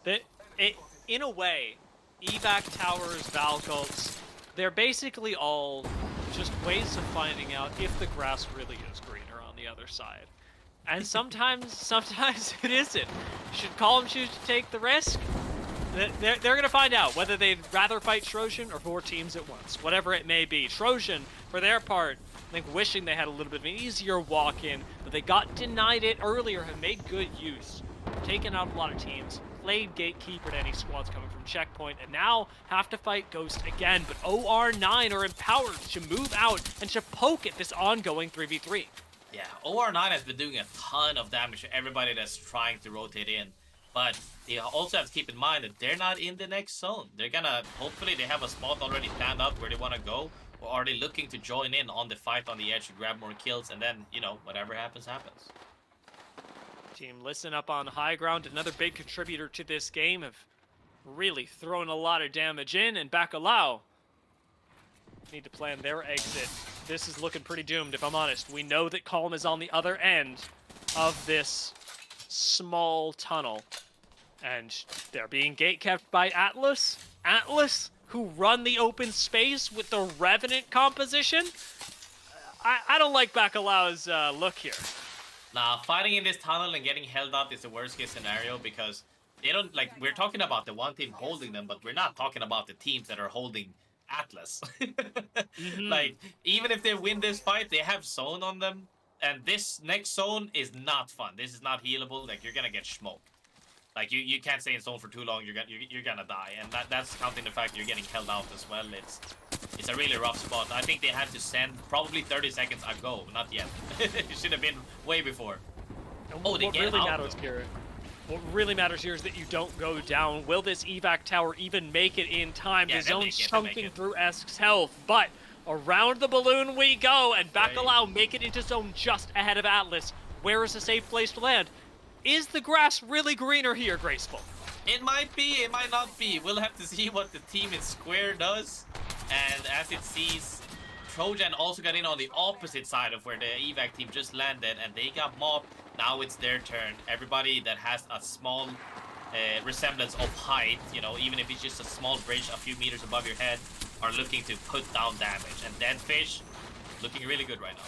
In a way, evac towers, Valkults, they're basically all just ways of finding out if the grass really is greener on the other side. And sometimes it isn't. Should Column choose to take the risk? They're going to find out whether they'd rather fight Trojan or 4 teams at once, whatever it may be. Trojan, for their part, I think wishing they had a little bit of an easier walk-in, but they got denied it earlier, have made good use. Taken out a lot of teams, played gatekeeper to any squads coming from checkpoint, and now have to fight Ghost again, but OR9 are empowered to move out and to poke at this ongoing 3v3. Yeah, OR9 has been doing a ton of damage to everybody that's trying to rotate in. But you also have to keep in mind that they're not in the next zone. They're gonna, hopefully they have a spot already planned out where they want to go. Or are they looking to join in on the fight on the edge to grab more kills? And then, you know, whatever happens, happens. Team Listen up on high ground, another big contributor to this game, have really thrown a lot of damage in. And Bacalhau need to plan their exit. This is looking pretty doomed, if I'm honest. We know that Calm is on the other end of this small tunnel. And they're being gatekept by Atlas. Atlas, who run the open space with the Revenant composition. I don't like Bacalhau's look here. Now, fighting in this tunnel and getting held up is the worst case scenario because they don't, like, we're talking about the one team holding them, but we're not talking about the teams that are holding Atlas. Like, even if they win this fight, they have zone on them. And this next zone is not fun. This is not healable. Like, you're gonna get smoked. Like, you can't stay in zone for too long. You're gonna die, and that's counting the fact you're getting held out as well. It's a really rough spot. I think they had to send probably 30 seconds ago, not yet. It should have been way before. And Oh, they what get really out, matters though. here. What really matters here is that you don't go down. Will this evac tower even make it in time? Yeah, The they'll zone's make it, they'll make chunking it. through Esk's health, but around the balloon we go, and Right. Bacalao make it into zone just ahead of Atlas. Where is a safe place to land? Is the grass really greener here, Graceful? It might be, it might not be. We'll have to see what the team in square does. And as it sees, Trojan also got in on the opposite side of where the evac team just landed, and they got mobbed. Now it's their turn. Everybody that has a small resemblance of height, you know, even if it's just a small bridge a few meters above your head, are looking to put down damage. And Deadfish looking really good right now.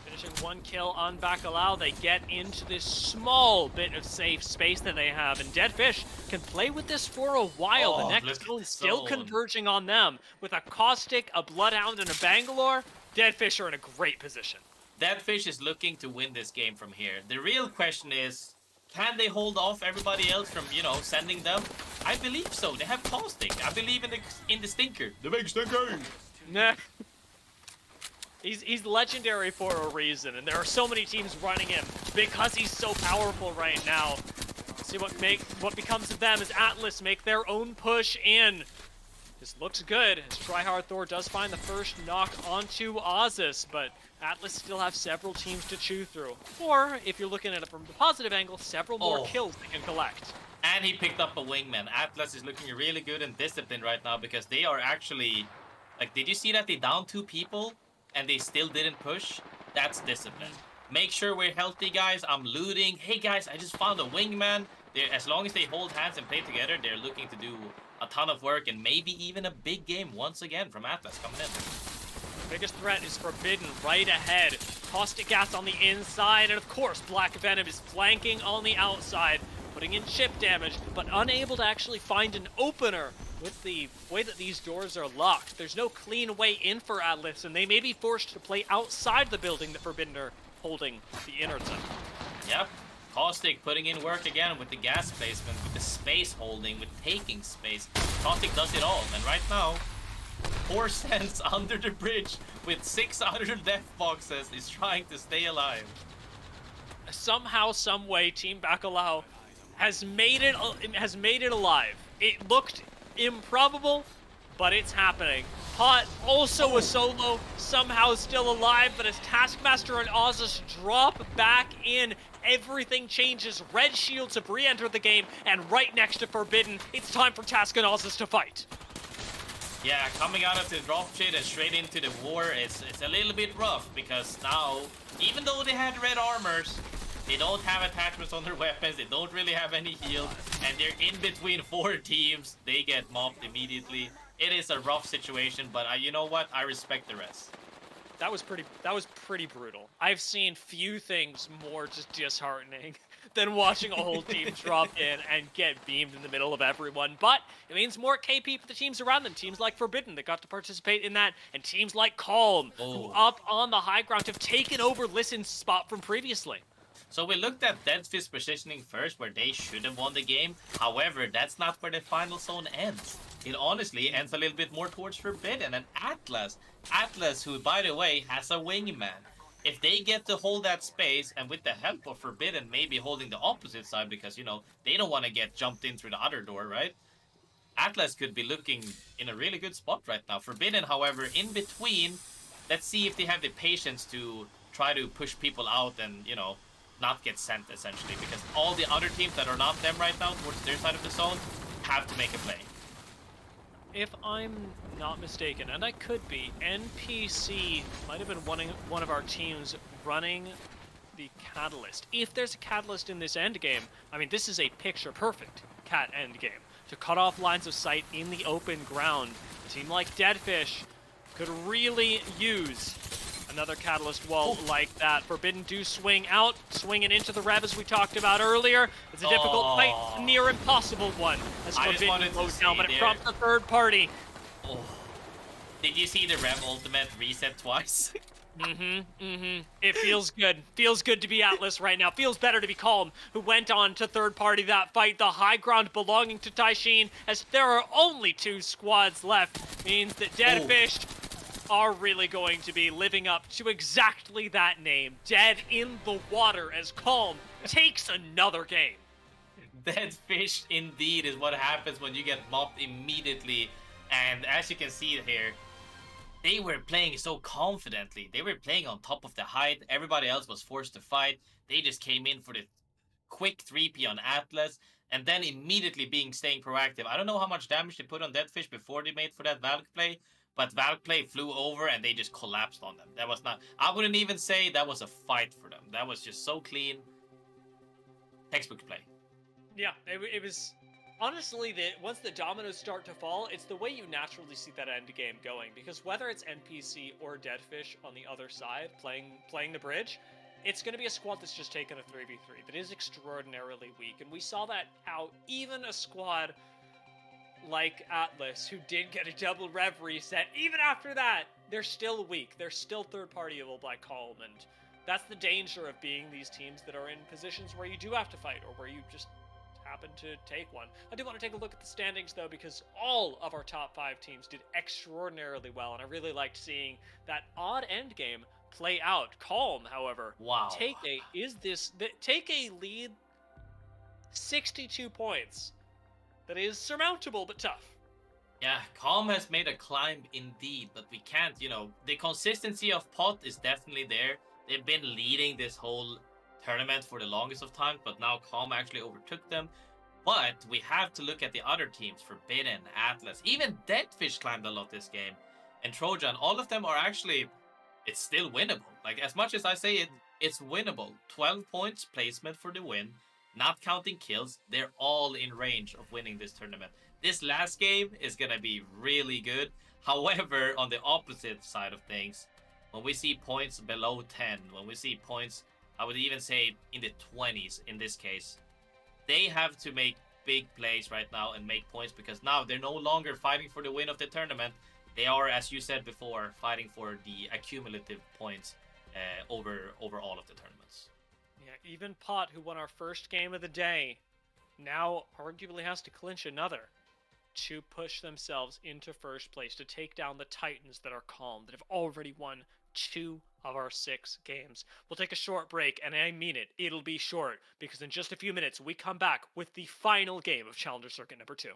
Finishing one kill on Bacalao, they get into this small bit of safe space that they have, and Deadfish can play with this for a while. Oh, The next look at zone the still zone. converging on them. With a Caustic, a Bloodhound, and a Bangalore, Deadfish are in a great position. Deadfish is looking to win this game from here. The real question is, can they hold off everybody else from, you know, sending them? I believe so. They have Caustic. I believe in the Stinker. The big Stinker! Nah. He's legendary for a reason, and there are so many teams running him because he's so powerful right now. See what becomes of them as Atlas make their own push in. This looks good as Tryhard Thor does find the first knock onto Ozus, but Atlas still have several teams to chew through. Or, if you're looking at it from the positive angle, several more Oh. kills they can collect. And he picked up a wingman. Atlas is looking really good and disciplined right now because they are actually... Like, did you see that they downed 2 people and they still didn't push? That's discipline. Make sure we're healthy, guys. I'm looting. Hey, guys, I just found a wingman. As long as they hold hands and play together, they're looking to do a ton of work and maybe even a big game once again from Atlas coming in. Biggest threat is Forbidden right ahead. Caustic Gas on the inside, and of course, Black Venom is flanking on the outside, putting in chip damage, but unable to actually find an opener with the way that these doors are locked. There's no clean way in for Atlas, and they may be forced to play outside the building that Forbidden are holding the innards of. Yep. Caustic putting in work again with the gas placement, with the space holding, with taking space. Caustic does it all, and right now, 4 cents under the bridge with 600 death boxes is trying to stay alive. Somehow, some way, Team Bacalao has made it alive. It looked improbable, but it's happening. Pot, also a solo, somehow still alive, but as Taskmaster and Ozus drop back in, everything changes. Red Shields have re-entered the game, and right next to Forbidden, it's time for Task and Ozus to fight. Yeah, coming out of the drop shit and straight into the war, it's a little bit rough because now, even though they had red armors, they don't have attachments on their weapons, they don't really have any heals, and they're in between 4 teams. They get mobbed immediately. It is a rough situation, but you know what? I respect the rest. That was pretty brutal. I've seen few things more just disheartening than watching a whole team drop in and get beamed in the middle of everyone. But it means more KP for the teams around them. Teams like Forbidden that got to participate in that, and teams like Calm, who up on the high ground have taken over Listen's spot from previously. So we looked at Deadfist positioning first, where they should have won the game. However, that's not where the final zone ends. It honestly ends a little bit more towards Forbidden and Atlas. Atlas, who, by the way, has a wingman. If they get to hold that space, and with the help of Forbidden maybe holding the opposite side, because, you know, they don't want to get jumped in through the other door, right? Atlas could be looking in a really good spot right now. Forbidden, however, in between, let's see if they have the patience to try to push people out and, you know, not get sent, essentially, because all the other teams that are not them right now towards their side of the zone have to make a play. If I'm not mistaken, and I could be, NPC might have been one of our teams running the Catalyst. If there's a Catalyst in this endgame, I mean, this is a picture-perfect Cat endgame. To cut off lines of sight in the open ground, a team like Deadfish could really use another Catalyst wall like that. Forbidden do swing out, swinging into the Rev as we talked about earlier. It's a difficult fight, a near impossible one as I just Forbidden wanted to goes down, say but it there- prompts the third party. Oh. Did you see the Rev ultimate reset twice? It feels good. Feels good to be Atlas right now. Feels better to be Calm, who went on to third party that fight. The high ground belonging to Taishin, as there are only 2 squads left, means that Dead Fish are really going to be living up to exactly that name. Dead in the water as Calm takes another game. Dead fish indeed is what happens when you get mopped immediately. And as you can see here, they were playing so confidently. They were playing on top of the height. Everybody else was forced to fight. They just came in for the quick 3P on Atlas and then immediately staying proactive. I don't know how much damage they put on Deadfish before they made for that Valk play, but Valk play flew over and they just collapsed on them. That was not, I wouldn't even say that was a fight for them. That was just so clean. Textbook play. Yeah, it was honestly once the dominoes start to fall, it's the way you naturally see that end game going. Because whether it's NPC or Deadfish on the other side playing the bridge, it's going to be a squad that's just taken a 3v3 that is extraordinarily weak. And we saw that how even a squad like Atlas, who did get a double rev reset, even after that, they're still weak. They're still third partyable by Calm, and that's the danger of being these teams that are in positions where you do have to fight or where you just happen to take one. I do want to take a look at the standings though, because all of our top 5 teams did extraordinarily well, and I really liked seeing that odd end game play out. Calm, however, Wow. take a lead 62 points. That is surmountable but tough. Yeah, Calm has made a climb indeed, but we can't, the consistency of Pot is definitely there. They've been leading this whole tournament for the longest of time, but now Calm actually overtook them. But we have to look at the other teams, Forbidden, Atlas, even Deadfish climbed a lot this game, and Trojan. All of them are actually, it's still winnable. Like, as much as I say it's winnable. 12 points placement for the win, not counting kills. They're all in range of winning this tournament. This last game is gonna be really good. However, on the opposite side of things, when we see points below 10, when we see points, I would even say in the 20s in this case, they have to make big plays right now and make points, because now they're no longer fighting for the win of the tournament. They are, as you said before, fighting for the accumulative points over all of the tournaments. Yeah, even Pot, who won our first game of the day, now arguably has to clinch another to push themselves into first place, to take down the Titans that are Calm, that have already won 2 of our 6 games. We'll take a short break, and I mean it, it'll be short, because in just a few minutes we come back with the final game of Challenger Circuit number 2.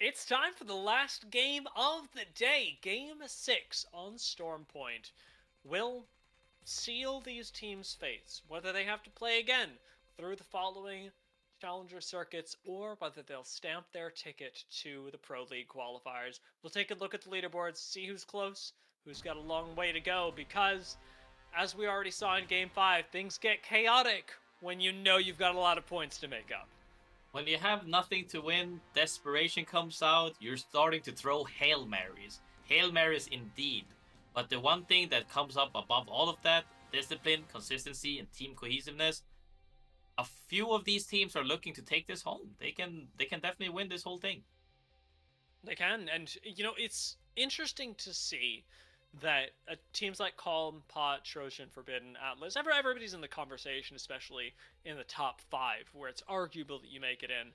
It's time for the last game of the day. Game 6 on Stormpoint will seal these teams' fates, whether they have to play again through the following challenger circuits or whether they'll stamp their ticket to the Pro League qualifiers. We'll take a look at the leaderboards, see who's close, who's got a long way to go, because as we already saw in Game 5, things get chaotic when you know you've got a lot of points to make up. When you have nothing to win, desperation comes out, you're starting to throw Hail Marys. Hail Marys indeed. But the one thing that comes up above all of that, discipline, consistency, and team cohesiveness, a few of these teams are looking to take this home. They can definitely win this whole thing. They can, and it's interesting to see that teams like Calm, Pot, Trojan, Forbidden, Atlas, everybody's in the conversation, especially in the top 5, where it's arguable that you make it in.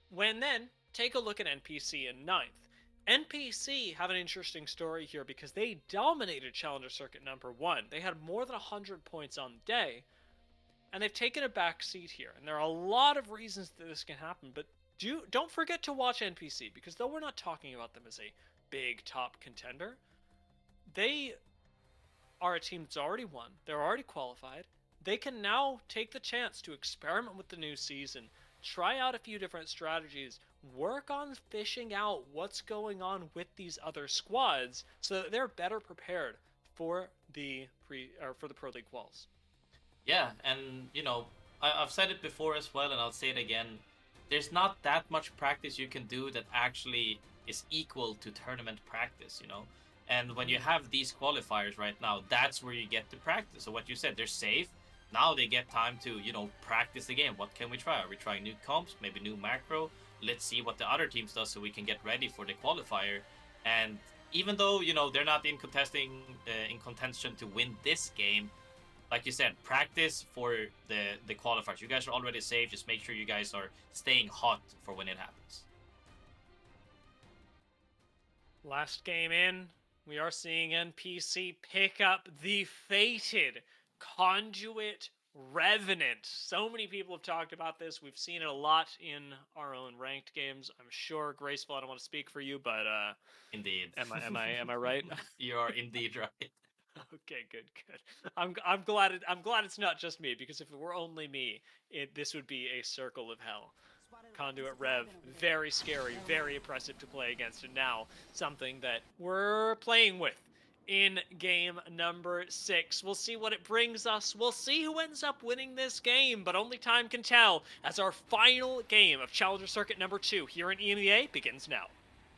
When then, take a look at NPC in 9th. NPC have an interesting story here because they dominated Challenger Circuit number 1. They had more than 100 points on the day, and they've taken a back seat here. And there are a lot of reasons that this can happen, but don't forget to watch NPC, because though we're not talking about them as a big top contender, they are a team that's already won. They're already qualified. They can now take the chance to experiment with the new season, try out a few different strategies, work on fishing out what's going on with these other squads so that they're better prepared for the Pro League quals. Yeah, and I've said it before as well, and I'll say it again. There's not that much practice you can do that actually is equal to tournament practice, And when you have these qualifiers right now, that's where you get to practice. So what you said, they're safe. Now they get time to, practice the game. What can we try? Are we trying new comps, maybe new macro? Let's see what the other teams does so we can get ready for the qualifier. And even though, they're not in contention to win this game, like you said, practice for the qualifiers. You guys are already safe. Just make sure you guys are staying hot for when it happens. Last game in, we are seeing NPC pick up the fated Conduit Revenant. So many people have talked about this. We've seen it a lot in our own ranked games. I'm sure, Graceful, I don't want to speak for you, but Indeed. am I right? You are indeed right. Okay, good. I'm glad it's not just me, because if it were only me, this would be a circle of hell. Conduit Rev, very scary, very oppressive to play against, and now something that we're playing with in game number 6. We'll see what it brings us. We'll see who ends up winning this game, but only time can tell as our final game of Challenger Circuit number 2 here in EMEA begins now.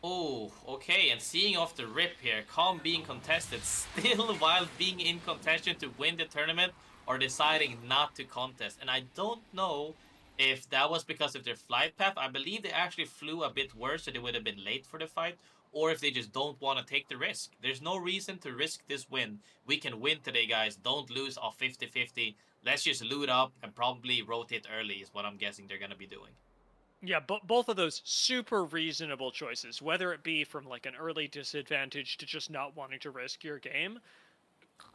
Oh, okay, and seeing off the rip here, Calm being contested still while being in contention to win the tournament, or deciding not to contest. And I don't know if that was because of their flight path. I believe they actually flew a bit worse, so they would have been late for the fight, or if they just don't want to take the risk. There's no reason to risk this win. We can win today, guys. Don't lose off 50-50. Let's just loot up and probably rotate early is what I'm guessing they're going to be doing. Yeah, both of those super reasonable choices, whether it be from like an early disadvantage to just not wanting to risk your game.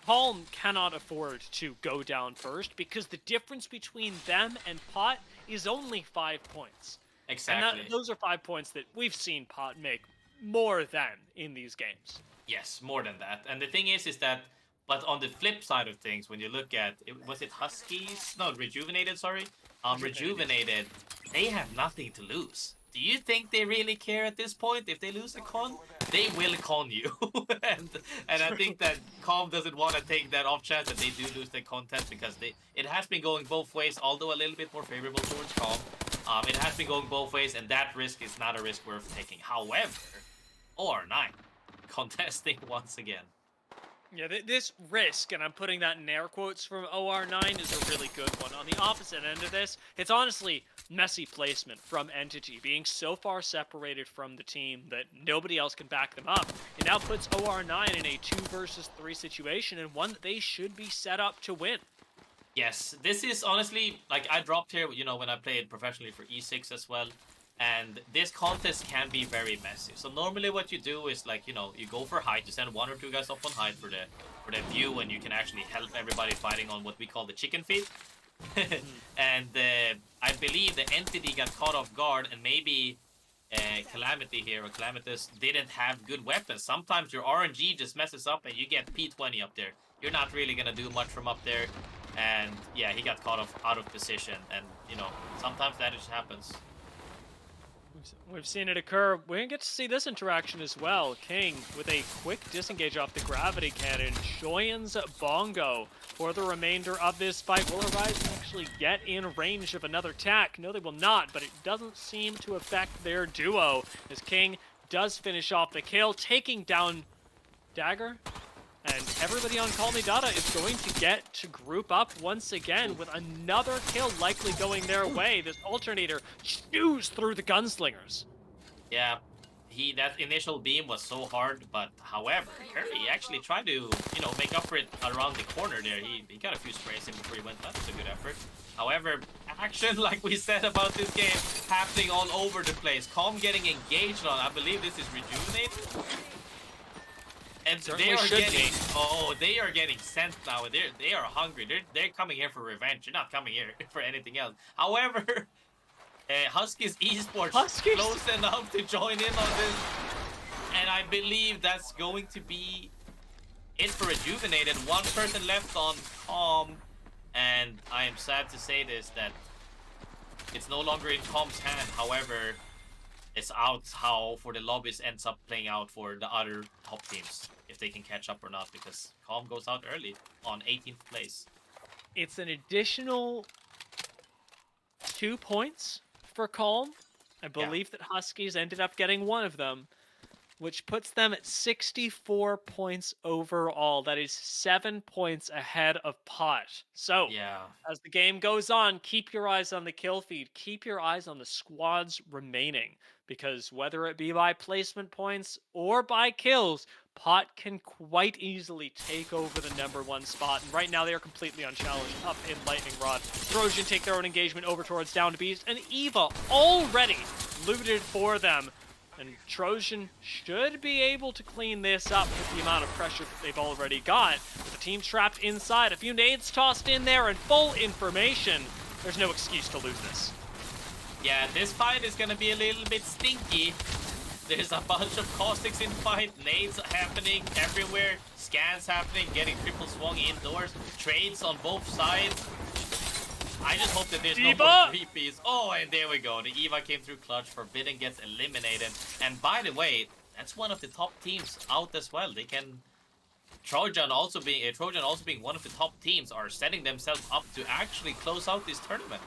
Calm cannot afford to go down first because the difference between them and Pot is only 5 points. Exactly. And those are 5 points that we've seen Pot make more than in these games. Yes, more than that. And the thing is that, but on the flip side of things, when you look at, was it Huskies? No, Rejuvenated, sorry. Rejuvenated, they have nothing to lose. Do you think they really care at this point? If they lose a con, they will con you. and I think that Calm doesn't want to take that off chance that they do lose the contest, because it has been going both ways, although a little bit more favorable towards Calm. It has been going both ways, and that risk is not a risk worth taking. However, OR9 contesting once again. Yeah, this risk, and I'm putting that in air quotes from OR9, is a really good one. On the opposite end of this, it's honestly messy placement from Entity, being so far separated from the team that nobody else can back them up. It now puts OR9 in a 2 versus 3 situation, and one that they should be set up to win. Yes, this is honestly, like, I dropped here, when I played professionally for E6 as well. And this contest can be very messy. So normally what you do is, like, you go for height. You send 1 or 2 guys up on height for the view, and you can actually help everybody fighting on what we call the chicken feed. And I believe the Entity got caught off guard, and maybe Calamity here, or Calamitous, didn't have good weapons. Sometimes your RNG just messes up and you get P20 up there. You're not really gonna do much from up there. And yeah, he got caught out of position. And you know, sometimes that just happens. We've seen it occur. We didn't get to see this interaction as well. King with a quick disengage off the gravity cannon joins Bongo for the remainder of this fight. Will Horizon actually get in range of another attack? No, they will not, but it doesn't seem to affect their duo as King does finish off the kill, taking down Dagger. And everybody on Call Me Dada is going to get to group up once again with another kill likely going their way. This alternator chews through the gunslingers. Yeah, that initial beam was so hard, but however, Curry actually tried to, you know, make up for it around the corner there. He got a few sprays in before he went. That was a good effort. However, action, like we said about this game, happening all over the place. Calm getting engaged on, I believe this is Rejuvenate. And Certainly they are getting sent now. They are hungry. They're coming here for revenge. They're not coming here for anything else. However, Huskies Esports close enough to join in on this, and I believe that's going to be it for Rejuvenated. One person left on Calm, and I am sad to say this, that it's no longer in Calm's hand. However, it's out how for the lobbies ends up playing out for the other top teams, if they can catch up or not, because Calm goes out early on 18th place. It's an additional 2 points for Calm. I believe that Huskies ended up getting one of them, which puts them at 64 points overall. That is 7 points ahead of Pot. So, as the game goes on, keep your eyes on the kill feed. Keep your eyes on the squads remaining, because whether it be by placement points or by kills, Pot can quite easily take over the #1 spot. And right now, they are completely unchallenged up in Lightning Rod. Trojan take their own engagement over towards Down to Beast, and Eva already looted for them. And Trojan should be able to clean this up with the amount of pressure that they've already got. With the team trapped inside, a few nades tossed in there, and full information. There's no excuse to lose this. Yeah, this fight is gonna be a little bit stinky. There's a bunch of caustics in the fight, nades happening everywhere, scans happening, getting triple swung indoors, trades on both sides. I just hope that there's no more 3Ps. Oh, and there we go. The Eva came through clutch. Forbidden gets eliminated. And by the way, that's one of the top teams out as well. They can... Trojan also being one of the top teams are setting themselves up to actually close out this tournament.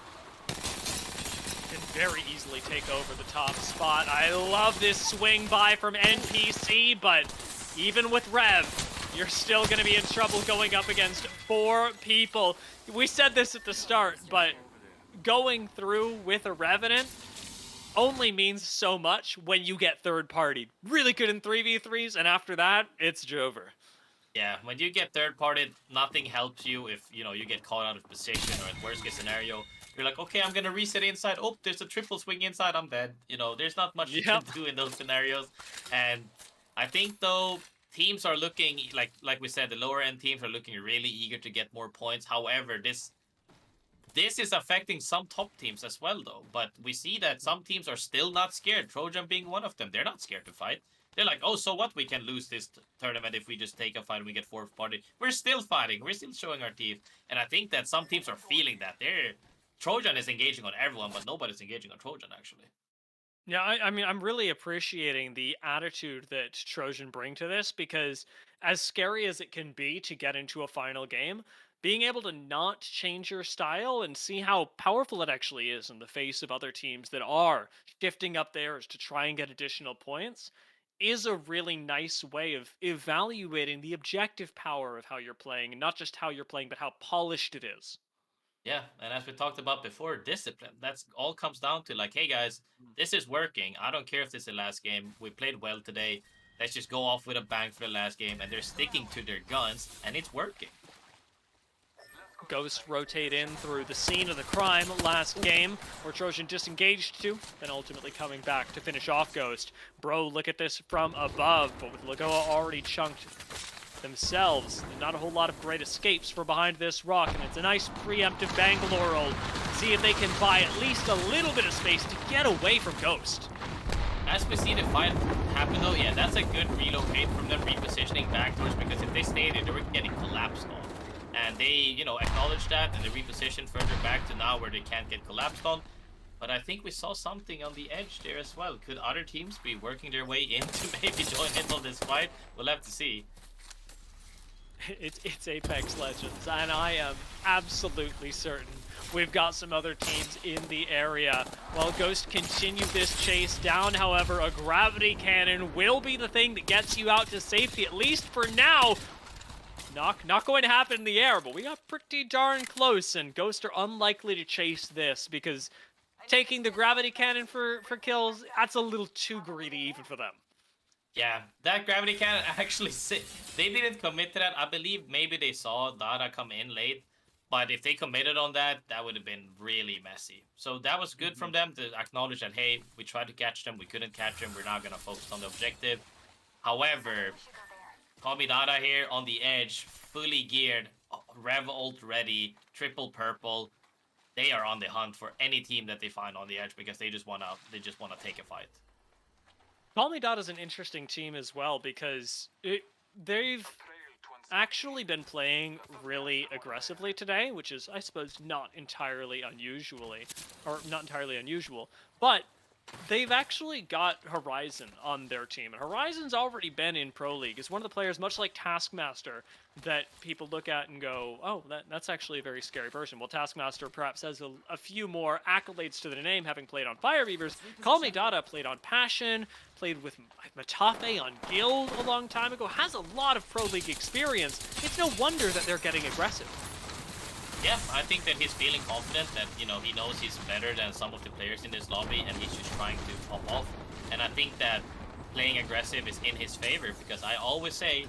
Can very easily take over the top spot. I love this swing by from NPC, but even with Rev, you're still going to be in trouble going up against 4 people. We said this at the start, but going through with a Revenant only means so much when you get third-partied. Really good in 3v3s, and after that, it's Jover. Yeah, when you get third-partied, nothing helps you if, you know, you get caught out of position, or in worst-case scenario, you're like, okay, I'm going to reset inside. Oh, there's a triple swing inside, I'm dead. You know, there's not much you can do in those scenarios. And I think, though, teams are looking, like we said, the lower-end teams are looking really eager to get more points. However, this is affecting some top teams as well, though. But we see that some teams are still not scared, Trojan being one of them. They're not scared to fight. They're like, oh, so what? We can lose this tournament if we just take a fight and we get 4th party. We're still fighting. We're still showing our teeth. And I think that some teams are feeling that. Trojan is engaging on everyone, but nobody's engaging on Trojan, actually. Yeah, I mean, I'm really appreciating the attitude that Trojan bring to this, because as scary as it can be to get into a final game, being able to not change your style and see how powerful it actually is in the face of other teams that are shifting up theirs to try and get additional points is a really nice way of evaluating the objective power of how you're playing, and not just how you're playing, but how polished it is. Yeah, and as we talked about before, discipline. That's all comes down to, like, hey guys, this is working. I don't care if this is the last game. We played well today. Let's just go off with a bang for the last game. And they're sticking to their guns, and it's working. Ghost rotate in through the scene of the crime last game, where Trojan disengaged to, then ultimately coming back to finish off Ghost. Bro, look at this from above, but with Lagoa already chunked themselves, not a whole lot of great escapes for behind this rock, and it's a nice preemptive Bangalore roll. See if they can buy at least a little bit of space to get away from Ghost. as we see the fight happen though, yeah, that's a good relocate from them repositioning back towards, because if they stayed there, they were getting collapsed on. And they, you know, acknowledged that and they repositioned further back to now where they can't get collapsed on. But I think we saw something on the edge there as well. Could other teams be working their way in to maybe join in on this fight? We'll have to see. It's Apex Legends, and I am absolutely certain we've got some other teams in the area. While Ghost continue this chase down, however, a gravity cannon will be the thing that gets you out to safety, at least for now. Not going to happen in the air, but we got pretty darn close, and Ghost are unlikely to chase this because taking the gravity cannon for kills, that's a little too greedy even for them. Yeah, that gravity cannon actually, they didn't commit to that. I believe maybe they saw Dada come in late, but if they committed on that, that would have been really messy. So that was good from them to acknowledge that, hey, we tried to catch them, we couldn't catch them, we're not going to focus on the objective. However, Tommy Dada here on the edge, fully geared, Rev ult ready, triple purple. They are on the hunt for any team that they find on the edge because they just wanna take a fight. Call Me Dot is an interesting team as well because they've actually been playing really aggressively today, which is, I suppose, not entirely unusual, but they've actually got Horizon on their team, and Horizon's already been in Pro League. Is one of the players, much like Taskmaster, that people look at and go, oh, that's actually a very scary person. Well, Taskmaster perhaps has a few more accolades to the name, having played on Fire Reavers. Call Me Dada played on Passion, played with Matafe on Guild a long time ago, has a lot of Pro League experience. It's no wonder that they're getting aggressive. Yeah, I think that he's feeling confident that, you know, he knows he's better than some of the players in this lobby and he's just trying to pop off. And I think that playing aggressive is in his favor because I always say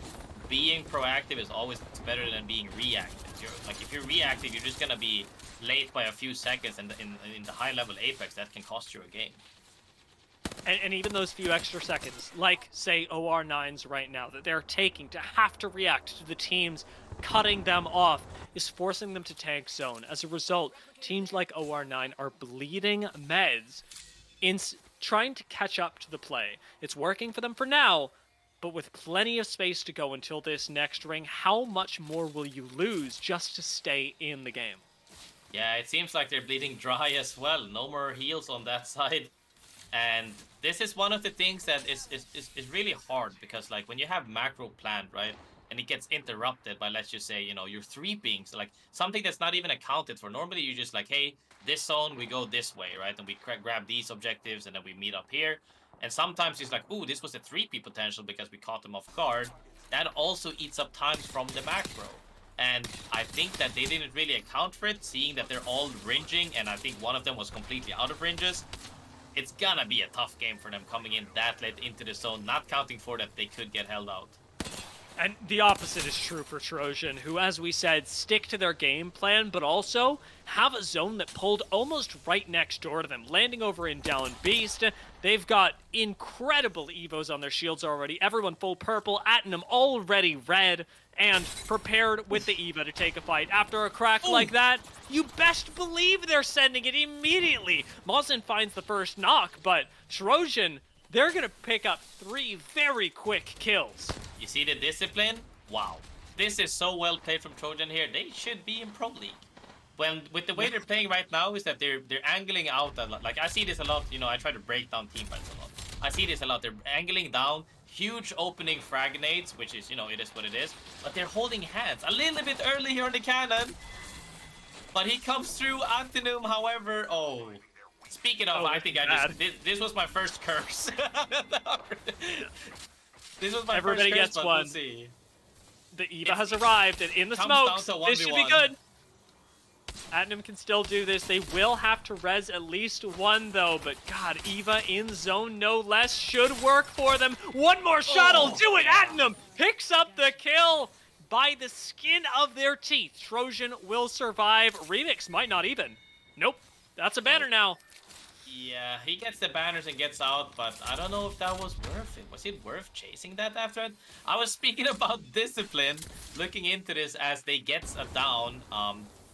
being proactive is always better than being reactive. If you're reactive, you're just going to be late by a few seconds, and in the high-level Apex, that can cost you a game. And even those few extra seconds, like, say, OR9's right now, that they're taking to have to react to the teams cutting them off, is forcing them to tank zone. As a result, teams like OR9 are bleeding meds in trying to catch up to the play. It's working for them for now, but with plenty of space to go until this next ring, how much more will you lose just to stay in the game? Yeah, it seems like they're bleeding dry as well. No more heals on that side. And this is one of the things that is really hard because, like, when you have macro planned, right, and it gets interrupted by, let's just say, you know, your 3-pings, like something that's not even accounted for. Normally, you're just like, hey, this zone, we go this way, right? And we grab these objectives and then we meet up here. And sometimes it's like, ooh, this was a 3P potential because we caught them off guard. That also eats up times from the macro. And I think that they didn't really account for it, seeing that they're all ringing, and I think one of them was completely out of ranges. It's gonna be a tough game for them coming in that late into the zone, not counting for that they could get held out. And the opposite is true for Trojan, who, as we said, stick to their game plan, but also have a zone that pulled almost right next door to them, landing over in Down Beast. They've got incredible Evos on their shields already, everyone full purple, Attenum already red, and prepared with the Eva to take a fight. After a crack like that, you best believe they're sending it immediately. Mosin finds the first knock, but Trojan, they're going to pick up 3 very quick kills. You see the discipline? Wow. This is so well played from Trojan here. They should be in Pro League. With the way they're playing right now is that they're angling out a lot. Like, I see this a lot, you know, I try to break down team fights a lot. I see this a lot. They're angling down, huge opening frag grenades, which is, you know, it is what it is. But they're holding hands a little bit early here on the cannon. But he comes through. Antinum, however, oh. Speaking of, I think this was my first curse. This was my Everybody first curse, gets but one. we'll see. The Eva has arrived, and in the smokes, this should be good. Attenum can still do this. They will have to res at least one, though. But, God, Eva in zone, no less, should work for them. One more shot will do it. Attenum picks up the kill by the skin of their teeth. Trojan will survive. Remix might not even. Nope. That's a banner now. Yeah, he gets the banners and gets out, but I don't know if that was worth it. Was it worth chasing that after it? I was speaking about discipline, looking into this as they gets a down.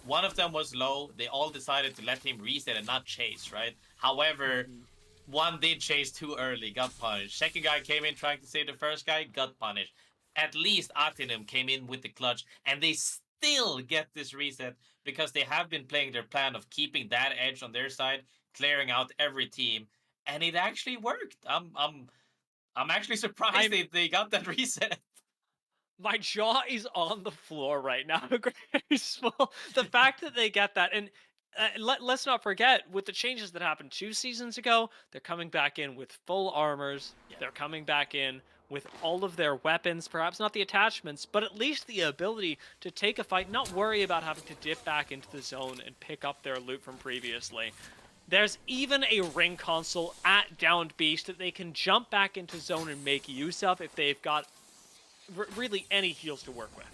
One of them was low. They all decided to let him reset and not chase, right? However, One did chase too early, got punished. Second guy came in trying to save the first guy, got punished. At least Atinum came in with the clutch, and they still get this reset because they have been playing their plan of keeping that edge on their side, clearing out every team, and it actually worked. I'm actually surprised I'm they got that reset. My jaw is on the floor right now, Graceful. The fact that they get that, and let's not forget, with the changes that happened 2 seasons ago, they're coming back in with full armors. Yeah. They're coming back in with all of their weapons, perhaps not the attachments, but at least the ability to take a fight, not worry about having to dip back into the zone and pick up their loot from previously. There's even a ring console at Downed Beast that they can jump back into zone and make use of if they've got really any heals to work with.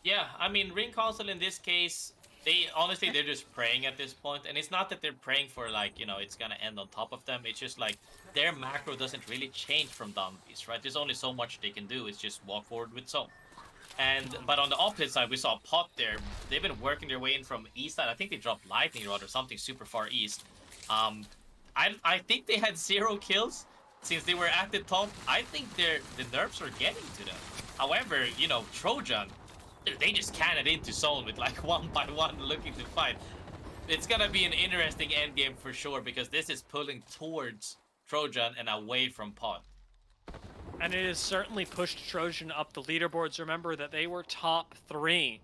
Yeah, I mean, ring console in this case, they're just praying at this point, and it's not that they're praying for like it's gonna end on top of them. It's just like their macro doesn't really change from Down Beast, right? There's only so much they can do. It's just walk forward with zone. And but on the opposite side, we saw Pot there. They've been working their way in from east side. I think they dropped Lightning Rod or something super far east. I think they had 0 kills since they were at the top. I think the nerfs are getting to them. However, Trojan, they just canned into zone with like 1 by 1 looking to fight. It's gonna be an interesting end game for sure because this is pulling towards Trojan and away from Pot. And it has certainly pushed Trojan up the leaderboards. Remember that they were top 3.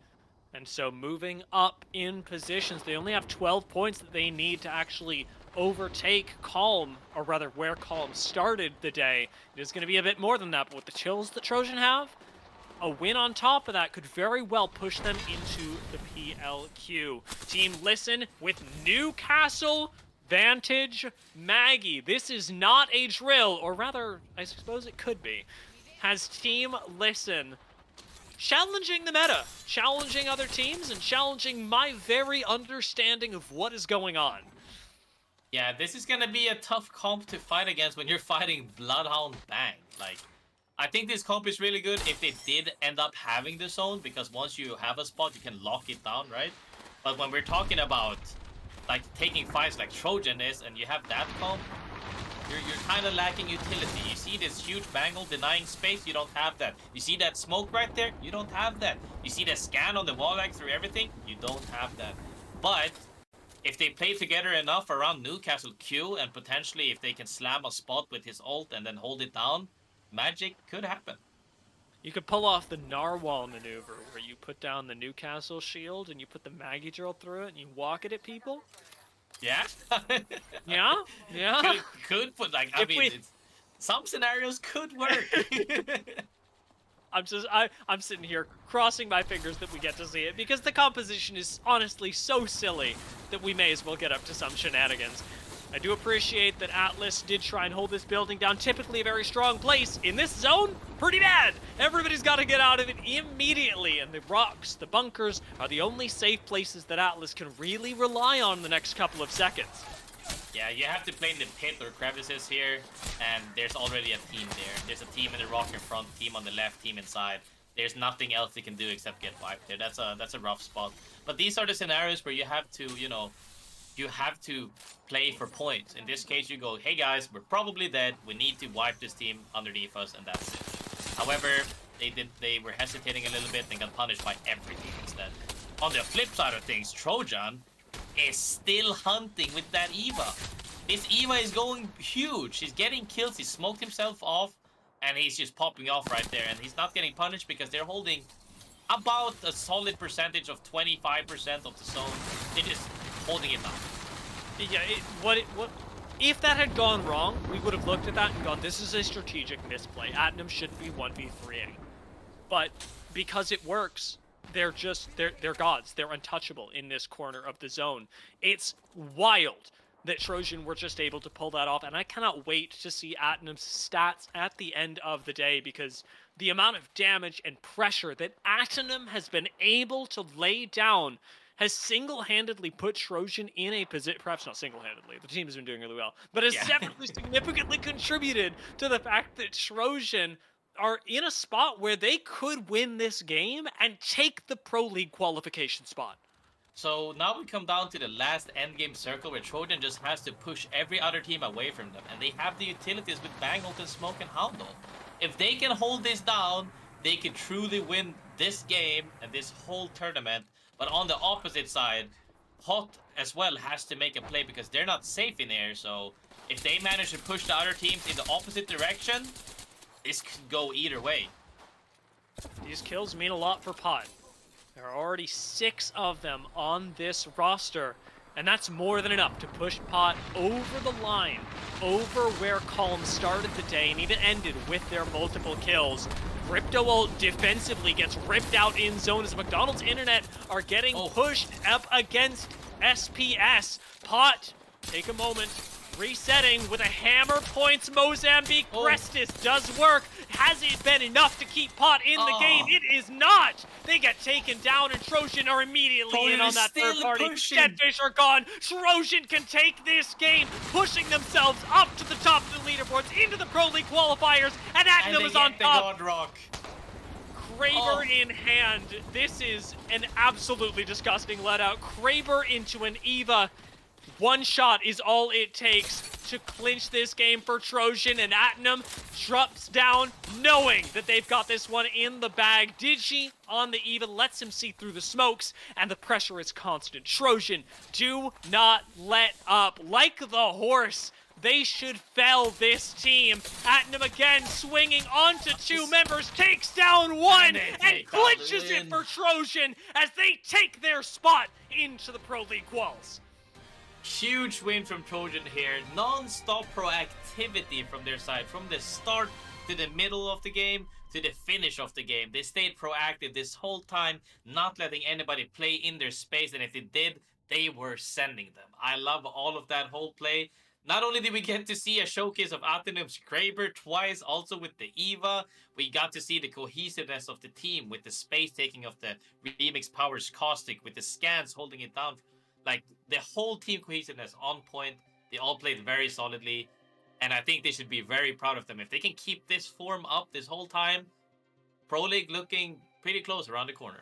And so moving up in positions, they only have 12 points that they need to actually overtake Calm, or rather where Calm started the day. It is going to be a bit more than that, but with the chills that Trojan have, a win on top of that could very well push them into the PLQ. Team Listen with Newcastle Vantage Maggie. This is not a drill, or rather, I suppose it could be. Has Team Listen challenging the meta, challenging other teams, and challenging my very understanding of what is going on. Yeah, this is gonna be a tough comp to fight against when you're fighting Bloodhound Bang. Like, I think this comp is really good if they did end up having the zone, because once you have a spot, you can lock it down, right? But when we're talking about like taking fights like Trojan is, and you have that comp, you're kind of lacking utility. You see this huge bangle denying space, you don't have that. You see that smoke right there, you don't have that. You see the scan on the wall like through everything, you don't have that. But if they play together enough around Newcastle Q, and potentially if they can slam a spot with his ult and then hold it down, magic could happen. You could pull off the Narwhal maneuver where you put down the Newcastle shield and you put the Maggie drill through it and you walk it at people. Yeah? Yeah. Could put, like, I mean, some scenarios could work. I'm sitting here crossing my fingers that we get to see it, because the composition is honestly so silly that we may as well get up to some shenanigans. I do appreciate that Atlas did try and hold this building down, typically a very strong place. In this zone, pretty bad. Everybody's got to get out of it immediately, and the rocks, the bunkers, are the only safe places that Atlas can really rely on the next couple of seconds. Yeah, you have to play in the pit or crevices here, and there's already a team there. There's a team in the rock in front, team on the left, team inside. There's nothing else they can do except get wiped there. That's a rough spot. But these are the scenarios where you have to, you have to play for points. In this case, you go, hey guys, we're probably dead. We need to wipe this team underneath us, and that's it. However, they were hesitating a little bit and got punished by everything instead. On the flip side of things, Trojan is still hunting with that Eva. This Eva is going huge. He's getting kills. He smoked himself off, and he's just popping off right there. And he's not getting punished because they're holding about a solid percentage of 25% of the zone. They're just holding it down. Yeah, what if that had gone wrong, we would have looked at that and gone, this is a strategic misplay. Atnum should be 1v3ing. But because it works, they're gods. They're untouchable in this corner of the zone. It's wild that Trojan were just able to pull that off, and I cannot wait to see Atnum's stats at the end of the day, because the amount of damage and pressure that Atnum has been able to lay down has single-handedly put Trojan in a position, perhaps not single-handedly, the team has been doing really well, but has definitely significantly contributed to the fact that Trojan are in a spot where they could win this game and take the Pro League qualification spot. So now we come down to the last endgame circle where Trojan just has to push every other team away from them. And they have the utilities with Bangholt and Smoke and Houndle. If they can hold this down, they could truly win this game and this whole tournament. But on the opposite side, Hot as well has to make a play because they're not safe in here. So if they manage to push the other teams in the opposite direction, this could go either way. These kills mean a lot for Pot. There are already 6 of them on this roster, and that's more than enough to push Pot over the line, over where Calm started the day and even ended with their multiple kills. Crypto ult defensively gets ripped out in zone as McDonald's Internet are getting pushed up against SPS. Pot, take a moment. Resetting with a hammer points Mozambique. Restus does work. Has it been enough to keep Pot in the game? It is not. They get taken down and Trojan are immediately in on that third party. Deadfish are gone. Trojan can take this game, pushing themselves up to the top of the leaderboards, into the Pro League qualifiers, and Atnum is on top. Kraber in hand. This is an absolutely disgusting let-out. Kraber into an Eva. One shot is all it takes to clinch this game for Trojan, and Atnum drops down knowing that they've got this one in the bag. Digi on the Eva lets him see through the smokes, and the pressure is constant. Trojan, do not let up. Like the horse, they should fell this team. Atnum again swinging onto 2 members, takes down one, and clinches it for Trojan as they take their spot into the Pro League quals. Huge win from Trojan here. Non-stop proactivity from their side. From the start to the middle of the game to the finish of the game. They stayed proactive this whole time, not letting anybody play in their space. And if they did, they were sending them. I love all of that whole play. Not only did we get to see a showcase of Atenum's Kraber twice, also with the Eva, we got to see the cohesiveness of the team with the space taking of the Remix Powers Caustic, with the scans holding it down. Like, the whole team cohesiveness on point. They all played very solidly. And I think they should be very proud of them. If they can keep this form up this whole time, Pro League looking pretty close around the corner.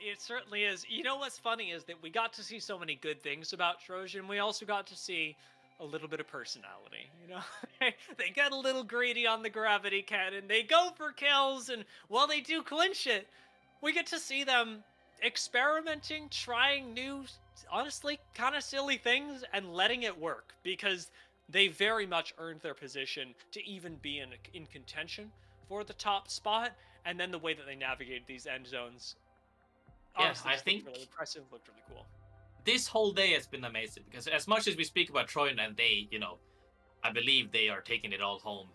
It certainly is. You know what's funny is that we got to see so many good things about Trojan. We also got to see a little bit of personality, you know? They get a little greedy on the gravity cannon. They go for kills, and while they do clinch it, we get to see them experimenting, trying new, honestly, kind of silly things and letting it work, because they very much earned their position to even be in contention for the top spot. And then the way that they navigated these end zones, honestly, I think really impressive, looked really cool. This whole day has been amazing because as much as we speak about Trojan and they, I believe they are taking it all home.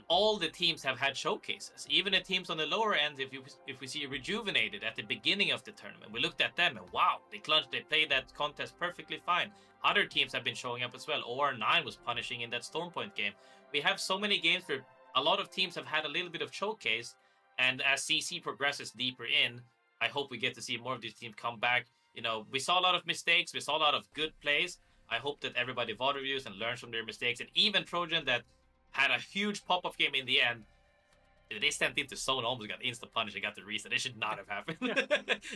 All the teams have had showcases. Even the teams on the lower end, if we see Rejuvenated at the beginning of the tournament, we looked at them and wow, they played that contest perfectly fine. Other teams have been showing up as well. OR9 was punishing in that Stormpoint game. We have so many games where a lot of teams have had a little bit of showcase, and as CC progresses deeper in, I hope we get to see more of these teams come back. We saw a lot of mistakes, we saw a lot of good plays. I hope that everybody VOD reviews and learns from their mistakes. And even Trojan, that had a huge pop-off game in the end, they sent into zone, almost got insta-punish and got the reset. It should not have happened.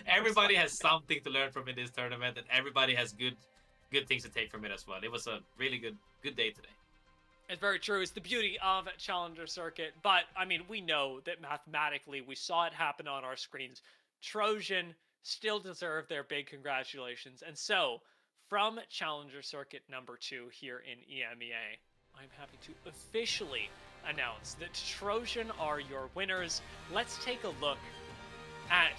Everybody has something to learn from in this tournament, and everybody has good things to take from it as well. It was a really good day today. It's very true. It's the beauty of Challenger Circuit. But, I mean, we know that mathematically we saw it happen on our screens. Trojan still deserve their big congratulations. And so, from Challenger Circuit number 2 here in EMEA, I'm happy to officially announce that Trojan are your winners. Let's take a look at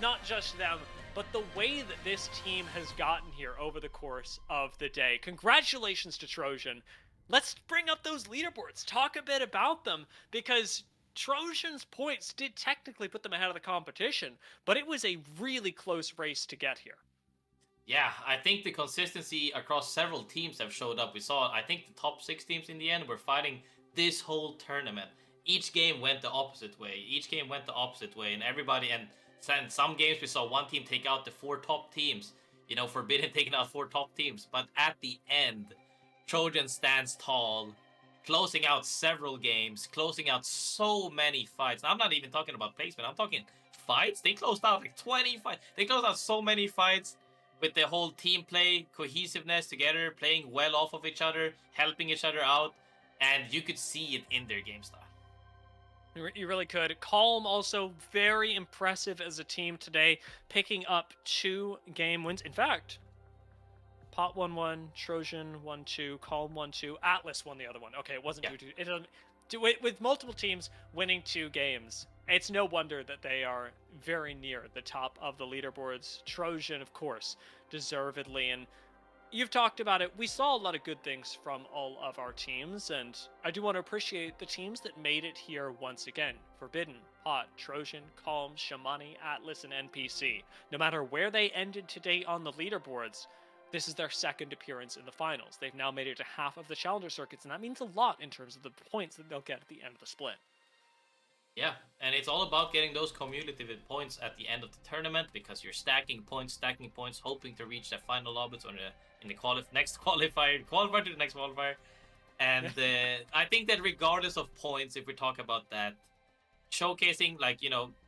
not just them, but the way that this team has gotten here over the course of the day. Congratulations to Trojan. Let's bring up those leaderboards, talk a bit about them, because Trojan's points did technically put them ahead of the competition, but it was a really close race to get here. Yeah, I think the consistency across several teams have showed up. We saw, I think the top 6 teams in the end were fighting this whole tournament. Each game went the opposite way. And everybody, and some games we saw one team take out the 4 top teams. Forbidden taking out 4 top teams. But at the end, Trojan stands tall, closing out several games, closing out so many fights. I'm not even talking about placement. I'm talking fights. They closed out like 20 fights. They closed out so many fights with the whole team play, cohesiveness together, playing well off of each other, helping each other out, and you could see it in their game style. You really could. Calm also very impressive as a team today, picking up 2 game wins. In fact, Pot won one, Trojan won 2, Calm won 2, Atlas won the other one. Okay, it wasn't Yeah. 2-2. It doesn't, with multiple teams winning 2 games, it's no wonder that they are very near the top of the leaderboards. Trojan, of course, deservedly, and you've talked about it. We saw a lot of good things from all of our teams, and I do want to appreciate the teams that made it here once again. Forbidden, Pot, Trojan, Calm, Shamani, Atlas, and NPC. No matter where they ended today on the leaderboards, this is their second appearance in the finals. They've now made it to half of the challenger circuits, and that means a lot in terms of the points that they'll get at the end of the split. Yeah, and it's all about getting those cumulative points at the end of the tournament because you're stacking points, hoping to reach the final orbits on in the next qualifier to the next qualifier. And I think that regardless of points, if we talk about that, showcasing, like,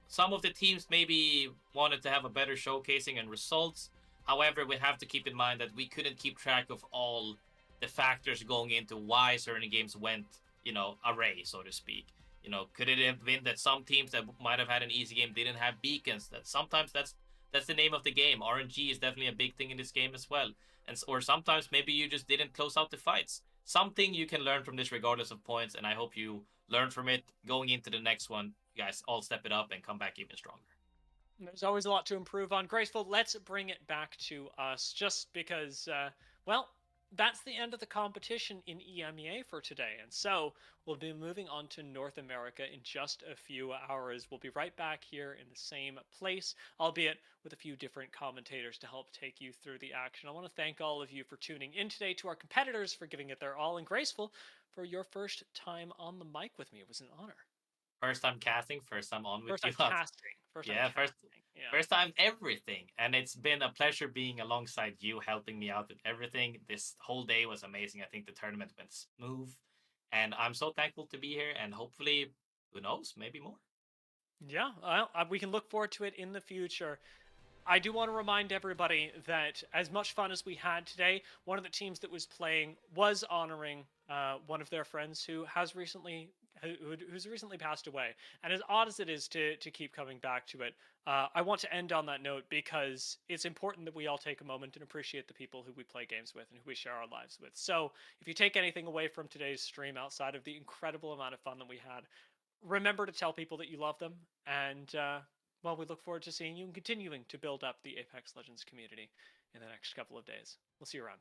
some of the teams maybe wanted to have a better showcasing and results. However, we have to keep in mind that we couldn't keep track of all the factors going into why certain games went, array, so to speak. Could it have been that some teams that might have had an easy game didn't have beacons? That sometimes that's the name of the game. RNG is definitely a big thing in this game as well. Or sometimes maybe you just didn't close out the fights. Something you can learn from this regardless of points, and I hope you learn from it going into the next one. You guys all step it up and come back even stronger. There's always a lot to improve on. Graceful, let's bring it back to us just because, well, that's the end of the competition in EMEA for today. And so we'll be moving on to North America in just a few hours. We'll be right back here in the same place, albeit with a few different commentators to help take you through the action. I want to thank all of you for tuning in today, to our competitors for giving it their all, and Graceful for your first time on the mic with me. It was an honor. First time casting, first time on with First you. time casting. First time Yeah, casting. Yeah. first time everything. And it's been a pleasure being alongside you, helping me out with everything. This whole day was amazing. I think the tournament went smooth. And I'm so thankful to be here. And hopefully, who knows, maybe more. Yeah, well, we can look forward to it in the future. I do want to remind everybody that as much fun as we had today, one of the teams that was playing was honoring one of their friends who has recently who's recently passed away. And as odd as it is to keep coming back to it, I want to end on that note because it's important that we all take a moment and appreciate the people who we play games with and who we share our lives with. So if you take anything away from today's stream outside of the incredible amount of fun that we had, remember to tell people that you love them, and well, we look forward to seeing you and continuing to build up the Apex Legends community in the next couple of days. We'll see you around.